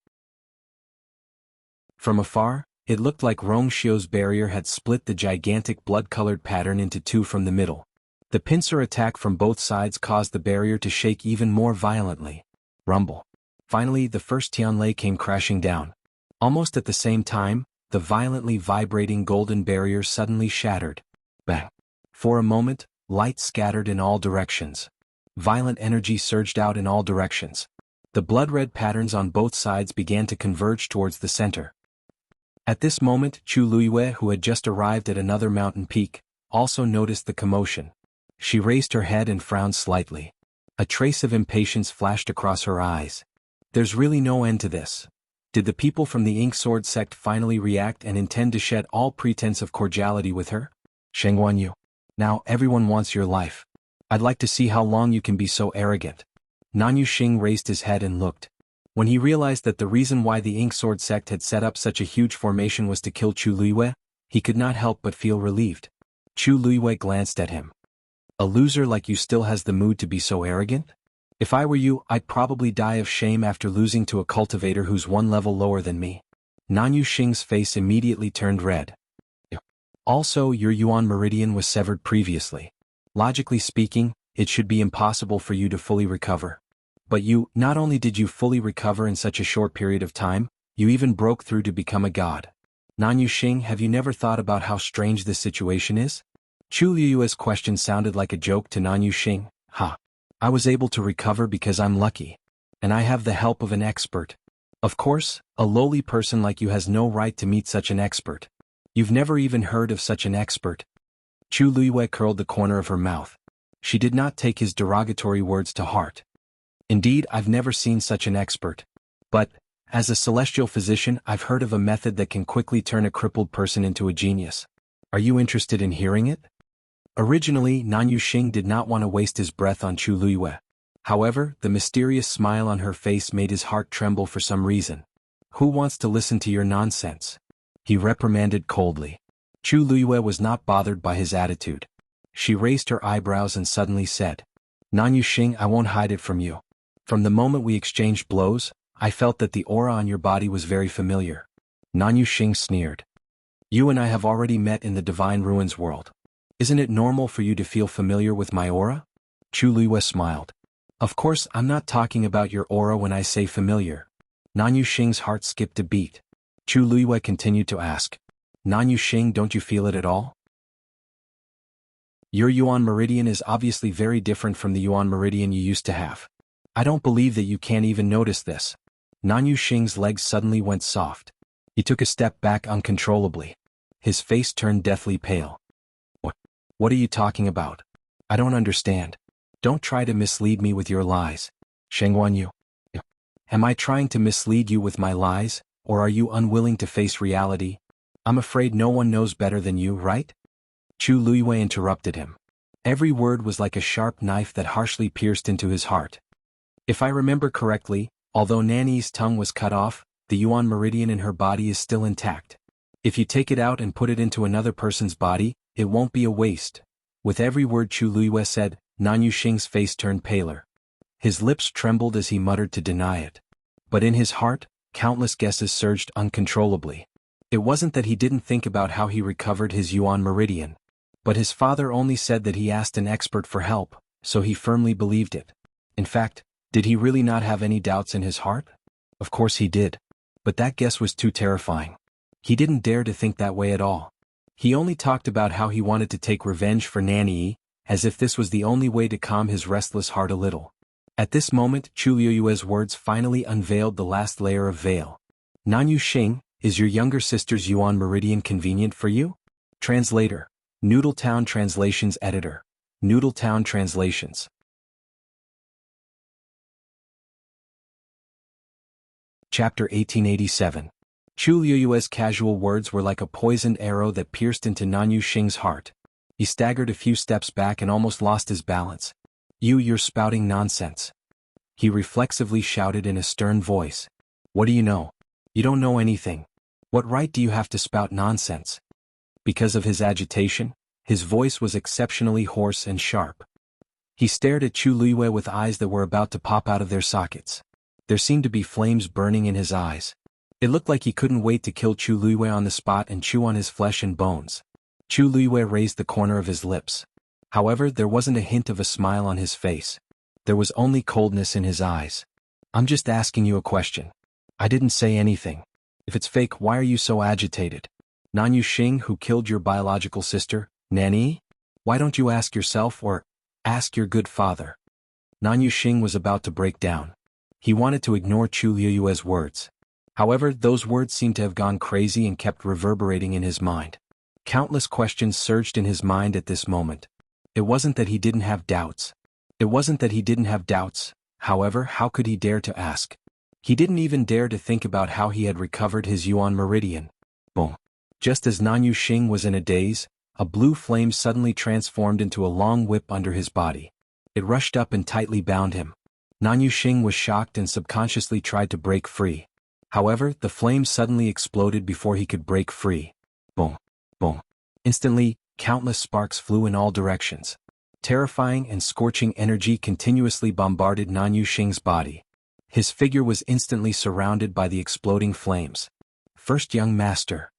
From afar, it looked like Rong Xiu's barrier had split the gigantic blood-colored pattern into two from the middle. The pincer attack from both sides caused the barrier to shake even more violently. Rumble. Finally, the first Tianlei came crashing down. Almost at the same time, the violently vibrating golden barrier suddenly shattered. Bang. For a moment, light scattered in all directions. Violent energy surged out in all directions. The blood-red patterns on both sides began to converge towards the center. At this moment, Chu Luiyue, who had just arrived at another mountain peak, also noticed the commotion. She raised her head and frowned slightly. A trace of impatience flashed across her eyes. There's really no end to this. Did the people from the Ink Sword sect finally react and intend to shed all pretense of cordiality with her? Xuanhuan, now everyone wants your life. I'd like to see how long you can be so arrogant. Nanyu Xing raised his head and looked. When he realized that the reason why the Ink Sword sect had set up such a huge formation was to kill Chu Luiyue, he could not help but feel relieved. Chu Luiyue glanced at him. A loser like you still has the mood to be so arrogant? If I were you, I'd probably die of shame after losing to a cultivator who's one level lower than me. Nanyu Xing's face immediately turned red. Also, your Yuan meridian was severed previously. Logically speaking, it should be impossible for you to fully recover. But not only did you fully recover in such a short period of time, you even broke through to become a god. Nanyu Xing, have you never thought about how strange this situation is? Chu Luiyue's question sounded like a joke to Nanyu Xing. I was able to recover because I'm lucky. And I have the help of an expert. Of course, a lowly person like you has no right to meet such an expert. You've never even heard of such an expert. Chu Luiyue curled the corner of her mouth. She did not take his derogatory words to heart. Indeed, I've never seen such an expert. But, as a celestial physician, I've heard of a method that can quickly turn a crippled person into a genius. Are you interested in hearing it? Originally, Nanyu Xing did not want to waste his breath on Chu Luiyue. However, the mysterious smile on her face made his heart tremble for some reason. Who wants to listen to your nonsense? He reprimanded coldly. Chu Luiyue was not bothered by his attitude. She raised her eyebrows and suddenly said, Nanyu Xing, I won't hide it from you. From the moment we exchanged blows, I felt that the aura on your body was very familiar. Nanyu Xing sneered. You and I have already met in the Divine Ruins world. Isn't it normal for you to feel familiar with my aura? Chu Luiyue smiled. Of course, I'm not talking about your aura when I say familiar. Nanyu Xing's heart skipped a beat. Chu Luiyue continued to ask. Nanyu Xing, don't you feel it at all? Your Yuan meridian is obviously very different from the Yuan meridian you used to have. I don't believe that you can't even notice this. Nanyu Xing's legs suddenly went soft. He took a step back uncontrollably. His face turned deathly pale. What are you talking about? I don't understand. Don't try to mislead me with your lies. Xuanhuan. Am I trying to mislead you with my lies, or are you unwilling to face reality? I'm afraid no one knows better than you, right? Chu Luiyue interrupted him. Every word was like a sharp knife that harshly pierced into his heart. If I remember correctly, although Nanny's tongue was cut off, the Yuan meridian in her body is still intact. If you take it out and put it into another person's body, it won't be a waste. With every word Chu Luiyue said, Nanyu Xing's face turned paler. His lips trembled as he muttered to deny it. But in his heart, countless guesses surged uncontrollably. It wasn't that he didn't think about how he recovered his Yuan meridian. But his father only said that he asked an expert for help, so he firmly believed it. In fact, did he really not have any doubts in his heart? Of course he did. But that guess was too terrifying. He didn't dare to think that way at all. He only talked about how he wanted to take revenge for Nanny, as if this was the only way to calm his restless heart a little. At this moment, Chu Luiyue's words finally unveiled the last layer of veil. Nanyu Xing, is your younger sister's Yuan meridian convenient for you? Translator. Noodletown Translations Editor. Noodletown Translations. Chapter 1887. Chu Luiyue's casual words were like a poisoned arrow that pierced into Nanyu Xing's heart. He staggered a few steps back and almost lost his balance. You're spouting nonsense. He reflexively shouted in a stern voice. What do you know? You don't know anything. What right do you have to spout nonsense? Because of his agitation, his voice was exceptionally hoarse and sharp. He stared at Chu Luiyue with eyes that were about to pop out of their sockets. There seemed to be flames burning in his eyes. It looked like he couldn't wait to kill Chu Luiyue on the spot and chew on his flesh and bones. Chu Luiyue raised the corner of his lips. However, there wasn't a hint of a smile on his face. There was only coldness in his eyes. I'm just asking you a question. I didn't say anything. If it's fake, why are you so agitated? Nanyu Xing, who killed your biological sister, Nanny? Why don't you ask yourself or ask your good father? Nanyu Xing was about to break down. He wanted to ignore Chu Luiyue's words. However, those words seemed to have gone crazy and kept reverberating in his mind. Countless questions surged in his mind at this moment. It wasn't that he didn't have doubts. However, how could he dare to ask? He didn't even dare to think about how he had recovered his Yuan meridian. Boom. Just as Nanyu Xing was in a daze, a blue flame suddenly transformed into a long whip under his body. It rushed up and tightly bound him. Nanyu Xing was shocked and subconsciously tried to break free. However, the flame suddenly exploded before he could break free. Boom. Boom. Instantly, countless sparks flew in all directions. Terrifying and scorching energy continuously bombarded Nanyu Xing's body. His figure was instantly surrounded by the exploding flames. First young master.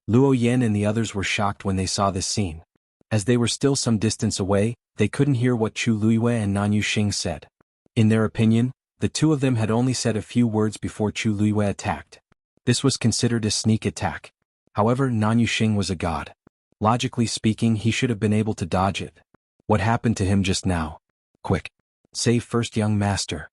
Luo Yan and the others were shocked when they saw this scene. As they were still some distance away, they couldn't hear what Chu Luiyue and Nanyu Xing said. In their opinion, the two of them had only said a few words before Chu Luiyue attacked. This was considered a sneak attack. However, Nanyu Xing was a god. Logically speaking, he should have been able to dodge it. What happened to him just now? Quick! Save first young master.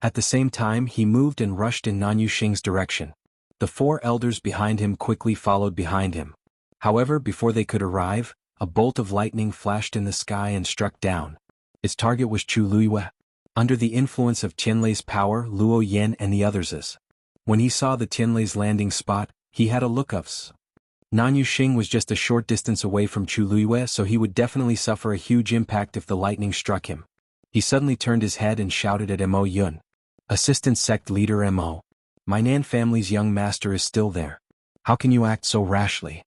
At the same time, he moved and rushed in Nanyu Xing's direction. The four elders behind him quickly followed behind him. However, before they could arrive, a bolt of lightning flashed in the sky and struck down. Its target was Chu Luiyue. Under the influence of Tianlei's power, Luo Yan and the others. When he saw the Tianlei's landing spot, he had a look of Nanyu Xing was just a short distance away from Chu Luiyue, so he would definitely suffer a huge impact if the lightning struck him. He suddenly turned his head and shouted at Mo Yun. Assistant sect leader Mo. My Nan family's young master is still there. How can you act so rashly?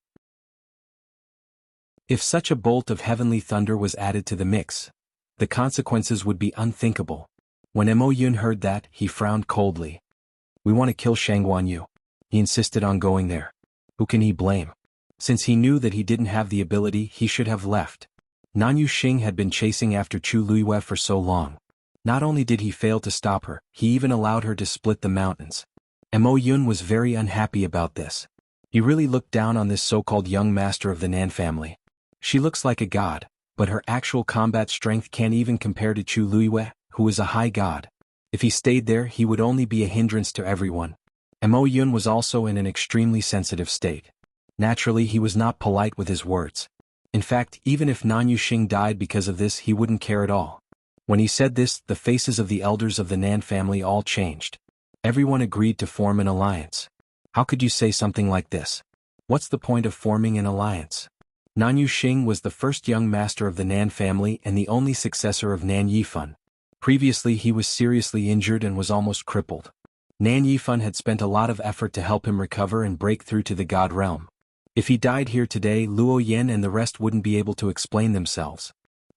If such a bolt of heavenly thunder was added to the mix, the consequences would be unthinkable. When Mo Yun heard that, he frowned coldly. We want to kill Xuanhuan Yu. He insisted on going there. Who can he blame? Since he knew that he didn't have the ability, he should have left. Nanyu Xing had been chasing after Chu Luiyue for so long. Not only did he fail to stop her, he even allowed her to split the mountains. Mo Yun was very unhappy about this. He really looked down on this so-called young master of the Nan family. She looks like a god, but her actual combat strength can't even compare to Chu Luiyue, who is a high god. If he stayed there, he would only be a hindrance to everyone. Mo Yun was also in an extremely sensitive state. Naturally, he was not polite with his words. In fact, even if Nanyu Xing died because of this, he wouldn't care at all. When he said this, the faces of the elders of the Nan family all changed. Everyone agreed to form an alliance. How could you say something like this? What's the point of forming an alliance? Nanyu Xing was the first young master of the Nan family and the only successor of Nan Yifan. Previously, he was seriously injured and was almost crippled. Nan Yifan had spent a lot of effort to help him recover and break through to the god realm. If he died here today, Luo Yan and the rest wouldn't be able to explain themselves.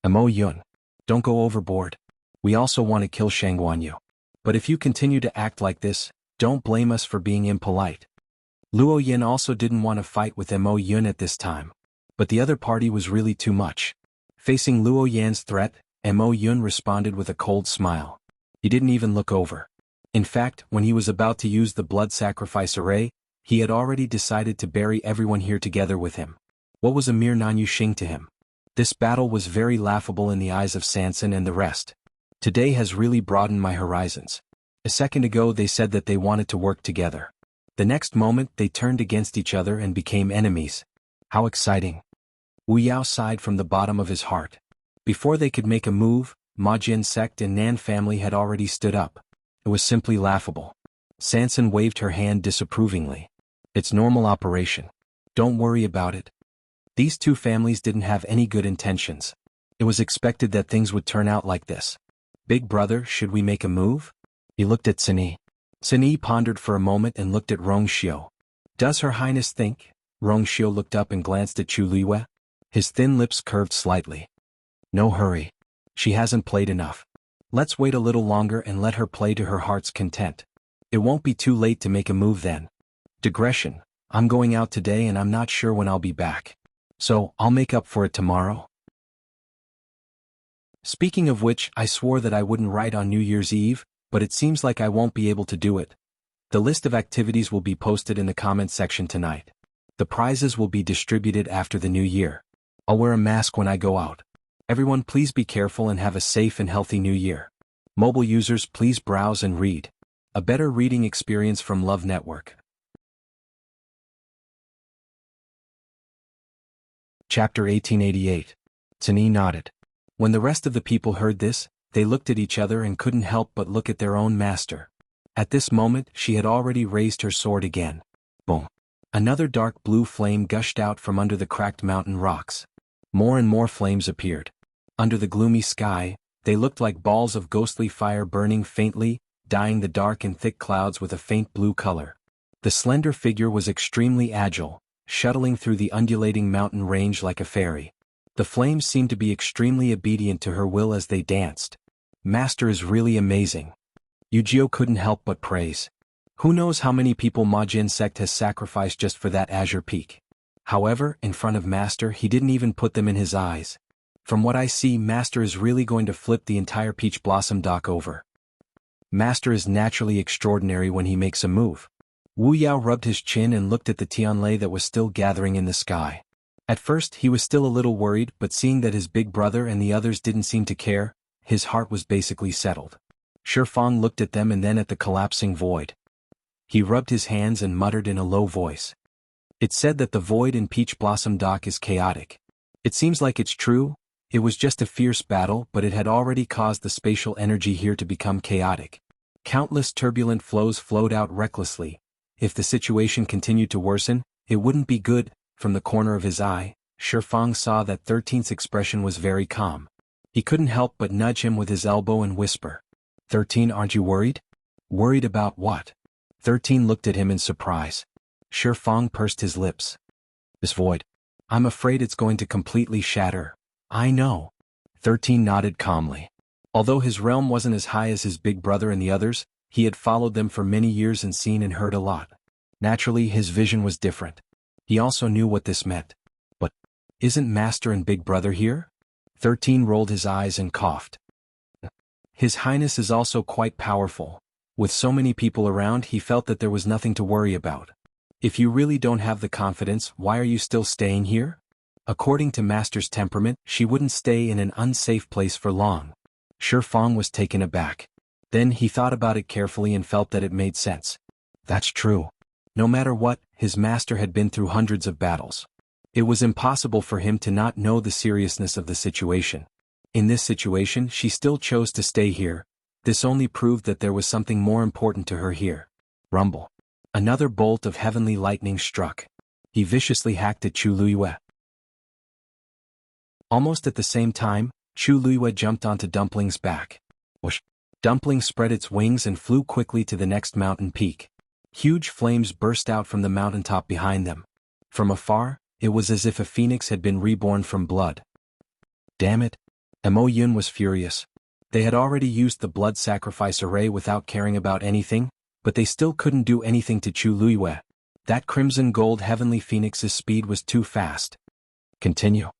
Mo Yun. Don't go overboard. We also want to kill Xuanhuan Yu. But if you continue to act like this, don't blame us for being impolite. Luo Yan also didn't want to fight with Mo Yun at this time. But the other party was really too much. Facing Luo Yan's threat, Mo Yun responded with a cold smile. He didn't even look over. In fact, when he was about to use the blood sacrifice array, he had already decided to bury everyone here together with him. What was a mere Nanyu Xing to him? This battle was very laughable in the eyes of Sanson and the rest. Today has really broadened my horizons. A second ago they said that they wanted to work together. The next moment they turned against each other and became enemies. How exciting. Wu Yao sighed from the bottom of his heart. Before they could make a move, Ma Jian sect and Nan family had already stood up. It was simply laughable. Sanson waved her hand disapprovingly. It's normal operation. Don't worry about it. These two families didn't have any good intentions. It was expected that things would turn out like this. Big brother, should we make a move? He looked at Sini. Sini pondered for a moment and looked at Rongxiu. Does Her Highness think? Rongxiu looked up and glanced at Chu Luiyue. His thin lips curved slightly. No hurry. She hasn't played enough. Let's wait a little longer and let her play to her heart's content. It won't be too late to make a move then. Digression. I'm going out today and I'm not sure when I'll be back. So, I'll make up for it tomorrow. Speaking of which, I swore that I wouldn't write on New Year's Eve, but it seems like I won't be able to do it. The list of activities will be posted in the comment section tonight. The prizes will be distributed after the new year. I'll wear a mask when I go out. Everyone please be careful and have a safe and healthy new year. Mobile users please browse and read. A better reading experience from Love Network. Chapter 1888. Tani nodded. When the rest of the people heard this, they looked at each other and couldn't help but look at their own master. At this moment, she had already raised her sword again. Boom. Another dark blue flame gushed out from under the cracked mountain rocks. More and more flames appeared. Under the gloomy sky, they looked like balls of ghostly fire burning faintly, dyeing the dark and thick clouds with a faint blue color. The slender figure was extremely agile, shuttling through the undulating mountain range like a fairy. The flames seemed to be extremely obedient to her will as they danced. Master is really amazing. Yujio couldn't help but praise. Who knows how many people Majin sect has sacrificed just for that azure peak. However, in front of Master he didn't even put them in his eyes. From what I see, Master is really going to flip the entire Peach Blossom dock over. Master is naturally extraordinary when he makes a move. Wu Yao rubbed his chin and looked at the Tianlei that was still gathering in the sky. At first he was still a little worried, but seeing that his big brother and the others didn't seem to care, his heart was basically settled. Shifang looked at them and then at the collapsing void. He rubbed his hands and muttered in a low voice. It's said that the void in Peach Blossom Dock is chaotic. It seems like it's true. It was just a fierce battle, but it had already caused the spatial energy here to become chaotic. Countless turbulent flows flowed out recklessly. If the situation continued to worsen, it wouldn't be good. From the corner of his eye, Shifang saw that 13's expression was very calm. He couldn't help but nudge him with his elbow and whisper. 13, aren't you worried? Worried about what? 13 looked at him in surprise. Shifang pursed his lips. This void. I'm afraid it's going to completely shatter. I know. 13 nodded calmly. Although his realm wasn't as high as his big brother and the others, he had followed them for many years and seen and heard a lot. Naturally, his vision was different. He also knew what this meant. But, isn't Master and Big Brother here? 13 rolled his eyes and coughed. His Highness is also quite powerful. With so many people around, he felt that there was nothing to worry about. If you really don't have the confidence, why are you still staying here? According to Master's temperament, she wouldn't stay in an unsafe place for long. Shifang was taken aback. Then he thought about it carefully and felt that it made sense. That's true. No matter what, his master had been through hundreds of battles. It was impossible for him to not know the seriousness of the situation. In this situation, she still chose to stay here. This only proved that there was something more important to her here. Rumble. Another bolt of heavenly lightning struck. He viciously hacked at Chu Luiyue. Almost at the same time, Chu Luiyue jumped onto Dumpling's back. Whoosh! Dumpling spread its wings and flew quickly to the next mountain peak. Huge flames burst out from the mountaintop behind them. From afar, it was as if a phoenix had been reborn from blood. Damn it! Mo Yun was furious. They had already used the blood sacrifice array without caring about anything, but they still couldn't do anything to Chu Luiyue. That crimson gold heavenly phoenix's speed was too fast. Continue.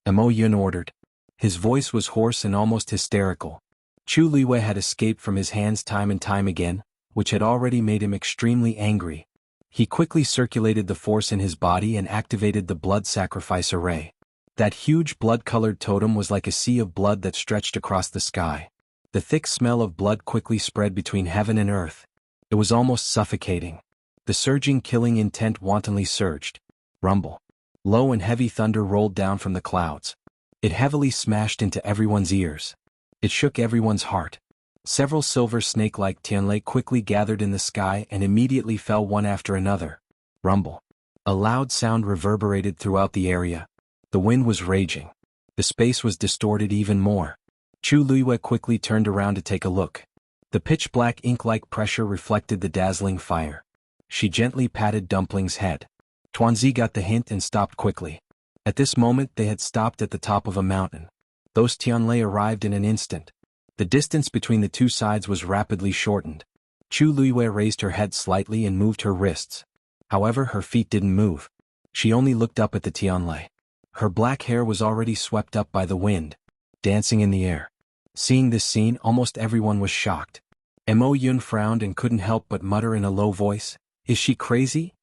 Mo Yun ordered. His voice was hoarse and almost hysterical. Chu Luiyue had escaped from his hands time and time again, which had already made him extremely angry. He quickly circulated the force in his body and activated the blood sacrifice array. That huge blood-colored totem was like a sea of blood that stretched across the sky. The thick smell of blood quickly spread between heaven and earth. It was almost suffocating. The surging killing intent wantonly surged. Rumble. Low and heavy thunder rolled down from the clouds. It heavily smashed into everyone's ears. It shook everyone's heart. Several silver snake-like Tianlei quickly gathered in the sky and immediately fell one after another. Rumble. A loud sound reverberated throughout the area. The wind was raging. The space was distorted even more. Chu Luiyue quickly turned around to take a look. The pitch-black ink-like pressure reflected the dazzling fire. She gently patted Dumpling's head. Tuanzi got the hint and stopped quickly. At this moment they had stopped at the top of a mountain. Those Tianlei arrived in an instant. The distance between the two sides was rapidly shortened. Chu Luiyue raised her head slightly and moved her wrists. However, her feet didn't move. She only looked up at the Tianlei. Her black hair was already swept up by the wind, dancing in the air. Seeing this scene, almost everyone was shocked. Mo Yun frowned and couldn't help but mutter in a low voice, "Is she crazy?"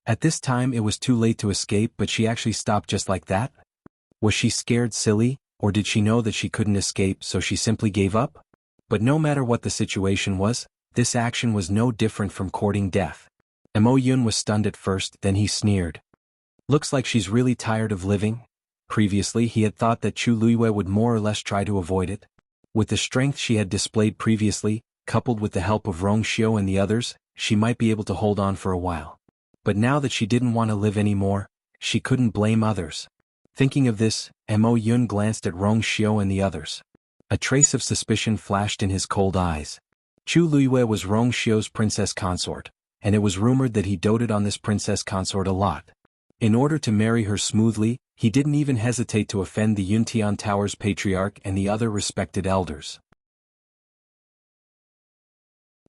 At this time it was too late to escape, but she actually stopped just like that? Was she scared silly? Or did she know that she couldn't escape, so she simply gave up? But no matter what the situation was, This action was no different from courting death. Mo Yun was stunned at first, then he sneered. Looks like she's really tired of living. Previously he had thought that Chu Luiyue would more or less try to avoid it. With the strength she had displayed previously, coupled with the help of Rong Xiu and the others, she might be able to hold on for a while. But now that she didn't want to live anymore, she couldn't blame others. Thinking of this, Mo Yun glanced at Rong Xiu and the others. A trace of suspicion flashed in his cold eyes. Chu Luiyue was Rong Xiu's princess consort, and it was rumored that he doted on this princess consort a lot. In order to marry her smoothly, he didn't even hesitate to offend the Yuntian Tower's patriarch and the other respected elders.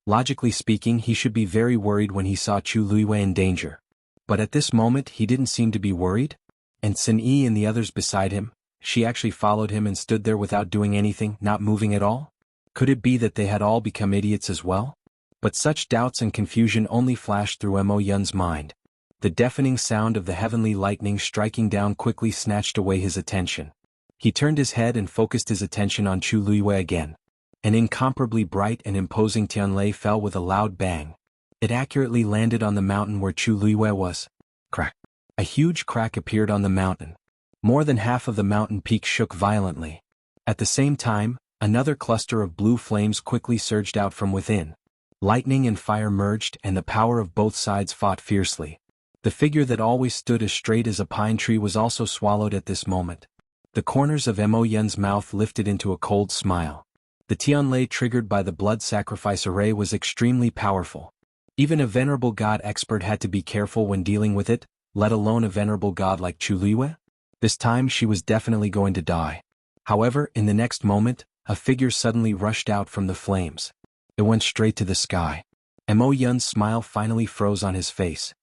Logically speaking, he should be very worried when he saw Chu Luiyue in danger. But at this moment he didn't seem to be worried. And Sun Yi and the others beside him, she actually followed him and stood there without doing anything, not moving at all? Could it be that they had all become idiots as well? But such doubts and confusion only flashed through Mo Yun's mind. The deafening sound of the heavenly lightning striking down quickly snatched away his attention. He turned his head and focused his attention on Chu Luiyue again. An incomparably bright and imposing Tianlei fell with a loud bang. It accurately landed on the mountain where Chu Luiyue was. Crack. A huge crack appeared on the mountain. More than half of the mountain peak shook violently. At the same time, another cluster of blue flames quickly surged out from within. Lightning and fire merged and the power of both sides fought fiercely. The figure that always stood as straight as a pine tree was also swallowed at this moment. The corners of Mo Yun's mouth lifted into a cold smile. The Tianlei triggered by the blood sacrifice array was extremely powerful. Even a venerable god expert had to be careful when dealing with it, let alone a venerable god like Chu Luiyue. This time she was definitely going to die. However, in the next moment, a figure suddenly rushed out from the flames. It went straight to the sky. Mo Yun's smile finally froze on his face.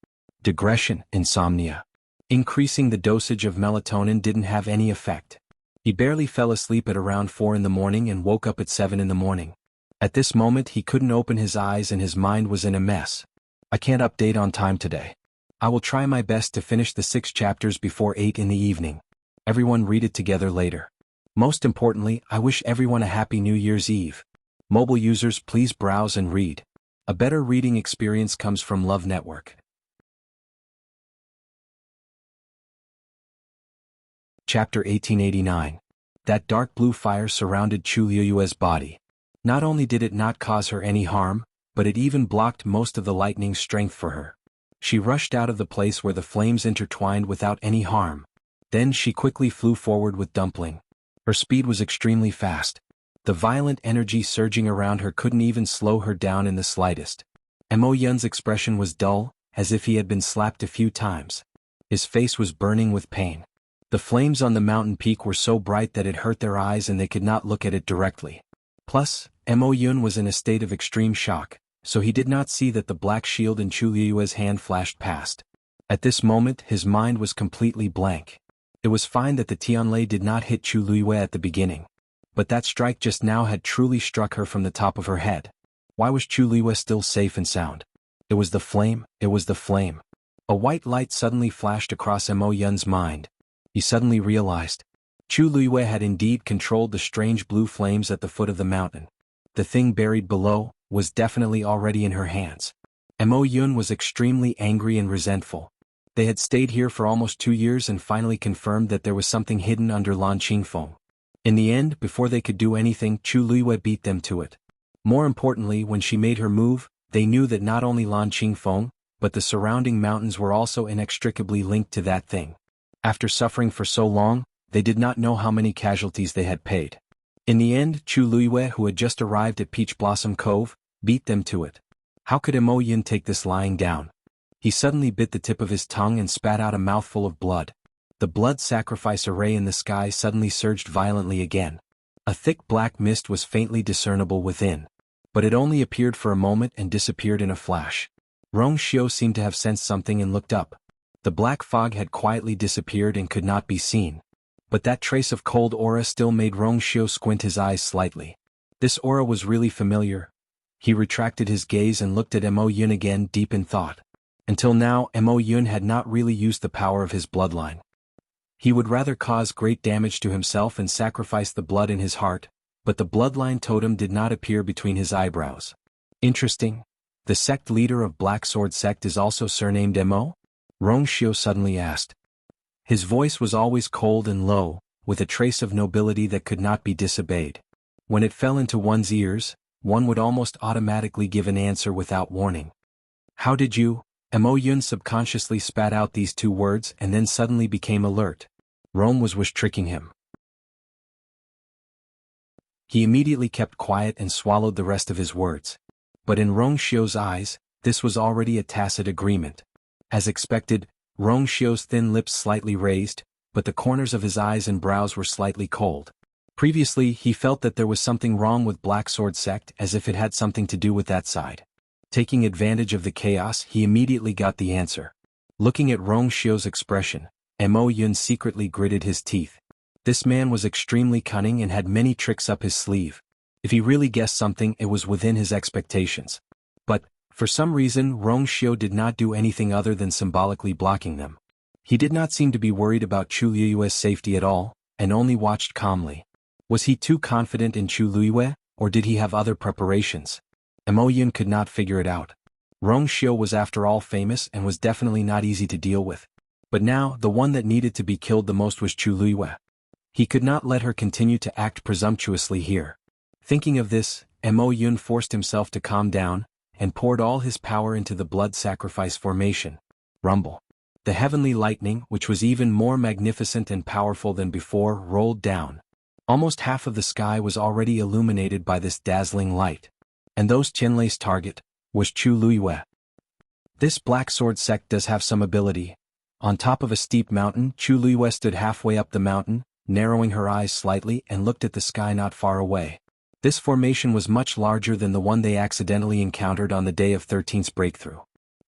Digression, insomnia. Increasing the dosage of melatonin didn't have any effect. He barely fell asleep at around 4 in the morning and woke up at 7 in the morning. At this moment he couldn't open his eyes and his mind was in a mess. I can't update on time today. I will try my best to finish the 6 chapters before 8 in the evening. Everyone read it together later. Most importantly, I wish everyone a happy New Year's Eve. Mobile users, please browse and read. A better reading experience comes from Love Network. Chapter 1889. That dark blue fire surrounded Chu Luiyue's body. Not only did it not cause her any harm, but it even blocked most of the lightning's strength for her. She rushed out of the place where the flames intertwined without any harm. Then she quickly flew forward with Dumpling. Her speed was extremely fast. The violent energy surging around her couldn't even slow her down in the slightest. Mo Yun's expression was dull, as if he had been slapped a few times. His face was burning with pain. The flames on the mountain peak were so bright that it hurt their eyes and they could not look at it directly. Plus, Mo Yun was in a state of extreme shock, so he did not see that the black shield in Chu Luiyue's hand flashed past. At this moment his mind was completely blank. It was fine that the Tianlei did not hit Chu Luiyue at the beginning. But that strike just now had truly struck her from the top of her head. Why was Chu Luiyue still safe and sound? It was the flame, it was the flame. A white light suddenly flashed across Mo Yun's mind. He suddenly realized. Chu Luiyue had indeed controlled the strange blue flames at the foot of the mountain. The thing buried below was definitely already in her hands. Mo Yun was extremely angry and resentful. They had stayed here for almost 2 years and finally confirmed that there was something hidden under Lan Qingfeng. In the end, before they could do anything, Chu Luiyue beat them to it. More importantly, when she made her move, they knew that not only Lan Qingfeng, but the surrounding mountains were also inextricably linked to that thing. After suffering for so long, they did not know how many casualties they had paid. In the end, Chu Luiyue, who had just arrived at Peach Blossom Cove, beat them to it. How could Mo Yun take this lying down? He suddenly bit the tip of his tongue and spat out a mouthful of blood. The blood sacrifice array in the sky suddenly surged violently again. A thick black mist was faintly discernible within. But it only appeared for a moment and disappeared in a flash. Rong Xiu seemed to have sensed something and looked up. The black fog had quietly disappeared and could not be seen. But that trace of cold aura still made Rong Xiu squint his eyes slightly. This aura was really familiar. He retracted his gaze and looked at Mo Yun again, deep in thought. Until now, Mo Yun had not really used the power of his bloodline. He would rather cause great damage to himself and sacrifice the blood in his heart, but the bloodline totem did not appear between his eyebrows. Interesting. The sect leader of Black Sword sect is also surnamed Mo? Rongxiu suddenly asked. His voice was always cold and low, with a trace of nobility that could not be disobeyed. When it fell into one's ears, one would almost automatically give an answer without warning. How did you? Mo Yun subconsciously spat out these two words and then suddenly became alert. Rome was tricking him. He immediately kept quiet and swallowed the rest of his words. But in Rongxiu's eyes, this was already a tacit agreement. As expected, Rongxiu's thin lips slightly raised, but the corners of his eyes and brows were slightly cold. Previously, he felt that there was something wrong with Black Sword sect, as if it had something to do with that side. Taking advantage of the chaos, he immediately got the answer. Looking at Rongxiu's expression, Mo Yun secretly gritted his teeth. This man was extremely cunning and had many tricks up his sleeve. If he really guessed something, it was within his expectations. But, for some reason, Rongxiu did not do anything other than symbolically blocking them. He did not seem to be worried about Chu Liyue's safety at all, and only watched calmly. Was he too confident in Chu Liyue, or did he have other preparations? Mo Yun could not figure it out. Rongxiu was after all famous and was definitely not easy to deal with. But now, the one that needed to be killed the most was Chu Liyue. He could not let her continue to act presumptuously here. Thinking of this, Mo Yun forced himself to calm down, and poured all his power into the blood sacrifice formation. Rumble. The heavenly lightning, which was even more magnificent and powerful than before, rolled down. Almost half of the sky was already illuminated by this dazzling light. And those Qianlei's target was Chu Liyue. This Black Sword sect does have some ability. On top of a steep mountain, Chu Liyue stood halfway up the mountain, narrowing her eyes slightly and looked at the sky not far away. This formation was much larger than the one they accidentally encountered on the day of 13's breakthrough.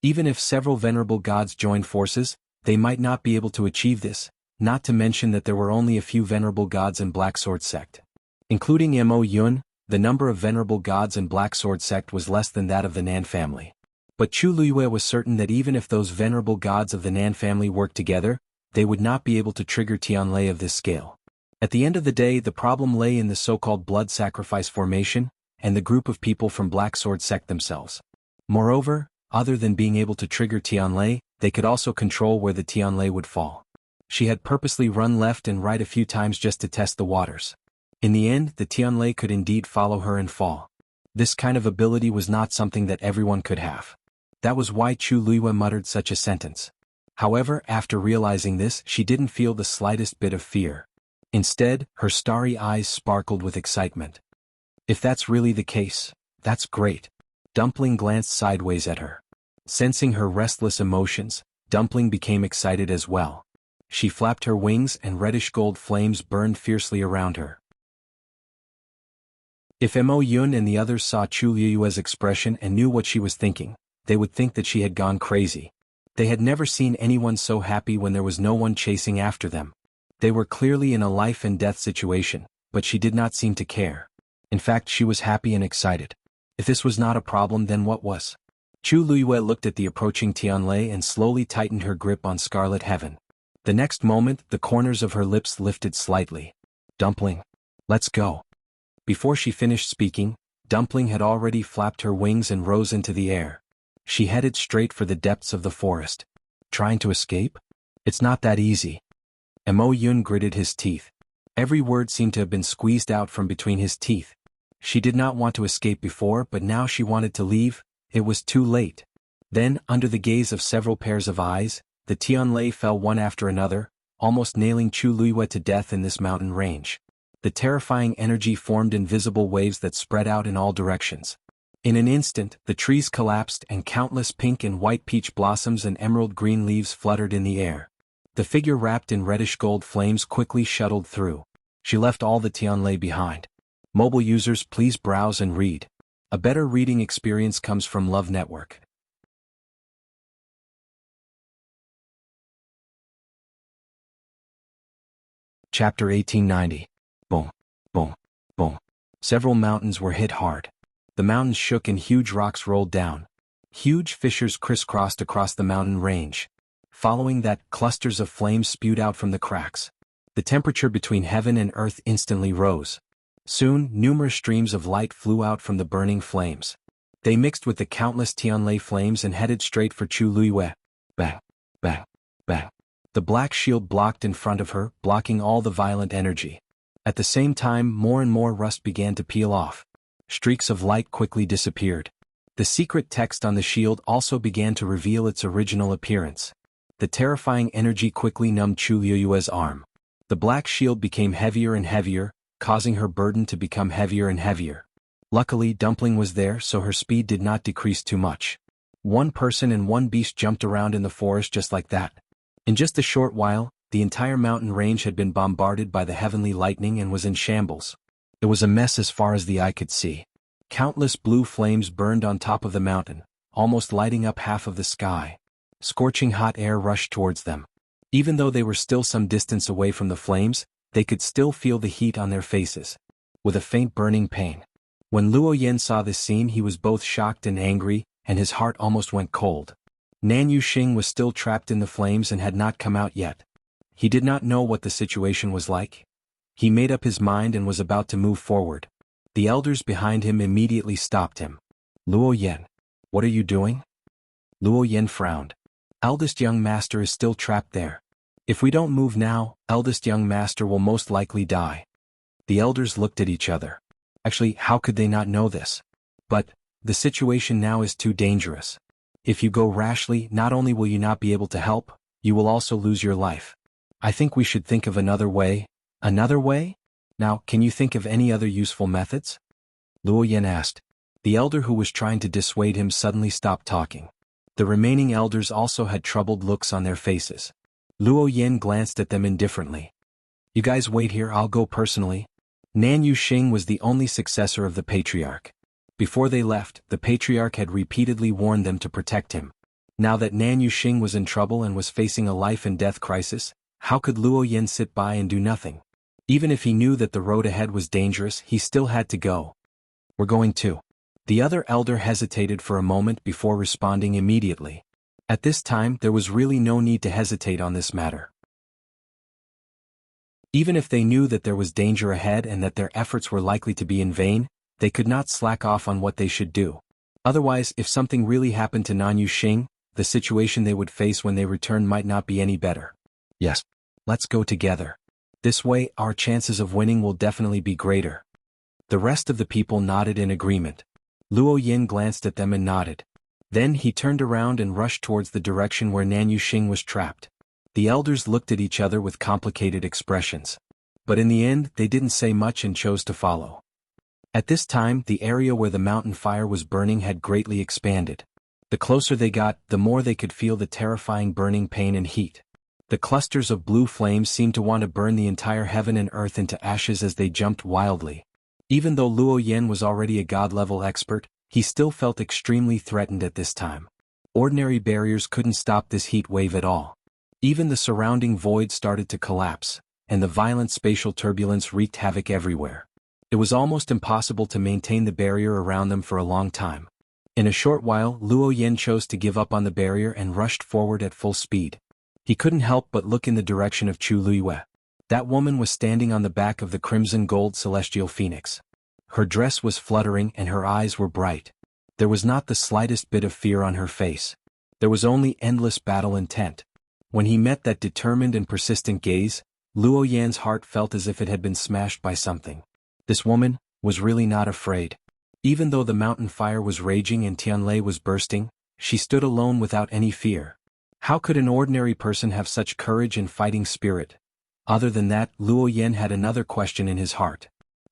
Even if several venerable gods joined forces, they might not be able to achieve this, not to mention that there were only a few venerable gods in Black Sword sect. Including Mo Yun, the number of venerable gods in Black Sword sect was less than that of the Nan family. But Chu Liyue was certain that even if those venerable gods of the Nan family worked together, they would not be able to trigger Tianlei of this scale. At the end of the day, the problem lay in the so-called blood sacrifice formation, and the group of people from Black Sword sect themselves. Moreover, other than being able to trigger Tianlei, they could also control where the Tianlei would fall. She had purposely run left and right a few times just to test the waters. In the end, the Tianlei could indeed follow her and fall. This kind of ability was not something that everyone could have. That was why Chu Liyue muttered such a sentence. However, after realizing this, she didn't feel the slightest bit of fear. Instead, her starry eyes sparkled with excitement. If that's really the case, that's great. Dumpling glanced sideways at her. Sensing her restless emotions, Dumpling became excited as well. She flapped her wings and reddish-gold flames burned fiercely around her. If Mo Yun and the others saw Chu Liyue's expression and knew what she was thinking, they would think that she had gone crazy. They had never seen anyone so happy when there was no one chasing after them. They were clearly in a life-and-death situation, but she did not seem to care. In fact, she was happy and excited. If this was not a problem, then what was? Chu Liyue looked at the approaching Tianlei and slowly tightened her grip on Scarlet Heaven. The next moment, the corners of her lips lifted slightly. Dumpling. Let's go. Before she finished speaking, Dumpling had already flapped her wings and rose into the air. She headed straight for the depths of the forest. Trying to escape? It's not that easy. Mo Yun gritted his teeth. Every word seemed to have been squeezed out from between his teeth. She did not want to escape before, but now she wanted to leave. It was too late. Then, under the gaze of several pairs of eyes, the Tianlei fell one after another, almost nailing Chu Liyue to death in this mountain range. The terrifying energy formed invisible waves that spread out in all directions. In an instant, the trees collapsed and countless pink and white peach blossoms and emerald green leaves fluttered in the air. The figure wrapped in reddish-gold flames quickly shuttled through. She left all the Tianlei behind. Mobile users, please browse and read. A better reading experience comes from Love Network. Chapter 1890. Boom, boom, boom. Several mountains were hit hard. The mountains shook and huge rocks rolled down. Huge fissures crisscrossed across the mountain range. Following that, clusters of flames spewed out from the cracks. The temperature between heaven and earth instantly rose. Soon, numerous streams of light flew out from the burning flames. They mixed with the countless Tianlei flames and headed straight for Chu Luiyue. Bang, bang, bang. The black shield blocked in front of her, blocking all the violent energy. At the same time, more and more rust began to peel off. Streaks of light quickly disappeared. The secret text on the shield also began to reveal its original appearance. The terrifying energy quickly numbed Chu Luiyue's arm. The black shield became heavier and heavier, causing her burden to become heavier and heavier. Luckily, Dumpling was there, so her speed did not decrease too much. One person and one beast jumped around in the forest just like that. In just a short while, the entire mountain range had been bombarded by the heavenly lightning and was in shambles. It was a mess as far as the eye could see. Countless blue flames burned on top of the mountain, almost lighting up half of the sky. Scorching hot air rushed towards them. Even though they were still some distance away from the flames, they could still feel the heat on their faces. With a faint burning pain. When Luo Yan saw this scene, he was both shocked and angry, and his heart almost went cold. Nan Yuxing was still trapped in the flames and had not come out yet. He did not know what the situation was like. He made up his mind and was about to move forward. The elders behind him immediately stopped him. Luo Yan, what are you doing? Luo Yan frowned. Eldest young master is still trapped there. If we don't move now, eldest young master will most likely die. The elders looked at each other. Actually, how could they not know this? But the situation now is too dangerous. If you go rashly, not only will you not be able to help, you will also lose your life. I think we should think of another way. Another way? Now, can you think of any other useful methods? Luo Yan asked. The elder who was trying to dissuade him suddenly stopped talking. The remaining elders also had troubled looks on their faces. Luo Yan glanced at them indifferently. You guys wait here, I'll go personally. Nan Yuxing was the only successor of the patriarch. Before they left, the patriarch had repeatedly warned them to protect him. Now that Nan Yuxing was in trouble and was facing a life-and-death crisis, how could Luo Yan sit by and do nothing? Even if he knew that the road ahead was dangerous, he still had to go. We're going too. The other elder hesitated for a moment before responding immediately. At this time, there was really no need to hesitate on this matter. Even if they knew that there was danger ahead and that their efforts were likely to be in vain, they could not slack off on what they should do. Otherwise, if something really happened to Nan Yuxing, the situation they would face when they returned might not be any better. Yes, let's go together. This way, our chances of winning will definitely be greater. The rest of the people nodded in agreement. Luo Yan glanced at them and nodded. Then he turned around and rushed towards the direction where Nan Yuxing was trapped. The elders looked at each other with complicated expressions. But in the end, they didn't say much and chose to follow. At this time, the area where the mountain fire was burning had greatly expanded. The closer they got, the more they could feel the terrifying burning pain and heat. The clusters of blue flames seemed to want to burn the entire heaven and earth into ashes as they jumped wildly. Even though Luo Yan was already a god-level expert, he still felt extremely threatened at this time. Ordinary barriers couldn't stop this heat wave at all. Even the surrounding void started to collapse, and the violent spatial turbulence wreaked havoc everywhere. It was almost impossible to maintain the barrier around them for a long time. In a short while, Luo Yan chose to give up on the barrier and rushed forward at full speed. He couldn't help but look in the direction of Chu Luiyue. That woman was standing on the back of the crimson gold celestial phoenix. Her dress was fluttering and her eyes were bright. There was not the slightest bit of fear on her face. There was only endless battle intent. When he met that determined and persistent gaze, Luo Yan's heart felt as if it had been smashed by something. This woman was really not afraid. Even though the mountain fire was raging and Tianlei was bursting, she stood alone without any fear. How could an ordinary person have such courage and fighting spirit? Other than that, Luo Yan had another question in his heart.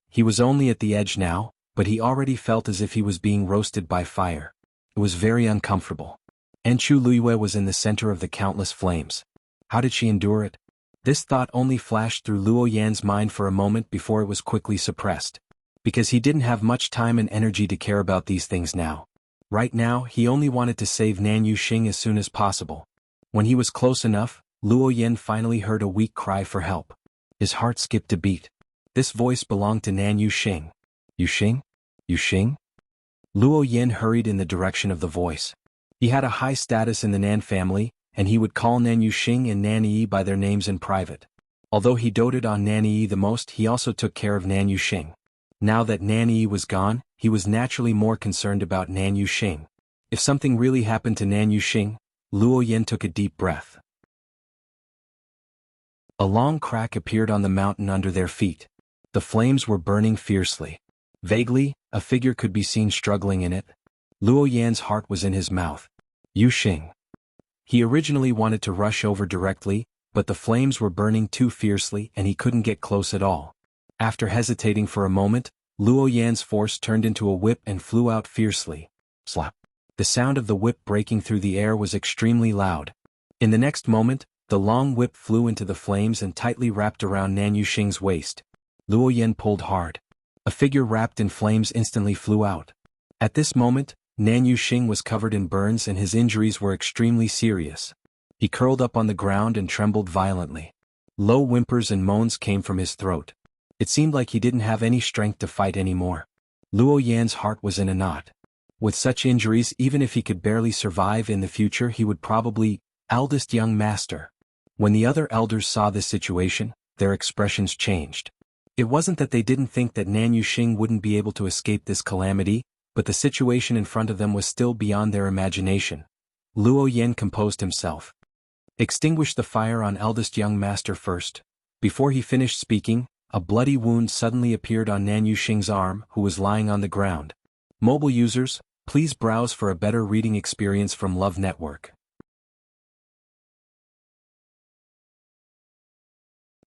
He was only at the edge now, but he already felt as if he was being roasted by fire. It was very uncomfortable. And Chu Luiyue was in the center of the countless flames. How did she endure it? This thought only flashed through Luo Yan's mind for a moment before it was quickly suppressed. Because he didn't have much time and energy to care about these things now. Right now, he only wanted to save Nan Yuxing as soon as possible. When he was close enough, Luo Yan finally heard a weak cry for help. His heart skipped a beat. This voice belonged to Nan Yuxing. Yuxing? Yuxing? Luo Yan hurried in the direction of the voice. He had a high status in the Nan family, and he would call Nan Yuxing and Nan Yi by their names in private. Although he doted on Nan Yi the most, he also took care of Nan Yuxing. Now that Nanyi was gone, he was naturally more concerned about Nan Yuxing. If something really happened to Nan Yuxing, Luo Yan took a deep breath. A long crack appeared on the mountain under their feet. The flames were burning fiercely. Vaguely, a figure could be seen struggling in it. Luo Yan's heart was in his mouth. Yuxing. He originally wanted to rush over directly, but the flames were burning too fiercely and he couldn't get close at all. After hesitating for a moment, Luo Yan's force turned into a whip and flew out fiercely. Slap. The sound of the whip breaking through the air was extremely loud. In the next moment, the long whip flew into the flames and tightly wrapped around Nan Yuxing's waist. Luo Yan pulled hard. A figure wrapped in flames instantly flew out. At this moment, Nan Yuxing was covered in burns and his injuries were extremely serious. He curled up on the ground and trembled violently. Low whimpers and moans came from his throat. It seemed like he didn't have any strength to fight anymore. Luo Yan's heart was in a knot. With such injuries, even if he could barely survive in the future, he would probably, eldest young master. When the other elders saw this situation, their expressions changed. It wasn't that they didn't think that Nan Yuxing wouldn't be able to escape this calamity, but the situation in front of them was still beyond their imagination. Luo Yan composed himself. Extinguish the fire on eldest young master first. Before he finished speaking, a bloody wound suddenly appeared on Nan Yuxing's arm, who was lying on the ground. Mobile users, please browse for a better reading experience from Love Network.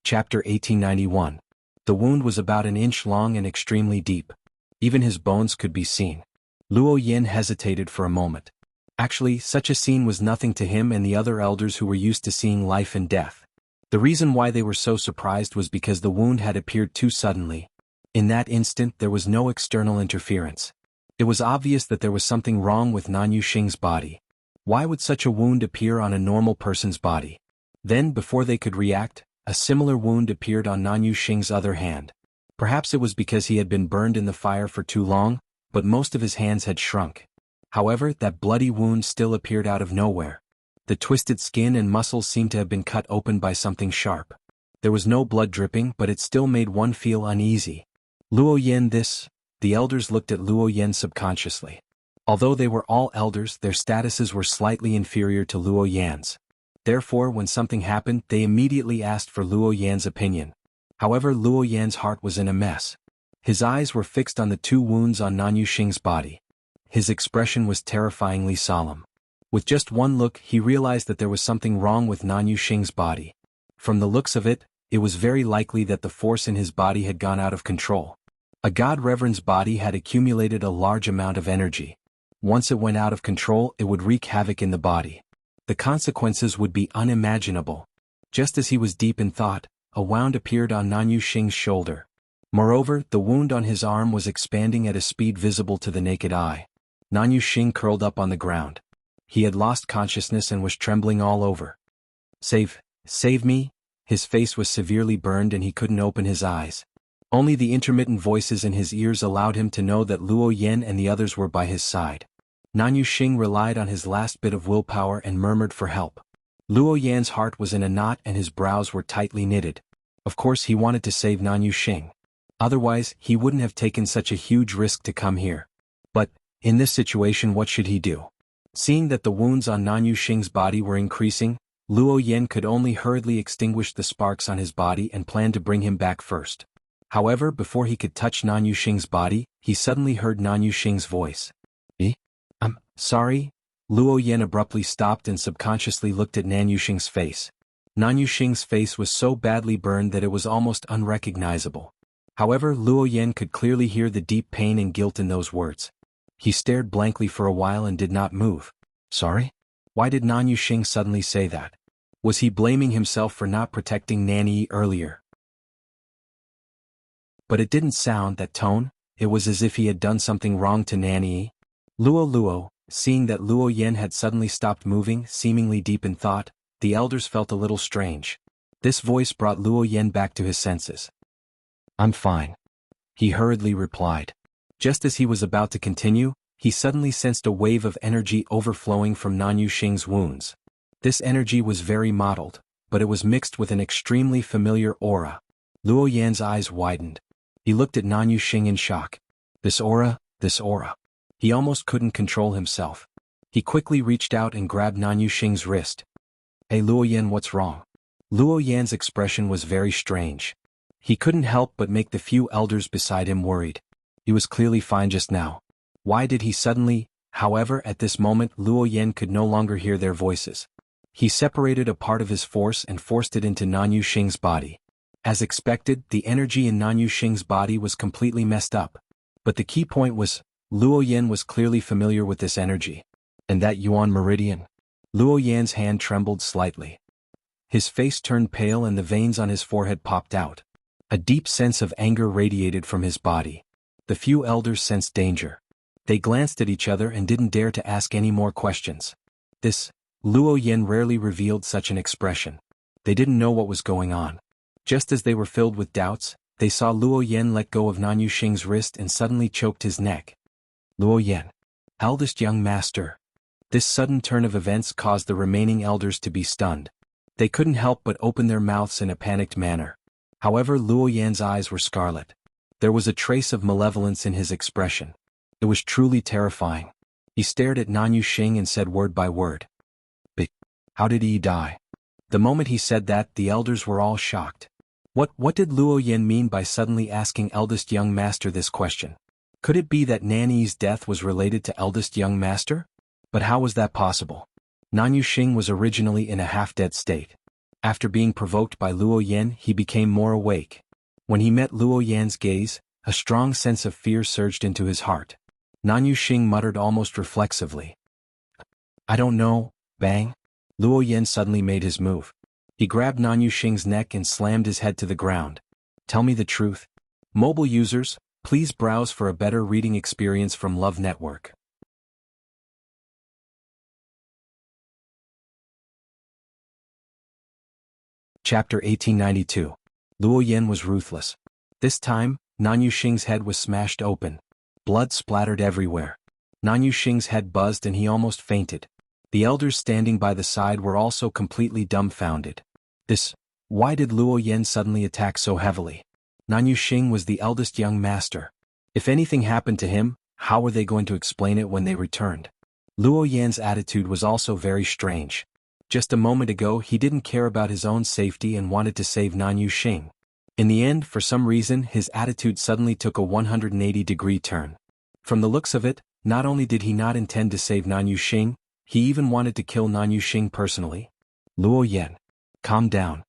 Chapter 1891. The wound was about an inch long and extremely deep. Even his bones could be seen. Luo Yan hesitated for a moment. Actually, such a scene was nothing to him and the other elders who were used to seeing life and death. The reason why they were so surprised was because the wound had appeared too suddenly. In that instant there was no external interference. It was obvious that there was something wrong with Nan Yuxing's body. Why would such a wound appear on a normal person's body? Then, before they could react, a similar wound appeared on Nan Yuxing's other hand. Perhaps it was because he had been burned in the fire for too long, but most of his hands had shrunk. However, that bloody wound still appeared out of nowhere. The twisted skin and muscles seemed to have been cut open by something sharp. There was no blood dripping, but it still made one feel uneasy. Luo Yan, the elders looked at Luo Yan subconsciously. Although they were all elders, their statuses were slightly inferior to Luo Yan's. Therefore, when something happened, they immediately asked for Luo Yan's opinion. However, Luo Yan's heart was in a mess. His eyes were fixed on the two wounds on Nan Yuxing's body. His expression was terrifyingly solemn. With just one look, he realized that there was something wrong with Nan Yuxing's body. From the looks of it, it was very likely that the force in his body had gone out of control. A god reverend's body had accumulated a large amount of energy. Once it went out of control, it would wreak havoc in the body. The consequences would be unimaginable. Just as he was deep in thought, a wound appeared on Nan Yuxing's shoulder. Moreover, the wound on his arm was expanding at a speed visible to the naked eye. Nan Yuxing curled up on the ground. He had lost consciousness and was trembling all over. Save me? His face was severely burned and he couldn't open his eyes. Only the intermittent voices in his ears allowed him to know that Luo Yan and the others were by his side. Nan Yuxing relied on his last bit of willpower and murmured for help. Luo Yan's heart was in a knot and his brows were tightly knitted. Of course he wanted to save Nan Yuxing. Otherwise, he wouldn't have taken such a huge risk to come here. But, in this situation, what should he do? Seeing that the wounds on Nan Yuxing's body were increasing, Luo Yan could only hurriedly extinguish the sparks on his body and plan to bring him back first. However, before he could touch Nan Yuxing's body, he suddenly heard Nan Yuxing's voice. I'm sorry? Luo Yan abruptly stopped and subconsciously looked at Nan Yuxing's face. Nan Yuxing's face was so badly burned that it was almost unrecognizable. However, Luo Yan could clearly hear the deep pain and guilt in those words. He stared blankly for a while and did not move. Sorry? Why did Nan Yuxing suddenly say that? Was he blaming himself for not protecting Nanyi earlier? But it didn't sound that tone. It was as if he had done something wrong to Nanyi. Luo, seeing that Luo Yan had suddenly stopped moving, seemingly deep in thought, the elders felt a little strange. This voice brought Luo Yan back to his senses. I'm fine. He hurriedly replied. Just as he was about to continue, he suddenly sensed a wave of energy overflowing from Nan Yuxing's wounds. This energy was very mottled, but it was mixed with an extremely familiar aura. Luo Yan's eyes widened. He looked at Nan Yuxing in shock. This aura. He almost couldn't control himself. He quickly reached out and grabbed Nan Yuxing's wrist. Hey Luoyan, what's wrong? Luoyan's expression was very strange. He couldn't help but make the few elders beside him worried. He was clearly fine just now. Why did he suddenly? However, at this moment Luoyan could no longer hear their voices. He separated a part of his force and forced it into Nan Yuxing's body. As expected, the energy in Nan Yuxing's body was completely messed up. But the key point was, Luoyan was clearly familiar with this energy. And that Yuan meridian? Luoyan's hand trembled slightly. His face turned pale and the veins on his forehead popped out. A deep sense of anger radiated from his body. The few elders sensed danger. They glanced at each other and didn't dare to ask any more questions. Luoyan rarely revealed such an expression. They didn't know what was going on. Just as they were filled with doubts, they saw Luoyan let go of Nan Yuxing's wrist and suddenly choked his neck. Luoyan, eldest young master. This sudden turn of events caused the remaining elders to be stunned. They couldn't help but open their mouths in a panicked manner. However, Luoyan's eyes were scarlet. There was a trace of malevolence in his expression. It was truly terrifying. He stared at Nan Yuxing and said word by word. How did he die? The moment he said that, the elders were all shocked. What did Luoyan mean by suddenly asking eldest young master this question? Could it be that Nanny's death was related to eldest young master? But how was that possible? Nan Yuxing was originally in a half-dead state. After being provoked by Luoyan, he became more awake. When he met Luoyan's gaze, a strong sense of fear surged into his heart. Nan Yuxing muttered almost reflexively. I don't know, bang. Luoyan suddenly made his move. He grabbed Nan Yuxing's neck and slammed his head to the ground. Tell me the truth. Mobile users, please browse for a better reading experience from Love Network. Chapter 1892. Luoyan was ruthless. This time, Nan Yuxing's head was smashed open. Blood splattered everywhere. Nan Yuxing's head buzzed and he almost fainted. The elders standing by the side were also completely dumbfounded. Why did Luoyan suddenly attack so heavily? Nan Yuxing was the eldest young master. If anything happened to him, how were they going to explain it when they returned? Luoyan's attitude was also very strange. Just a moment ago he didn't care about his own safety and wanted to save Nan Yuxing. In the end, for some reason, his attitude suddenly took a 180-degree turn. From the looks of it, not only did he not intend to save Nan Yuxing, he even wanted to kill Nan Yuxing personally. Luoyan, calm down.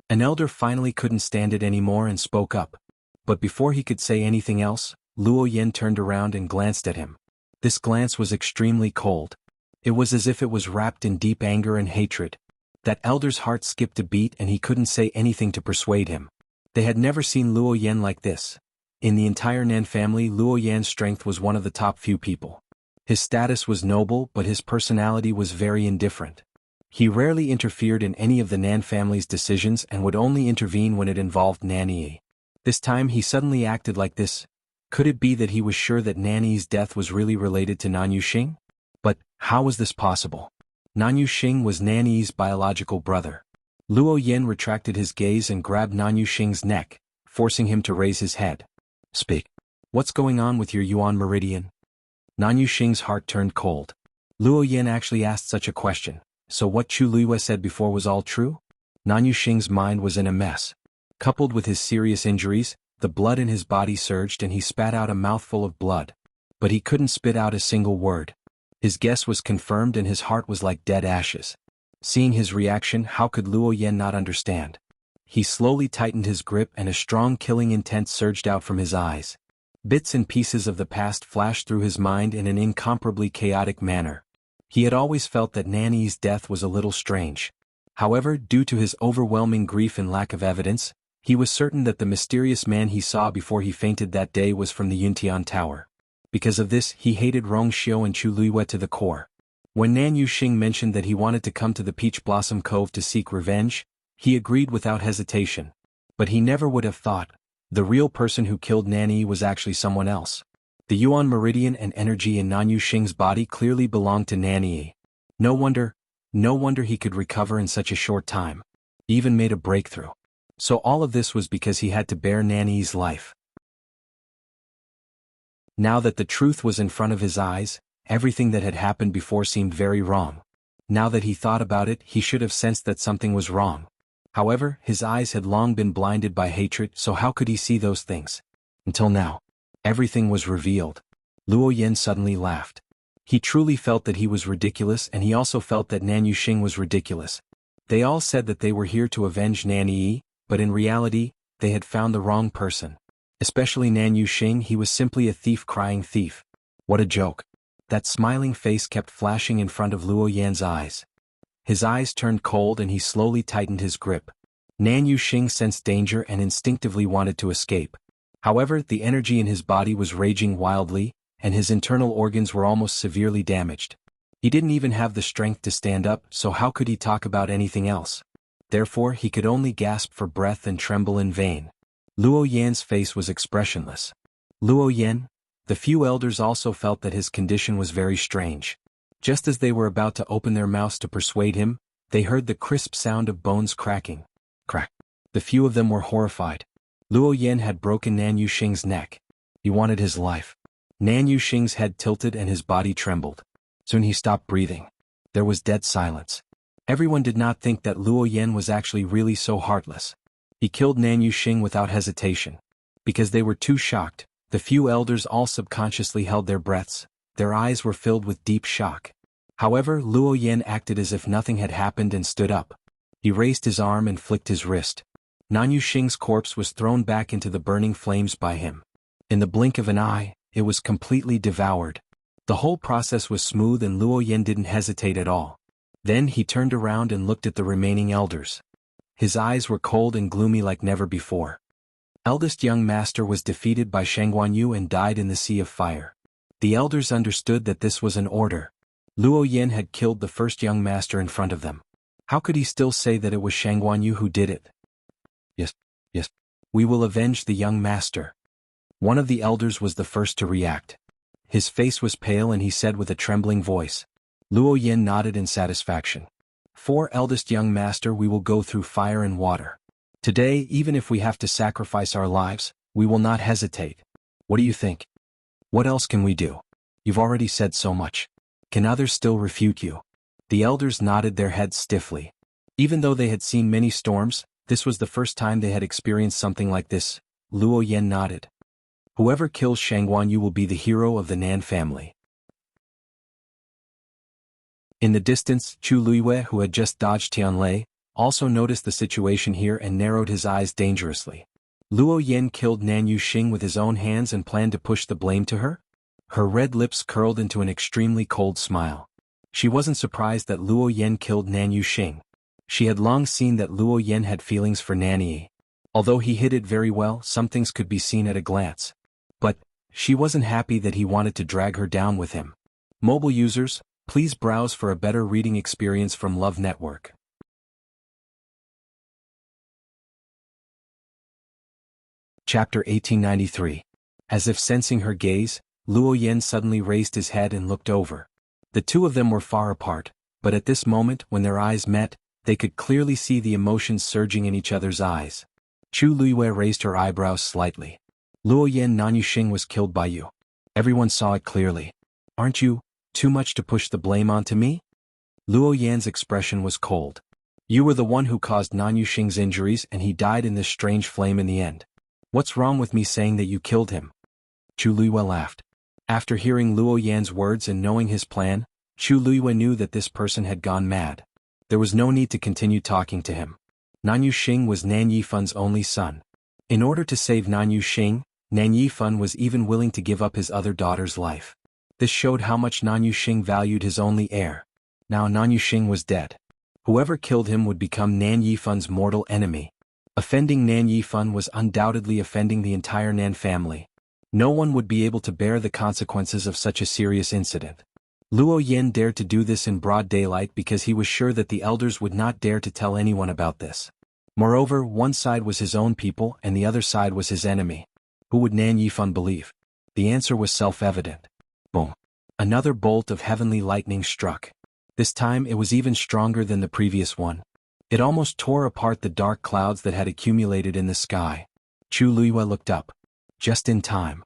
An elder finally couldn't stand it anymore and spoke up. But before he could say anything else, Luoyan turned around and glanced at him. This glance was extremely cold. It was as if it was wrapped in deep anger and hatred. That elder's heart skipped a beat and he couldn't say anything to persuade him. They had never seen Luoyan like this. In the entire Nan family, Luoyan's strength was one of the top few people. His status was noble, but his personality was very indifferent. He rarely interfered in any of the Nan family's decisions and would only intervene when it involved Nanny. This time he suddenly acted like this. Could it be that he was sure that Nanny's death was really related to Nan Yuxing? But how was this possible? Nan Yuxing was Nanny's biological brother. Luoyan retracted his gaze and grabbed Nan Yuxing's neck, forcing him to raise his head. Speak. What's going on with your Yuan meridian? Nan Yuxing's heart turned cold. Luoyan actually asked such a question, so what Chu Luiyue said before was all true? Nan Yuxing's mind was in a mess. Coupled with his serious injuries, the blood in his body surged and he spat out a mouthful of blood. But he couldn't spit out a single word. His guess was confirmed and his heart was like dead ashes. Seeing his reaction, how could Luoyan not understand? He slowly tightened his grip and a strong killing intent surged out from his eyes. Bits and pieces of the past flashed through his mind in an incomparably chaotic manner. He had always felt that Nanny's death was a little strange. However, due to his overwhelming grief and lack of evidence, he was certain that the mysterious man he saw before he fainted that day was from the Yuntian Tower. Because of this, he hated Rongxiu and Chu Luiyue to the core. When Nan Yuxing mentioned that he wanted to come to the Peach Blossom Cove to seek revenge, he agreed without hesitation. But he never would have thought the real person who killed Nanny was actually someone else. The Yuan meridian and energy in Nan Yuxing's body clearly belonged to Nanny. No wonder he could recover in such a short time. He even made a breakthrough. So all of this was because he had to bear Nanny's life. Now that the truth was in front of his eyes, everything that had happened before seemed very wrong. Now that he thought about it, he should have sensed that something was wrong. However, his eyes had long been blinded by hatred, so how could he see those things? Until now. Everything was revealed. Luo Yan suddenly laughed. He truly felt that he was ridiculous, and he also felt that Nan Yuxing was ridiculous. They all said that they were here to avenge Nan Yi, but in reality, they had found the wrong person. Especially Nan Yuxing, he was simply a thief crying thief. What a joke. That smiling face kept flashing in front of Luo Yan's eyes. His eyes turned cold and he slowly tightened his grip. Nan Yuxing sensed danger and instinctively wanted to escape. However, the energy in his body was raging wildly, and his internal organs were almost severely damaged. He didn't even have the strength to stand up, so how could he talk about anything else? Therefore, he could only gasp for breath and tremble in vain. Luo Yan's face was expressionless. Luo Yan? The few elders also felt that his condition was very strange. Just as they were about to open their mouths to persuade him, they heard the crisp sound of bones cracking. Crack. The few of them were horrified. Luo Yan had broken Nan Yuxing's neck. He wanted his life. Nan Yuxing's head tilted and his body trembled. Soon he stopped breathing. There was dead silence. Everyone did not think that Luo Yan was actually really so heartless. He killed Nan Yuxing without hesitation. Because they were too shocked, the few elders all subconsciously held their breaths. Their eyes were filled with deep shock. However, Luo Yan acted as if nothing had happened and stood up. He raised his arm and flicked his wrist. Nan Yuxing's corpse was thrown back into the burning flames by him. In the blink of an eye, it was completely devoured. The whole process was smooth and Luo Yan didn't hesitate at all. Then he turned around and looked at the remaining elders. His eyes were cold and gloomy like never before. Eldest young master was defeated by xuanhuan and died in the sea of fire. The elders understood that this was an order. Luo Yan had killed the first young master in front of them. How could he still say that it was xuanhuan who did it? Yes. We will avenge the young master. One of the elders was the first to react. His face was pale and he said with a trembling voice. Luo Yan nodded in satisfaction. For eldest young master, we will go through fire and water. Today, even if we have to sacrifice our lives, we will not hesitate. What do you think? What else can we do? You've already said so much. Can others still refute you? The elders nodded their heads stiffly. Even though they had seen many storms, this was the first time they had experienced something like this. Luo Yan nodded. Whoever kills xuanhuan will be the hero of the Nan family. In the distance, Chu Luiyue, who had just dodged Tianlei, also noticed the situation here and narrowed his eyes dangerously. Luo Yan killed Nan Yuxing with his own hands and planned to push the blame to her? Her red lips curled into an extremely cold smile. She wasn't surprised that Luo Yan killed Nan Yuxing. She had long seen that Luo Yan had feelings for Nan Yi. Although he hid it very well, some things could be seen at a glance. But she wasn't happy that he wanted to drag her down with him. Mobile users, please browse for a better reading experience from Love Network. Chapter 1893. As if sensing her gaze, Luo Yan suddenly raised his head and looked over. The two of them were far apart, but at this moment, when their eyes met, they could clearly see the emotions surging in each other's eyes. Chu Luiyue raised her eyebrows slightly. Luo Yan, Nan Yuxing was killed by you. Everyone saw it clearly. Aren't you too much to push the blame onto me? Luo Yan's expression was cold. You were the one who caused Nan Yuxing's injuries and he died in this strange flame in the end. What's wrong with me saying that you killed him? Chu Luiyue laughed. After hearing Luo Yan's words and knowing his plan, Chu Luiyue knew that this person had gone mad. There was no need to continue talking to him. Nan Yuxing was Nan Yifan's only son. In order to save Nan Yuxing, Nan Yifan was even willing to give up his other daughter's life. This showed how much Nan Yuxing valued his only heir. Now Nan Yuxing was dead. Whoever killed him would become Nan Yifan's mortal enemy. Offending Nan Yifan was undoubtedly offending the entire Nan family. No one would be able to bear the consequences of such a serious incident. Luo Yan dared to do this in broad daylight because he was sure that the elders would not dare to tell anyone about this. Moreover, one side was his own people and the other side was his enemy. Who would Nan Yifan believe? The answer was self-evident. Boom. Another bolt of heavenly lightning struck. This time it was even stronger than the previous one. It almost tore apart the dark clouds that had accumulated in the sky. Chu Luiyue looked up. Just in time.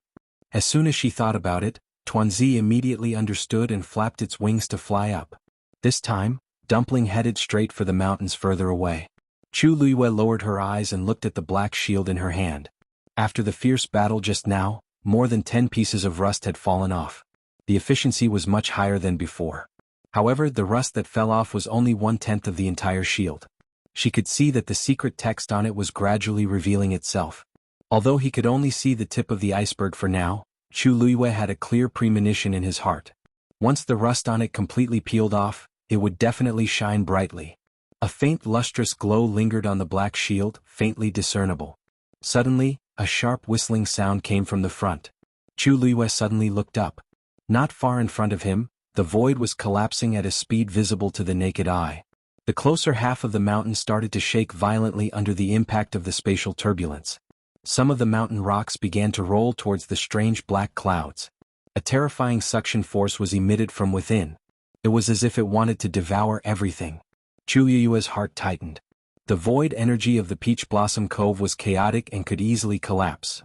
As soon as she thought about it, Tuanzi immediately understood and flapped its wings to fly up. This time, Dumpling headed straight for the mountains further away. Chu Luiyue lowered her eyes and looked at the black shield in her hand. After the fierce battle just now, more than 10 pieces of rust had fallen off. The efficiency was much higher than before. However, the rust that fell off was only 1/10 of the entire shield. She could see that the secret text on it was gradually revealing itself. Although he could only see the tip of the iceberg for now, Chu Luiyue had a clear premonition in his heart. Once the rust on it completely peeled off, it would definitely shine brightly. A faint lustrous glow lingered on the black shield, faintly discernible. Suddenly, a sharp whistling sound came from the front. Chu Luiyue suddenly looked up. Not far in front of him, the void was collapsing at a speed visible to the naked eye. The closer half of the mountain started to shake violently under the impact of the spatial turbulence. Some of the mountain rocks began to roll towards the strange black clouds. A terrifying suction force was emitted from within. It was as if it wanted to devour everything. Chu Luiyue's heart tightened. The void energy of the Peach Blossom Cove was chaotic and could easily collapse.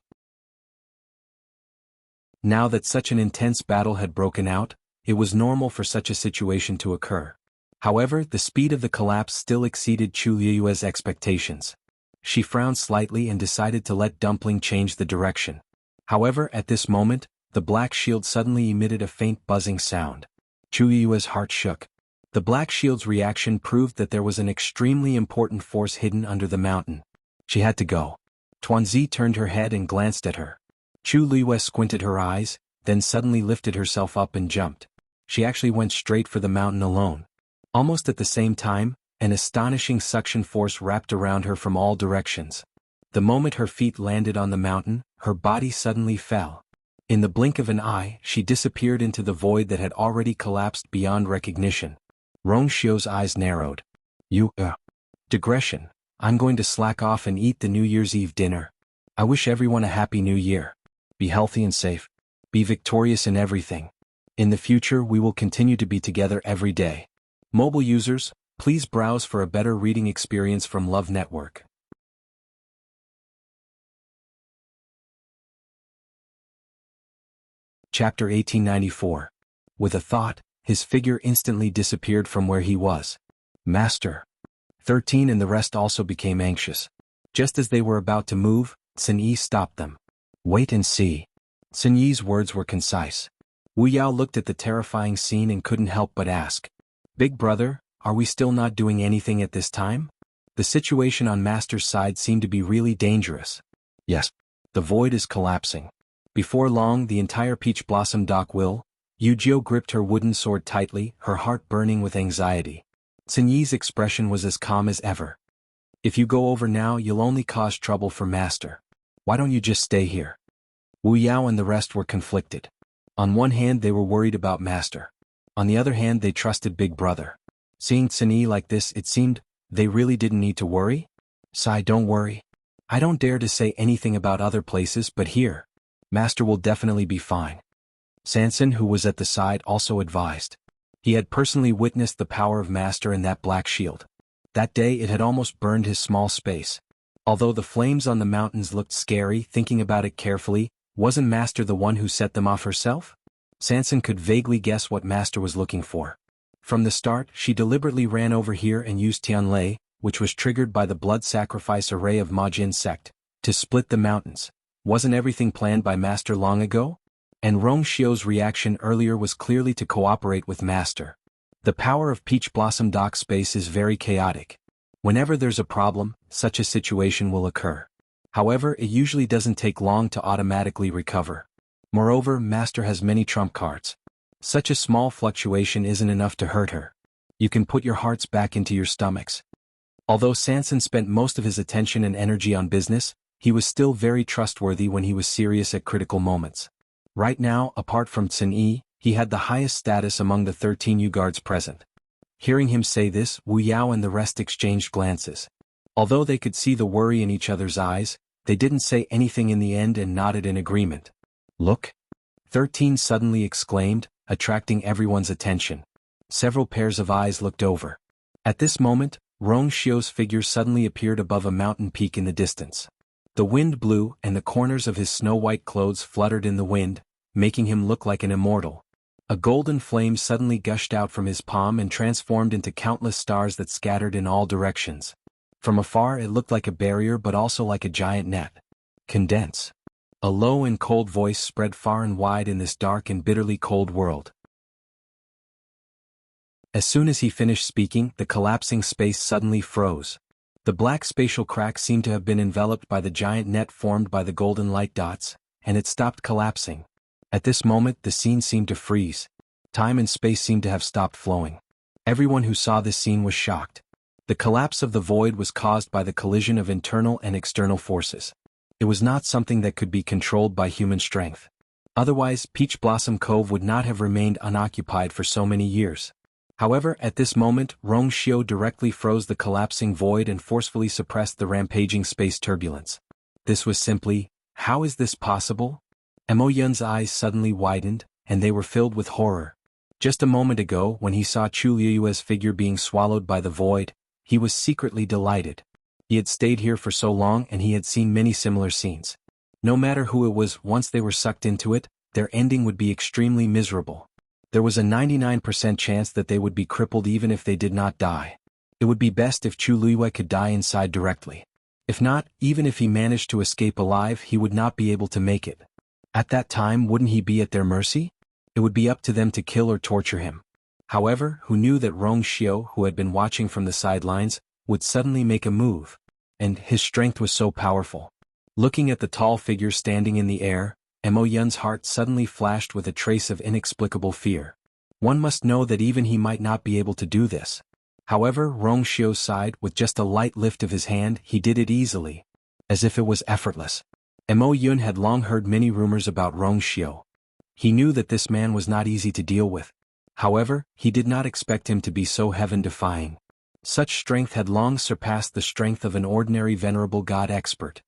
Now that such an intense battle had broken out, it was normal for such a situation to occur. However, the speed of the collapse still exceeded Chu Luiyue's expectations. She frowned slightly and decided to let Dumpling change the direction. However, at this moment, the black shield suddenly emitted a faint buzzing sound. Chu Luiyue's heart shook. The black shield's reaction proved that there was an extremely important force hidden under the mountain. She had to go. Tuanzi turned her head and glanced at her. Chu Luiyue squinted her eyes, then suddenly lifted herself up and jumped. She actually went straight for the mountain alone. Almost at the same time, an astonishing suction force wrapped around her from all directions. The moment her feet landed on the mountain, her body suddenly fell. In the blink of an eye, she disappeared into the void that had already collapsed beyond recognition. Rongxiu's eyes narrowed. Digression. I'm going to slack off and eat the New Year's Eve dinner. I wish everyone a happy new year. Be healthy and safe. Be victorious in everything. In the future we will continue to be together every day. Mobile users, please browse for a better reading experience from Love Network. Chapter 1894. With a thought, his figure instantly disappeared from where he was. Master. 13 and the rest also became anxious. Just as they were about to move, Sun Yi stopped them. Wait and see. Sun Yi's words were concise. Wu Yao looked at the terrifying scene and couldn't help but ask. Big brother, are we still not doing anything at this time? The situation on Master's side seemed to be really dangerous. Yes. The void is collapsing. Before long the entire Peach Blossom dock will. Yujio gripped her wooden sword tightly, her heart burning with anxiety. Sun Yi's expression was as calm as ever. If you go over now you'll only cause trouble for Master. Why don't you just stay here? Wu Yao and the rest were conflicted. On one hand they were worried about Master. On the other hand they trusted Big Brother. Seeing Sun Yi like this it seemed, they really didn't need to worry? Sai, don't worry. I don't dare to say anything about other places but here. Master will definitely be fine. Sanson, who was at the side, also advised. He had personally witnessed the power of Master in that black shield. That day it had almost burned his small space. Although the flames on the mountains looked scary, thinking about it carefully, wasn't Master the one who set them off herself? Sanson could vaguely guess what Master was looking for. From the start, she deliberately ran over here and used Tianlei, which was triggered by the blood sacrifice array of Majin sect, to split the mountains. Wasn't everything planned by Master long ago? And Rongxiu's reaction earlier was clearly to cooperate with Master. The power of Peach Blossom dock space is very chaotic. Whenever there's a problem, such a situation will occur. However, it usually doesn't take long to automatically recover. Moreover, Master has many trump cards. Such a small fluctuation isn't enough to hurt her. You can put your hearts back into your stomachs. Although Sanson spent most of his attention and energy on business, he was still very trustworthy when he was serious at critical moments. Right now, apart from Sun Yi, he had the highest status among the 13 U-guards present. Hearing him say this, Wu Yao and the rest exchanged glances. Although they could see the worry in each other's eyes, they didn't say anything in the end and nodded in agreement. Look! 13 suddenly exclaimed, attracting everyone's attention. Several pairs of eyes looked over. At this moment, Rongxiu's figure suddenly appeared above a mountain peak in the distance. The wind blew and the corners of his snow-white clothes fluttered in the wind, making him look like an immortal. A golden flame suddenly gushed out from his palm and transformed into countless stars that scattered in all directions. From afar it looked like a barrier but also like a giant net. Condense. A low and cold voice spread far and wide in this dark and bitterly cold world. As soon as he finished speaking, the collapsing space suddenly froze. The black spatial crack seemed to have been enveloped by the giant net formed by the golden light dots, and it stopped collapsing. At this moment the scene seemed to freeze. Time and space seemed to have stopped flowing. Everyone who saw this scene was shocked. The collapse of the void was caused by the collision of internal and external forces. It was not something that could be controlled by human strength. Otherwise, Peach Blossom Cove would not have remained unoccupied for so many years. However, at this moment, Rongxiu directly froze the collapsing void and forcefully suppressed the rampaging space turbulence. This was simply, how is this possible? Mo Yun's eyes suddenly widened, and they were filled with horror. Just a moment ago, when he saw Chu Liyue's figure being swallowed by the void, he was secretly delighted. He had stayed here for so long and he had seen many similar scenes. No matter who it was, once they were sucked into it, their ending would be extremely miserable. There was a 99% chance that they would be crippled even if they did not die. It would be best if Chu Liyue could die inside directly. If not, even if he managed to escape alive, he would not be able to make it. At that time, wouldn't he be at their mercy? It would be up to them to kill or torture him. However, who knew that Rongxiu, who had been watching from the sidelines, would suddenly make a move? And his strength was so powerful. Looking at the tall figure standing in the air, Mo Yun's heart suddenly flashed with a trace of inexplicable fear. One must know that even he might not be able to do this. However, Rongxiu sighed. With just a light lift of his hand, he did it easily, as if it was effortless. Mo Yun had long heard many rumors about Rongxiu. He knew that this man was not easy to deal with. However, he did not expect him to be so heaven-defying. Such strength had long surpassed the strength of an ordinary venerable god expert.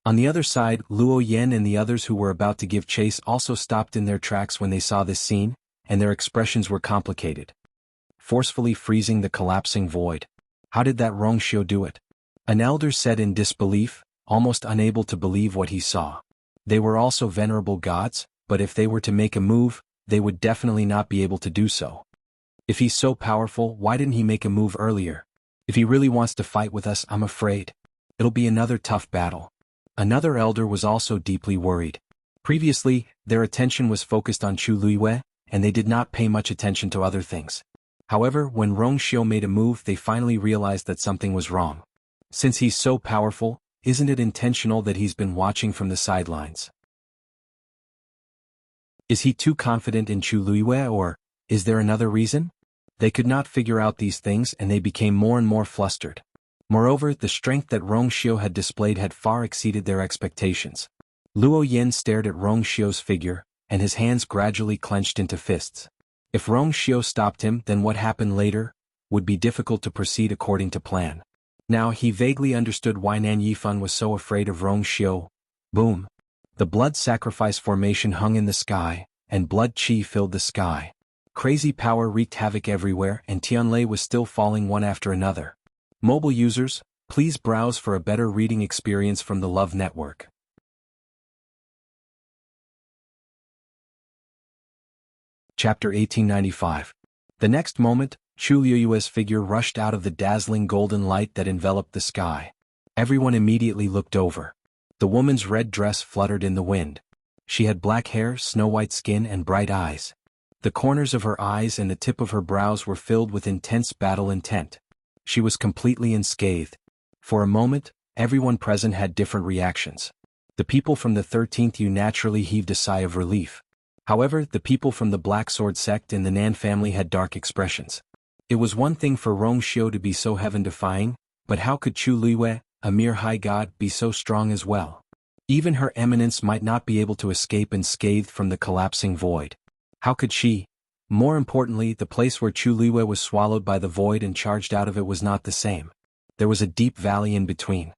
On the other side, Luo Yan and the others who were about to give chase also stopped in their tracks when they saw this scene, and their expressions were complicated. Forcefully freezing the collapsing void. How did that Rongxiu do it? An elder said in disbelief, almost unable to believe what he saw. They were also venerable gods, but if they were to make a move, they would definitely not be able to do so. If he's so powerful, why didn't he make a move earlier? If he really wants to fight with us, I'm afraid it'll be another tough battle. Another elder was also deeply worried. Previously, their attention was focused on Chu Liyue, and they did not pay much attention to other things. However, when Rongxiu made a move, they finally realized that something was wrong. Since he's so powerful, isn't it intentional that he's been watching from the sidelines? Is he too confident in Chu Liyue, or is there another reason? They could not figure out these things and they became more and more flustered. Moreover, the strength that Rongxiu had displayed had far exceeded their expectations. Luo Yan stared at Rongxiu's figure, and his hands gradually clenched into fists. If Rongxiu stopped him, then what happened later would be difficult to proceed according to plan. Now he vaguely understood why Nan Yifan was so afraid of Rongxiu. Boom! The blood sacrifice formation hung in the sky, and blood qi filled the sky. Crazy power wreaked havoc everywhere, and Tianlei was still falling one after another. Mobile users, please browse for a better reading experience from the Love Network. Chapter 1895. The next moment, Chu Liyue's figure rushed out of the dazzling golden light that enveloped the sky. Everyone immediately looked over. The woman's red dress fluttered in the wind. She had black hair, snow-white skin, and bright eyes. The corners of her eyes and the tip of her brows were filled with intense battle intent. She was completely unscathed. For a moment, everyone present had different reactions. The people from the 13th U naturally heaved a sigh of relief. However, the people from the Black Sword sect and the Nan family had dark expressions. It was one thing for Rongxiu to be so heaven-defying, but how could Chu Liyue, a mere high god, be so strong as well? Even her eminence might not be able to escape unscathed from the collapsing void. How could she? More importantly, the place where Chu Liyue was swallowed by the void and charged out of it was not the same. There was a deep valley in between.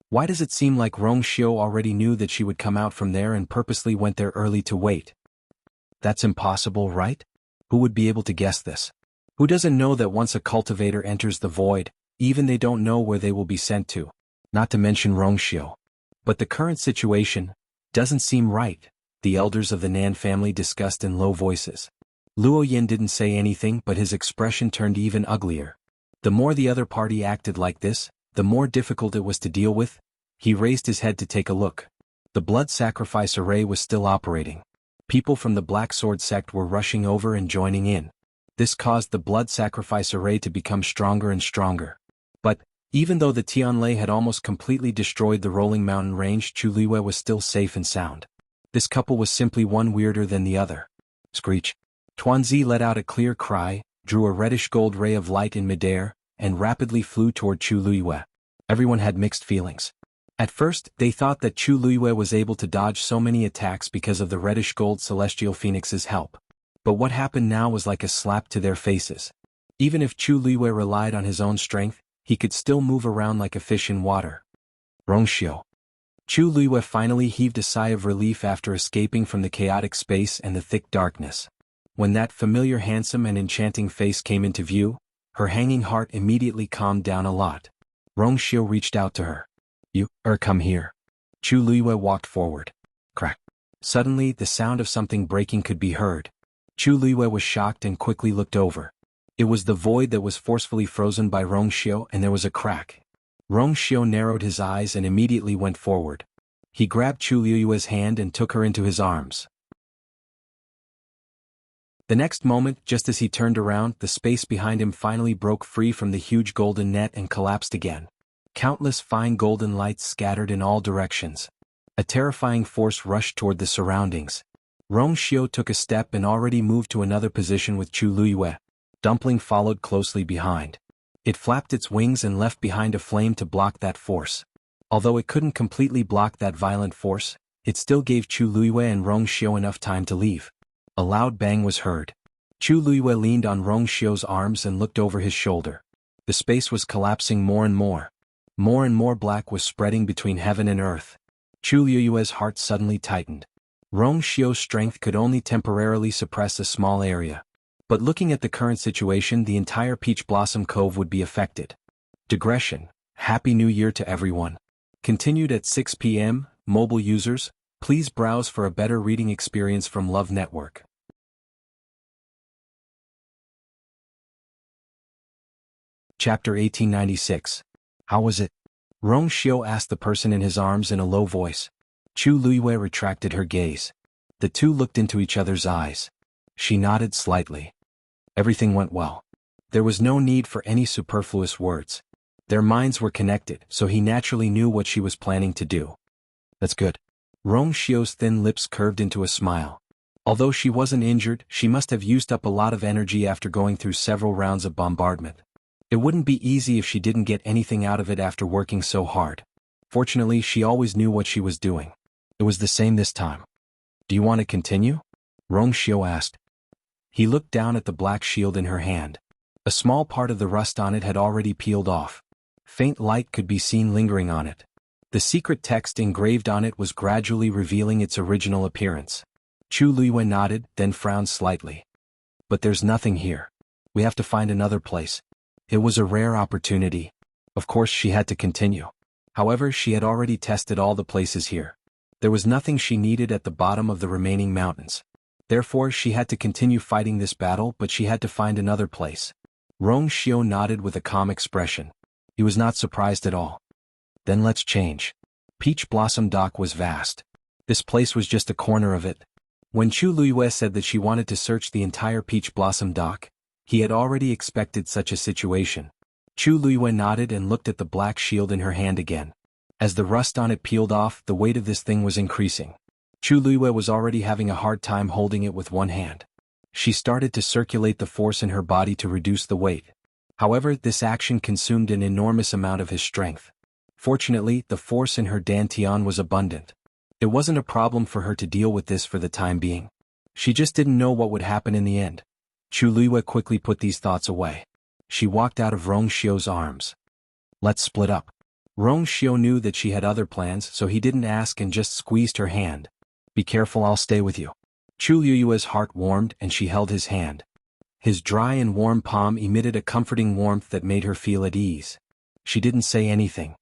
Why does it seem like Rongxiu already knew that she would come out from there and purposely went there early to wait? That's impossible, right? Who would be able to guess this? Who doesn't know that once a cultivator enters the void, even they don't know where they will be sent to? not to mention Rongxiu. But the current situation doesn't seem right, the elders of the Nan family discussed in low voices. Luo Yin didn't say anything, but his expression turned even uglier. The more the other party acted like this, the more difficult it was to deal with. He raised his head to take a look. The blood sacrifice array was still operating. People from the Black Sword sect were rushing over and joining in. This caused the blood sacrifice array to become stronger and stronger. But, even though the Tianlei had almost completely destroyed the rolling mountain range, Chuliwe was still safe and sound. This couple was simply one weirder than the other. Screech. Tuanzi let out a clear cry, drew a reddish-gold ray of light in midair, and rapidly flew toward Chuliwe. Everyone had mixed feelings. At first, they thought that Chuliwe was able to dodge so many attacks because of the reddish-gold celestial phoenix's help. But what happened now was like a slap to their faces. Even if Chuliwe relied on his own strength, he could still move around like a fish in water. Rongxiu. Chuliwe finally heaved a sigh of relief after escaping from the chaotic space and the thick darkness. When that familiar handsome and enchanting face came into view, her hanging heart immediately calmed down a lot. Rongxiu reached out to her. Come here. Chuliwe walked forward. Crack. Suddenly, the sound of something breaking could be heard. Chuliwe was shocked and quickly looked over. It was the void that was forcefully frozen by Rongxiu, and there was a crack. Rongxiu narrowed his eyes and immediately went forward. He grabbed Chuliwe's hand and took her into his arms. The next moment, just as he turned around, the space behind him finally broke free from the huge golden net and collapsed again. Countless fine golden lights scattered in all directions. A terrifying force rushed toward the surroundings. Rongxiu took a step and already moved to another position with Chuliwe. Dumpling followed closely behind. It flapped its wings and left behind a flame to block that force. Although it couldn't completely block that violent force, it still gave Chuliwe and Rongxiu enough time to leave. A loud bang was heard. Chuliwe leaned on Rongxiu's arms and looked over his shoulder. The space was collapsing more and more. More and more black was spreading between heaven and earth. Chuliwe's heart suddenly tightened. Rongxiu's strength could only temporarily suppress a small area. But looking at the current situation, the entire Peach Blossom Cove would be affected. Digression. Happy New Year to everyone. Continued at 6 p.m., mobile users, please browse for a better reading experience from Love Network. Chapter 1896. How was it? Rongxiu asked the person in his arms in a low voice. Chuliwe retracted her gaze. The two looked into each other's eyes. She nodded slightly. Everything went well. There was no need for any superfluous words. Their minds were connected, so he naturally knew what she was planning to do. That's good. Rongxiu's thin lips curved into a smile. Although she wasn't injured, she must have used up a lot of energy after going through several rounds of bombardment. It wouldn't be easy if she didn't get anything out of it after working so hard. Fortunately, she always knew what she was doing. It was the same this time. Do you want to continue? Rongxiu asked. He looked down at the black shield in her hand. A small part of the rust on it had already peeled off. Faint light could be seen lingering on it. The secret text engraved on it was gradually revealing its original appearance. Chuliwe nodded, then frowned slightly. But there's nothing here. We have to find another place. It was a rare opportunity. Of course, she had to continue. However, she had already tested all the places here. There was nothing she needed at the bottom of the remaining mountains. Therefore, she had to continue fighting this battle, but she had to find another place. Rongxiu nodded with a calm expression. He was not surprised at all. Then let's change. Peach Blossom Dock was vast. This place was just a corner of it. When Chuliwe said that she wanted to search the entire Peach Blossom Dock, he had already expected such a situation. Chuliwe nodded and looked at the black shield in her hand again. As the rust on it peeled off, the weight of this thing was increasing. Chuliwe was already having a hard time holding it with one hand. She started to circulate the force in her body to reduce the weight. However, this action consumed an enormous amount of his strength. Fortunately, the force in her dantian was abundant. It wasn't a problem for her to deal with this for the time being. She just didn't know what would happen in the end. Chuliwe quickly put these thoughts away. She walked out of Rongxiu's arms. Let's split up. Rongxiu knew that she had other plans, so he didn't ask and just squeezed her hand. Be careful, I'll stay with you. Chuliwe's heart warmed and she held his hand. His dry and warm palm emitted a comforting warmth that made her feel at ease. She didn't say anything.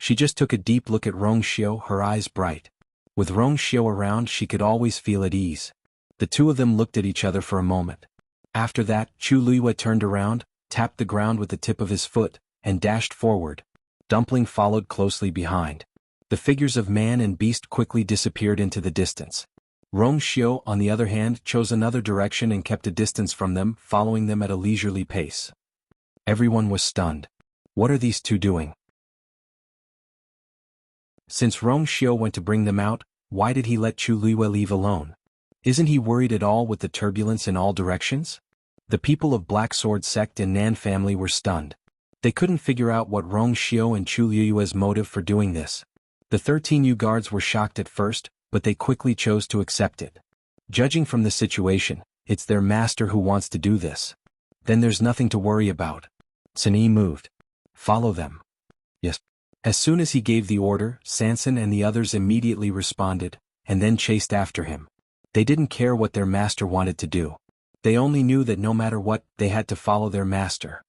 She just took a deep look at Rongxiao, her eyes bright. With Rongxiao around, she could always feel at ease. The two of them looked at each other for a moment. After that, Chu Luiyue turned around, tapped the ground with the tip of his foot, and dashed forward. Dumpling followed closely behind. The figures of man and beast quickly disappeared into the distance. Rongxiao, on the other hand, chose another direction and kept a distance from them, following them at a leisurely pace. Everyone was stunned. What are these two doing? Since Rongxiao went to bring them out, why did he let Chu Luiyue leave alone? Isn't he worried at all with the turbulence in all directions? The people of Black Sword sect and Nan family were stunned. They couldn't figure out what Rongxiao and Chu Luiyue's motive for doing this. The 13 Yu guards were shocked at first, but they quickly chose to accept it. Judging from the situation, it's their master who wants to do this. Then there's nothing to worry about. Sanyi moved. Follow them. Yes. As soon as he gave the order, Sanson and the others immediately responded, and then chased after him. They didn't care what their master wanted to do. They only knew that no matter what, they had to follow their master.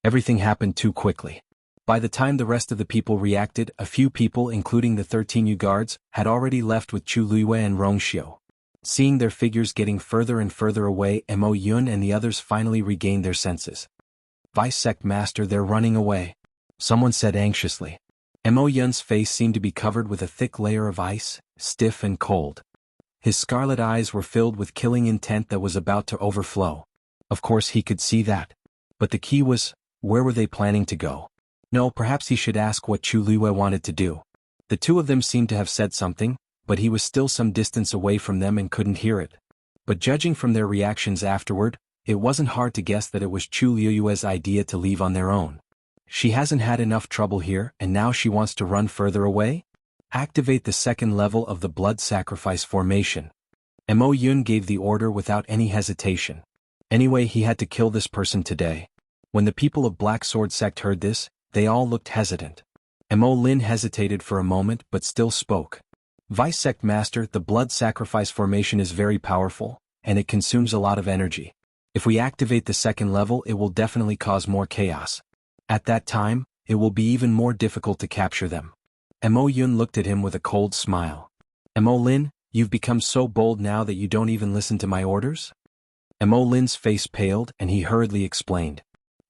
Everything happened too quickly. By the time the rest of the people reacted, a few people, including the 13 Yu guards, had already left with Chu Luiyue and Rongxiao. Seeing their figures getting further and further away, Mo Yun and the others finally regained their senses. Vice Sect Master, they're running away. Someone said anxiously. Mo Yun's face seemed to be covered with a thick layer of ice, stiff and cold. His scarlet eyes were filled with killing intent that was about to overflow. Of course he could see that. But the key was, where were they planning to go? No, perhaps he should ask what Chu Luiyue wanted to do. The two of them seemed to have said something, but he was still some distance away from them and couldn't hear it. But judging from their reactions afterward, it wasn't hard to guess that it was Chu Luiyue's idea to leave on their own. She hasn't had enough trouble here, and now she wants to run further away? Activate the second level of the blood sacrifice formation. Mo Yun gave the order without any hesitation. Anyway, he had to kill this person today. When the people of Black Sword sect heard this, they all looked hesitant. Mo Lin hesitated for a moment but still spoke. Vice Sect Master, the blood sacrifice formation is very powerful, and it consumes a lot of energy. If we activate the second level, it will definitely cause more chaos. At that time, it will be even more difficult to capture them. Mo Yun looked at him with a cold smile. Mo Lin, you've become so bold now that you don't even listen to my orders? Mo Lin's face paled and he hurriedly explained.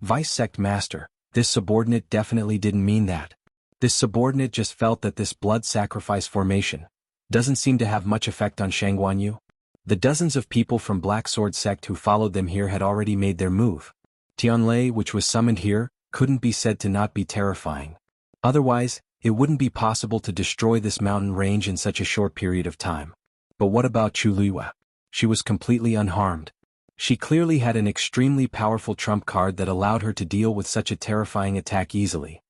Vice Sect Master, this subordinate definitely didn't mean that. This subordinate just felt that this blood sacrifice formation doesn't seem to have much effect on Xuanhuan. The dozens of people from Black Sword sect who followed them here had already made their move. Tianlei, which was summoned here, couldn't be said to not be terrifying. Otherwise, it wouldn't be possible to destroy this mountain range in such a short period of time. But what about Chu Luiyue? She was completely unharmed. She clearly had an extremely powerful trump card that allowed her to deal with such a terrifying attack easily.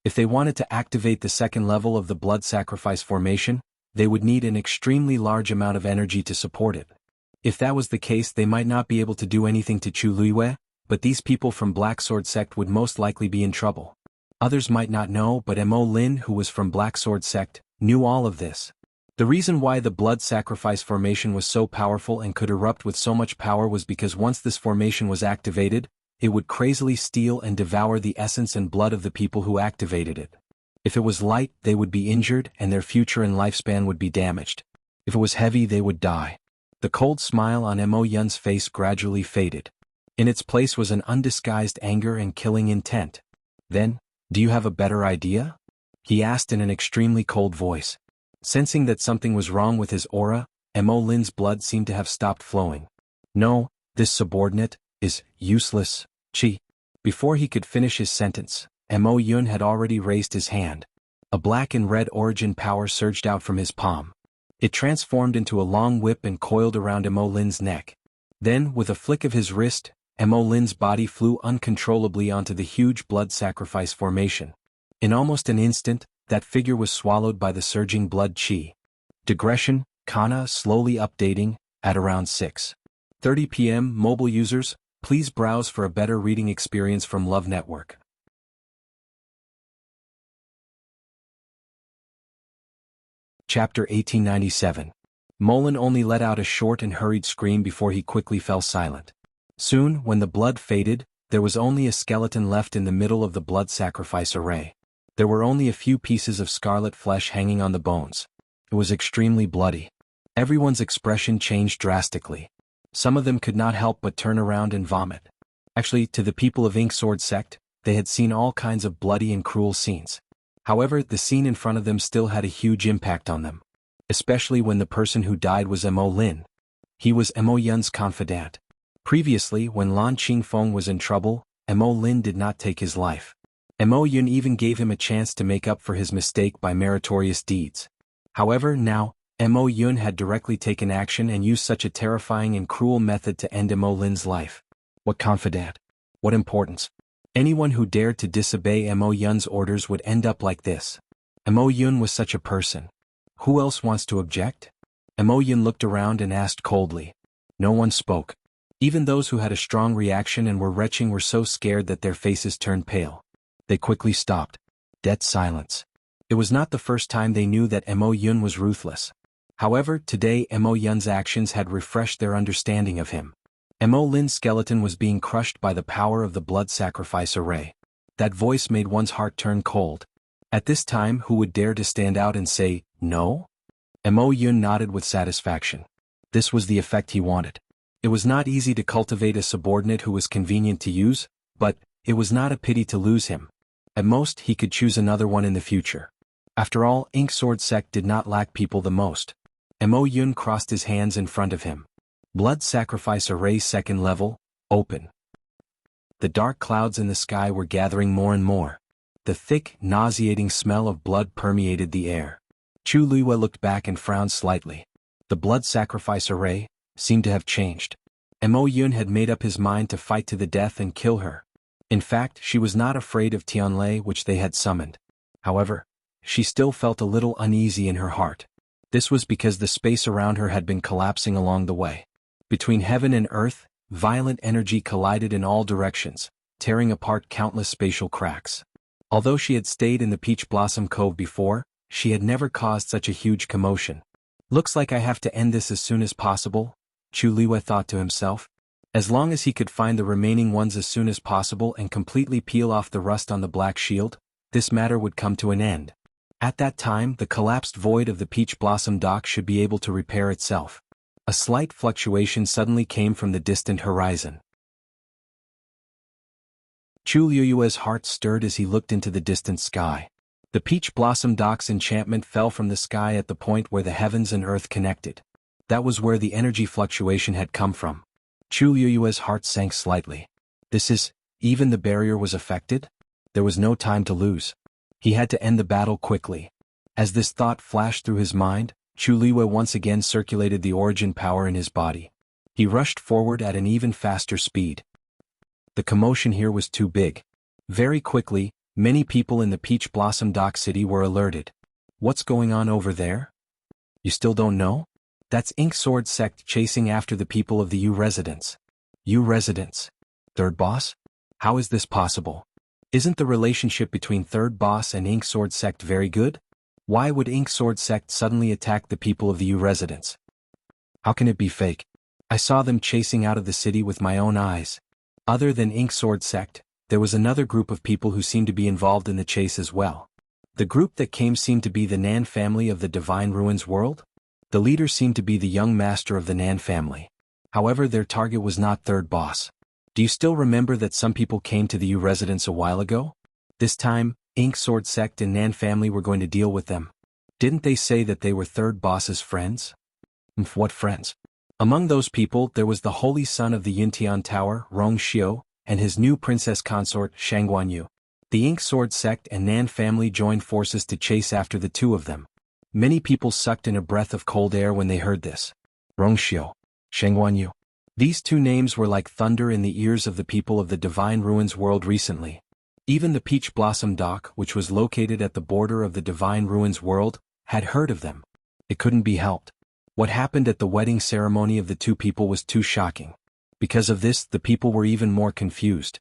If they wanted to activate the second level of the blood sacrifice formation, they would need an extremely large amount of energy to support it. If that was the case, they might not be able to do anything to Chu Luiyue, but these people from Black Sword sect would most likely be in trouble. Others might not know, but Mo Lin, who was from Black Sword sect, knew all of this. The reason why the blood sacrifice formation was so powerful and could erupt with so much power was because once this formation was activated, it would crazily steal and devour the essence and blood of the people who activated it. If it was light, they would be injured and their future and lifespan would be damaged. If it was heavy, they would die. The cold smile on Mo Yun's face gradually faded. In its place was an undisguised anger and killing intent. Then, do you have a better idea? He asked in an extremely cold voice. Sensing that something was wrong with his aura, Mo Lin's blood seemed to have stopped flowing. No, this subordinate is useless. Chi. Before he could finish his sentence, Mo Yun had already raised his hand. A black and red origin power surged out from his palm. It transformed into a long whip and coiled around Mo Lin's neck. Then, with a flick of his wrist, Mo Lin's body flew uncontrollably onto the huge blood sacrifice formation. In almost an instant, that figure was swallowed by the surging blood chi. Digression, Kana slowly updating, at around 6:30 p.m. Mobile users, please browse for a better reading experience from Love Network. Chapter 1897. Molin only let out a short and hurried scream before he quickly fell silent. Soon, when the blood faded, there was only a skeleton left in the middle of the blood sacrifice array. There were only a few pieces of scarlet flesh hanging on the bones. It was extremely bloody. Everyone's expression changed drastically. Some of them could not help but turn around and vomit. Actually, to the people of Sword sect, they had seen all kinds of bloody and cruel scenes. However, the scene in front of them still had a huge impact on them. Especially when the person who died was Mo Lin. He was Mo Yun's confidant. Previously, when Lan Qingfeng was in trouble, Mo Lin did not take his life. Mo Yun even gave him a chance to make up for his mistake by meritorious deeds. However, now, Mo Yun had directly taken action and used such a terrifying and cruel method to end Mo Lin's life. What confidant? What importance? Anyone who dared to disobey Mo Yun's orders would end up like this. Mo Yun was such a person. Who else wants to object? Mo Yun looked around and asked coldly. No one spoke. Even those who had a strong reaction and were retching were so scared that their faces turned pale. They quickly stopped. Dead silence. It was not the first time they knew that Mo Yun was ruthless. However, today Mo Yun's actions had refreshed their understanding of him. Mo Lin's skeleton was being crushed by the power of the blood sacrifice array. That voice made one's heart turn cold. At this time, who would dare to stand out and say, no? Mo Yun nodded with satisfaction. This was the effect he wanted. It was not easy to cultivate a subordinate who was convenient to use, but it was not a pity to lose him. At most, he could choose another one in the future. After all, Sword sect did not lack people the most. Mo Yun crossed his hands in front of him. Blood sacrifice array second level, open. The dark clouds in the sky were gathering more and more. The thick, nauseating smell of blood permeated the air. Chu Luiwa looked back and frowned slightly. The blood sacrifice array seemed to have changed. Mo Yun had made up his mind to fight to the death and kill her. In fact, she was not afraid of Tianlei, which they had summoned. However, she still felt a little uneasy in her heart. This was because the space around her had been collapsing along the way. Between heaven and earth, violent energy collided in all directions, tearing apart countless spatial cracks. Although she had stayed in the Peach Blossom Cove before, she had never caused such a huge commotion. Looks like I have to end this as soon as possible, Chu Liwe thought to himself. As long as he could find the remaining ones as soon as possible and completely peel off the rust on the black shield, this matter would come to an end. At that time, the collapsed void of the Peach Blossom dock should be able to repair itself. A slight fluctuation suddenly came from the distant horizon. Chu Liyue's heart stirred as he looked into the distant sky. The Peach Blossom dock's enchantment fell from the sky at the point where the heavens and earth connected. That was where the energy fluctuation had come from. Chu Liyue's heart sank slightly. Even the barrier was affected? There was no time to lose. He had to end the battle quickly. As this thought flashed through his mind, Chu Liyue once again circulated the origin power in his body. He rushed forward at an even faster speed. The commotion here was too big. Very quickly, many people in the Peach Blossom Dock City were alerted. What's going on over there? You still don't know? That's Sword sect chasing after the people of the U residence. U residence? Third boss? How is this possible? Isn't the relationship between third boss and Sword sect very good? Why would Sword sect suddenly attack the people of the U residence? How can it be fake? I saw them chasing out of the city with my own eyes. Other than Sword sect, there was another group of people who seemed to be involved in the chase as well. The group that came seemed to be the Nan family of the Divine Ruins world. The leader seemed to be the young master of the Nan family. However, their target was not third boss. Do you still remember that some people came to the U residence a while ago? This time, Sword sect and Nan family were going to deal with them. Didn't they say that they were third boss's friends? What friends? Among those people, there was the holy son of the Yuntian Tower, Rong Xiu, and his new princess consort, Xuanhuan. The Sword sect and Nan family joined forces to chase after the two of them. Many people sucked in a breath of cold air when they heard this. Rongxiu, Xuanhuan. These two names were like thunder in the ears of the people of the Divine Ruins world recently. Even the Peach Blossom Dock, which was located at the border of the Divine Ruins world, had heard of them. It couldn't be helped. What happened at the wedding ceremony of the two people was too shocking. Because of this, the people were even more confused.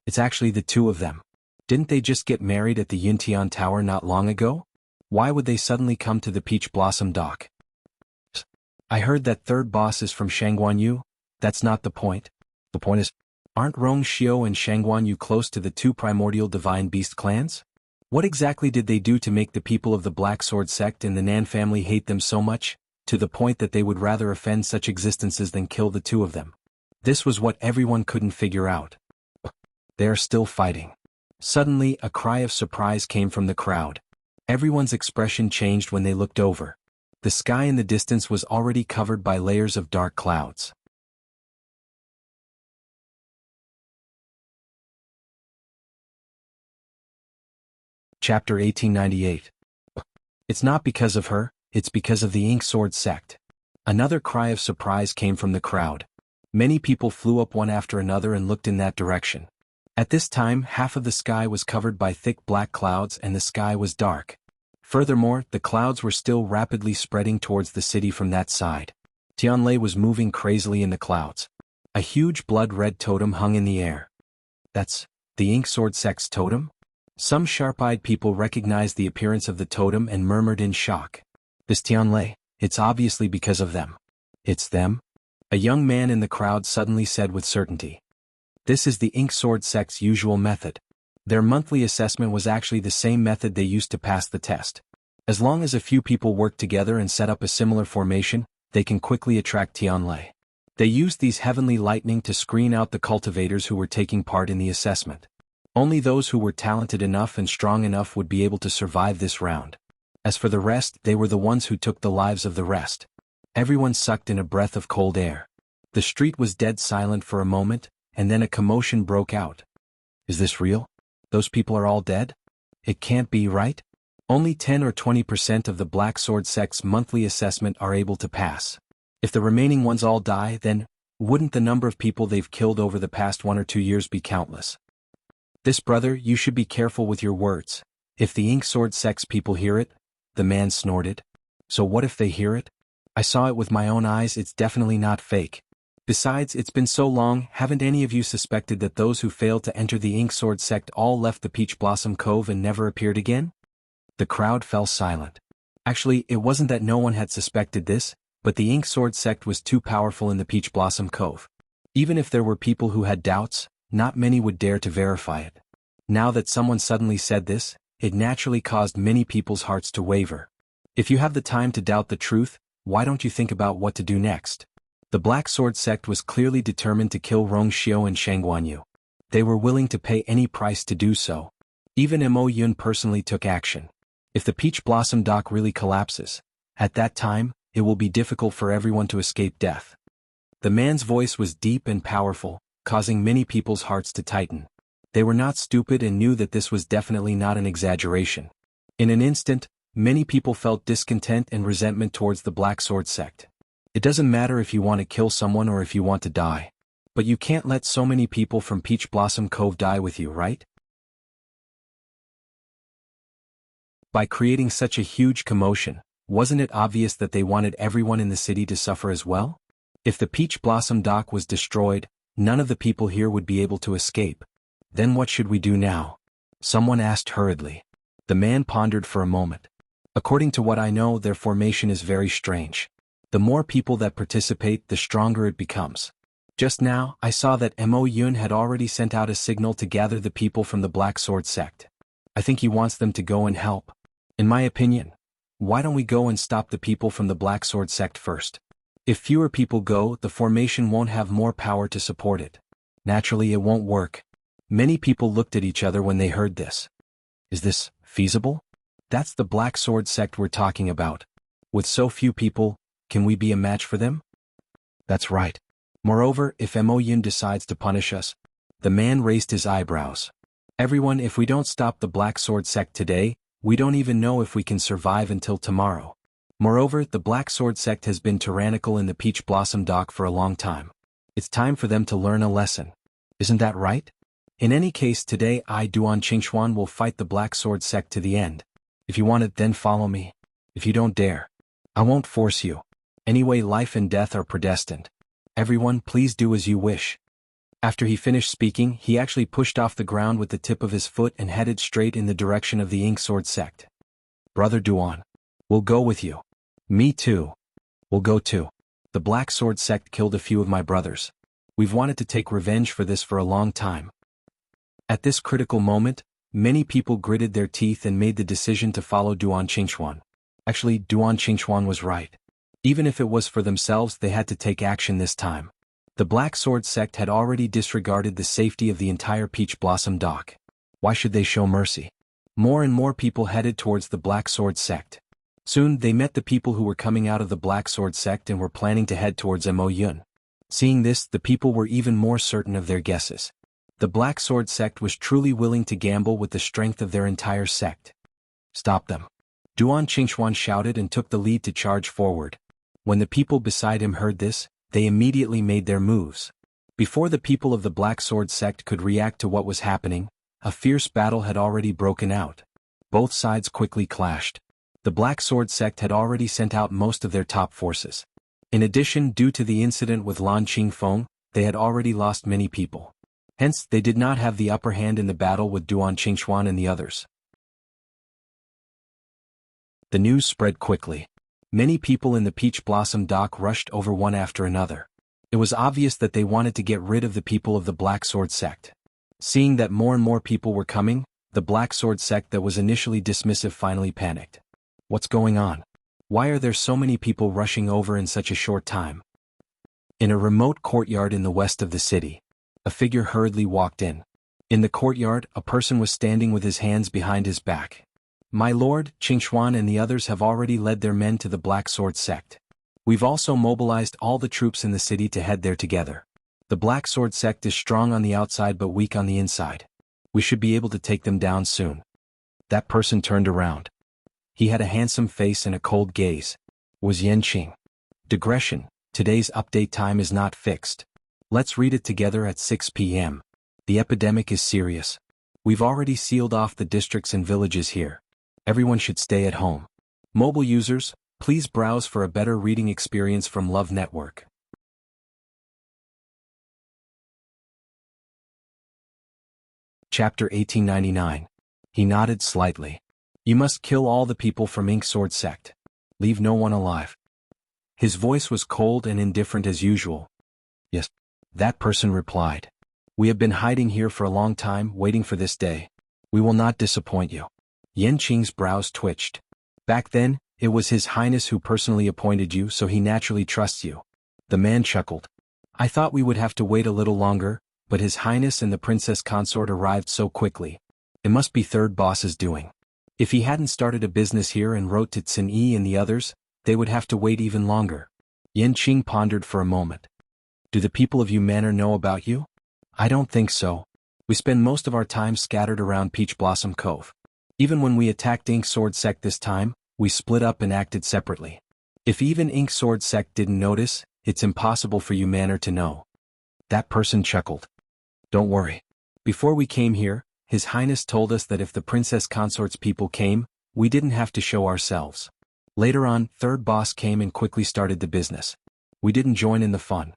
It's actually the two of them. Didn't they just get married at the Yuntian Tower not long ago? Why would they suddenly come to the Peach Blossom Dock? I heard that third boss is from Xuanhuan. That's not the point. The point is, Aren't Rongxiao and xuanhuan close to the two primordial divine beast clans? What exactly did they do to make the people of the Black Sword sect and the Nan family hate them so much, to the point that they would rather offend such existences than kill the two of them? This was what everyone couldn't figure out. They are still fighting. Suddenly, a cry of surprise came from the crowd. Everyone's expression changed when they looked over. The sky in the distance was already covered by layers of dark clouds. Chapter 1898. It's not because of her, it's because of the Ink Sword sect. Another cry of surprise came from the crowd. Many people flew up one after another and looked in that direction. At this time, half of the sky was covered by thick black clouds and the sky was dark. Furthermore, the clouds were still rapidly spreading towards the city from that side. Tianlei was moving crazily in the clouds. A huge blood-red totem hung in the air. That's the Ink Sword sect's totem? Some sharp-eyed people recognized the appearance of the totem and murmured in shock. This Tianlei, it's obviously because of them. It's them? A young man in the crowd suddenly said with certainty. This is the Ink Sword sect's usual method. Their monthly assessment was actually the same method they used to pass the test. As long as a few people work together and set up a similar formation, they can quickly attract Tianlei. They used these heavenly lightning to screen out the cultivators who were taking part in the assessment. Only those who were talented enough and strong enough would be able to survive this round. As for the rest, they were the ones who took the lives of the rest. Everyone sucked in a breath of cold air. The street was dead silent for a moment, and then a commotion broke out. Is this real? Those people are all dead? It can't be, right? Only 10 or 20% of the Black Sword sect's monthly assessment are able to pass. If the remaining ones all die, then wouldn't the number of people they've killed over the past 1 or 2 years be countless? This brother, you should be careful with your words. If the Ink Sword sect's people hear it, the man snorted. So what if they hear it? I saw it with my own eyes, it's definitely not fake. Besides, it's been so long, haven't any of you suspected that those who failed to enter the Ink Sword sect all left the Peach Blossom Cove and never appeared again? The crowd fell silent. Actually, it wasn't that no one had suspected this, but the Ink Sword sect was too powerful in the Peach Blossom Cove. Even if there were people who had doubts, not many would dare to verify it. Now that someone suddenly said this, it naturally caused many people's hearts to waver. If you have the time to doubt the truth, why don't you think about what to do next? The Black Sword sect was clearly determined to kill Rongxiao and xuanhuan. They were willing to pay any price to do so. Even Mo Yun personally took action. If the Peach Blossom dock really collapses, at that time, it will be difficult for everyone to escape death. The man's voice was deep and powerful, causing many people's hearts to tighten. They were not stupid and knew that this was definitely not an exaggeration. In an instant, many people felt discontent and resentment towards the Black Sword sect. It doesn't matter if you want to kill someone or if you want to die. But you can't let so many people from Peach Blossom Cove die with you, right? By creating such a huge commotion, wasn't it obvious that they wanted everyone in the city to suffer as well? If the Peach Blossom dock was destroyed, none of the people here would be able to escape. Then what should we do now? Someone asked hurriedly. The man pondered for a moment. According to what I know, their formation is very strange. The more people that participate, the stronger it becomes. Just now, I saw that Mo Yun had already sent out a signal to gather the people from the Black Sword sect. I think he wants them to go and help. In my opinion, why don't we go and stop the people from the Black Sword sect first? If fewer people go, the formation won't have more power to support it. Naturally, it won't work. Many people looked at each other when they heard this. Is this feasible? That's the Black Sword sect we're talking about. With so few people, can we be a match for them? That's right. Moreover, if Mo Yun decides to punish us, the man raised his eyebrows. Everyone, if we don't stop the Black Sword sect today, we don't even know if we can survive until tomorrow. Moreover, the Black Sword sect has been tyrannical in the Peach Blossom dock for a long time. It's time for them to learn a lesson. Isn't that right? In any case, today Duan Qingxuan will fight the Black Sword sect to the end. If you want it, then follow me. If you don't dare, I won't force you. Anyway, life and death are predestined. Everyone, please do as you wish. After he finished speaking, he actually pushed off the ground with the tip of his foot and headed straight in the direction of the Ink Sword sect. Brother Duan, we'll go with you. Me too. We'll go too. The Black Sword sect killed a few of my brothers. We've wanted to take revenge for this for a long time. At this critical moment, many people gritted their teeth and made the decision to follow xuanhuan. Actually, xuanhuan was right. Even if it was for themselves, they had to take action this time. The Black Sword sect had already disregarded the safety of the entire Peach Blossom dock. Why should they show mercy? More and more people headed towards the Black Sword sect. Soon they met the people who were coming out of the Black Sword sect and were planning to head towards Mo. Seeing this, the people were even more certain of their guesses. The Black Sword sect was truly willing to gamble with the strength of their entire sect. Stop them. Xuanhuan shouted and took the lead to charge forward. When the people beside him heard this, they immediately made their moves. Before the people of the Black Sword sect could react to what was happening, a fierce battle had already broken out. Both sides quickly clashed. The Black Sword sect had already sent out most of their top forces. In addition, due to the incident with Lan Qingfeng, they had already lost many people. Hence, they did not have the upper hand in the battle with Xuanhuan and the others. The news spread quickly. Many people in the Peach Blossom dock rushed over one after another. It was obvious that they wanted to get rid of the people of the Black Sword sect. Seeing that more and more people were coming, the Black Sword sect that was initially dismissive finally panicked. What's going on? Why are there so many people rushing over in such a short time? In a remote courtyard in the west of the city, a figure hurriedly walked in. In the courtyard, a person was standing with his hands behind his back. My lord, Xuanhuan and the others have already led their men to the Black Sword sect. We've also mobilized all the troops in the city to head there together. The Black Sword sect is strong on the outside but weak on the inside. We should be able to take them down soon. That person turned around. He had a handsome face and a cold gaze. Was Yanqing. Digression, today's update time is not fixed. Let's read it together at 6 p.m. The epidemic is serious. We've already sealed off the districts and villages here. Everyone should stay at home. Mobile users, please browse for a better reading experience from Love Network. Chapter 1899. He nodded slightly. You must kill all the people from Ink Sword sect. Leave no one alive. His voice was cold and indifferent as usual. Yes. That person replied. We have been hiding here for a long time, waiting for this day. We will not disappoint you. Yanqing's brows twitched. Back then, it was His Highness who personally appointed you, so he naturally trusts you. The man chuckled. I thought we would have to wait a little longer, but His Highness and the princess consort arrived so quickly. It must be third boss's doing. If he hadn't started a business here and wrote to Xin and the others, they would have to wait even longer. Yanqing pondered for a moment. Do the people of Yu Manor know about you? I don't think so. We spend most of our time scattered around Peach Blossom Cove. Even when we attacked Ink Sword sect this time, we split up and acted separately. If even Ink Sword sect didn't notice, it's impossible for Yu Manor to know. That person chuckled. Don't worry. Before we came here, His Highness told us that if the princess consort's people came, we didn't have to show ourselves. Later on, third boss came and quickly started the business. We didn't join in the fun.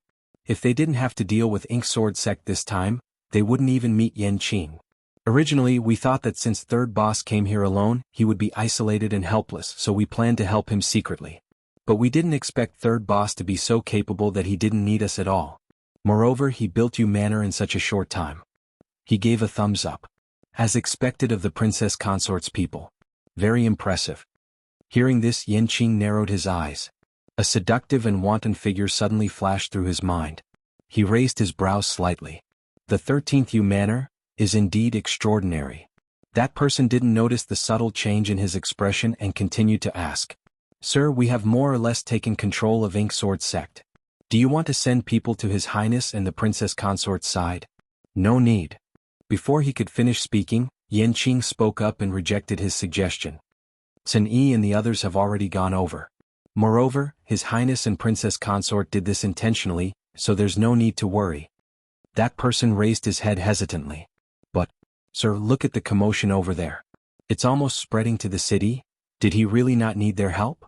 If they didn't have to deal with Ink Sword sect this time, they wouldn't even meet Yanqing. Originally, we thought that since third boss came here alone, he would be isolated and helpless, so we planned to help him secretly. But we didn't expect third boss to be so capable that he didn't need us at all. Moreover, he built Yu Manor in such a short time. He gave a thumbs up. As expected of the princess consort's people. Very impressive. Hearing this, Yanqing narrowed his eyes. A seductive and wanton figure suddenly flashed through his mind. He raised his brows slightly. The 13th Yu Manor is indeed extraordinary. That person didn't notice the subtle change in his expression and continued to ask. Sir, we have more or less taken control of Ink Sword sect. Do you want to send people to His Highness and the princess consort's side? No need. Before he could finish speaking, Yanqing spoke up and rejected his suggestion. Xin and the others have already gone over. Moreover, His Highness and princess consort did this intentionally, so there's no need to worry. That person raised his head hesitantly. But, sir, look at the commotion over there. It's almost spreading to the city. Did he really not need their help?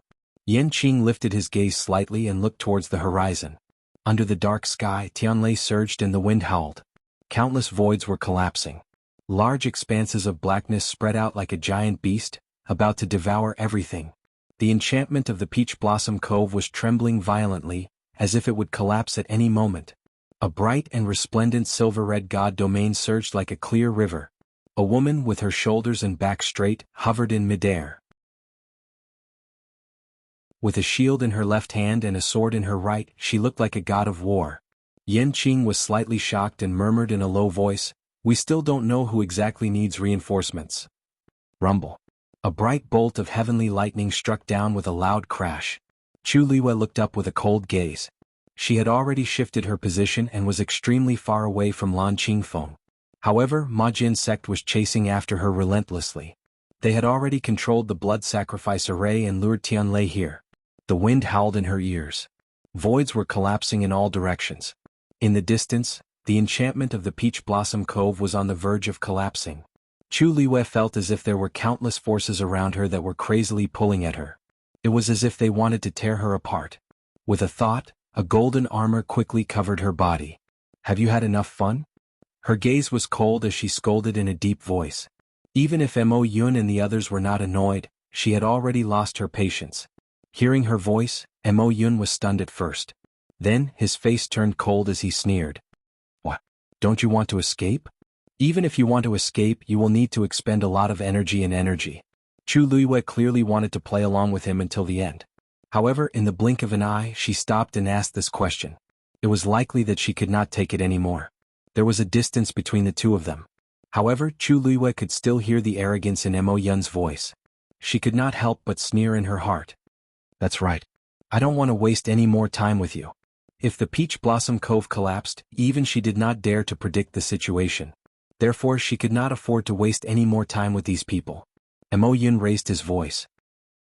Yanqing lifted his gaze slightly and looked towards the horizon. Under the dark sky, Tianlei surged and the wind howled. Countless voids were collapsing. Large expanses of blackness spread out like a giant beast, about to devour everything. The enchantment of the Peach Blossom Cove was trembling violently, as if it would collapse at any moment. A bright and resplendent silver-red god domain surged like a clear river. A woman with her shoulders and back straight hovered in midair. With a shield in her left hand and a sword in her right, she looked like a god of war. Yen Qing was slightly shocked and murmured in a low voice, "We still don't know who exactly needs reinforcements." Rumble. A bright bolt of heavenly lightning struck down with a loud crash. Chu Liwei looked up with a cold gaze. She had already shifted her position and was extremely far away from Lan Qingfeng. However, Ma Jin's sect was chasing after her relentlessly. They had already controlled the blood sacrifice array and lured Tianlei here. The wind howled in her ears. Voids were collapsing in all directions. In the distance, the enchantment of the Peach Blossom Cove was on the verge of collapsing. Chu Liwei felt as if there were countless forces around her that were crazily pulling at her. It was as if they wanted to tear her apart. With a thought, a golden armor quickly covered her body. "Have you had enough fun?" Her gaze was cold as she scolded in a deep voice. Even if Mo Yun and the others were not annoyed, she had already lost her patience. Hearing her voice, Mo Yun was stunned at first. Then, his face turned cold as he sneered. "What? Don't you want to escape? Even if you want to escape, you will need to expend a lot of energy. Chu Liwei clearly wanted to play along with him until the end. However, in the blink of an eye, she stopped and asked this question. It was likely that she could not take it anymore. There was a distance between the two of them. However, Chu Liwei could still hear the arrogance in Mo Yun's voice. She could not help but sneer in her heart. "That's right. I don't want to waste any more time with you." If the Peach Blossom Cove collapsed, even she did not dare to predict the situation. Therefore, she could not afford to waste any more time with these people. Mo Yun raised his voice.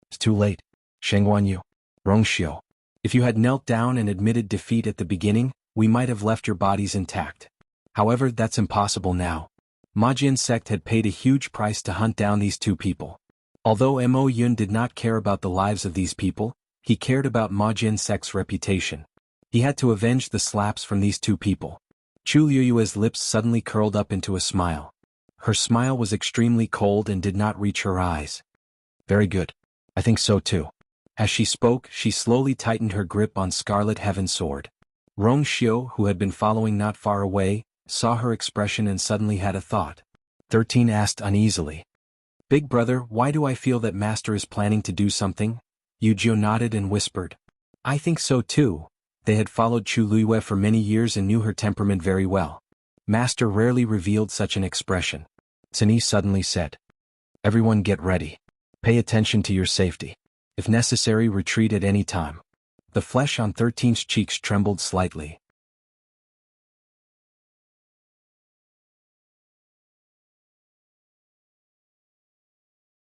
"It's too late. Xuanhuan, Rongxiu. If you had knelt down and admitted defeat at the beginning, we might have left your bodies intact. However, that's impossible now. Ma Jin's sect had paid a huge price to hunt down these two people. Although Mo Yun did not care about the lives of these people, he cared about Ma Jin's sect's reputation. He had to avenge the slaps from these two people." Chu Liyue's lips suddenly curled up into a smile. Her smile was extremely cold and did not reach her eyes. "Very good. I think so too." As she spoke, she slowly tightened her grip on Scarlet Heaven's sword. Rongxiu, who had been following not far away, saw her expression and suddenly had a thought. 13 asked uneasily. "Big brother, why do I feel that Master is planning to do something?" Yujio nodded and whispered. "I think so too." They had followed Chu Liwei for many years and knew her temperament very well. Master rarely revealed such an expression. Tini suddenly said. "Everyone get ready. Pay attention to your safety. If necessary, retreat at any time." The flesh on 13's cheeks trembled slightly.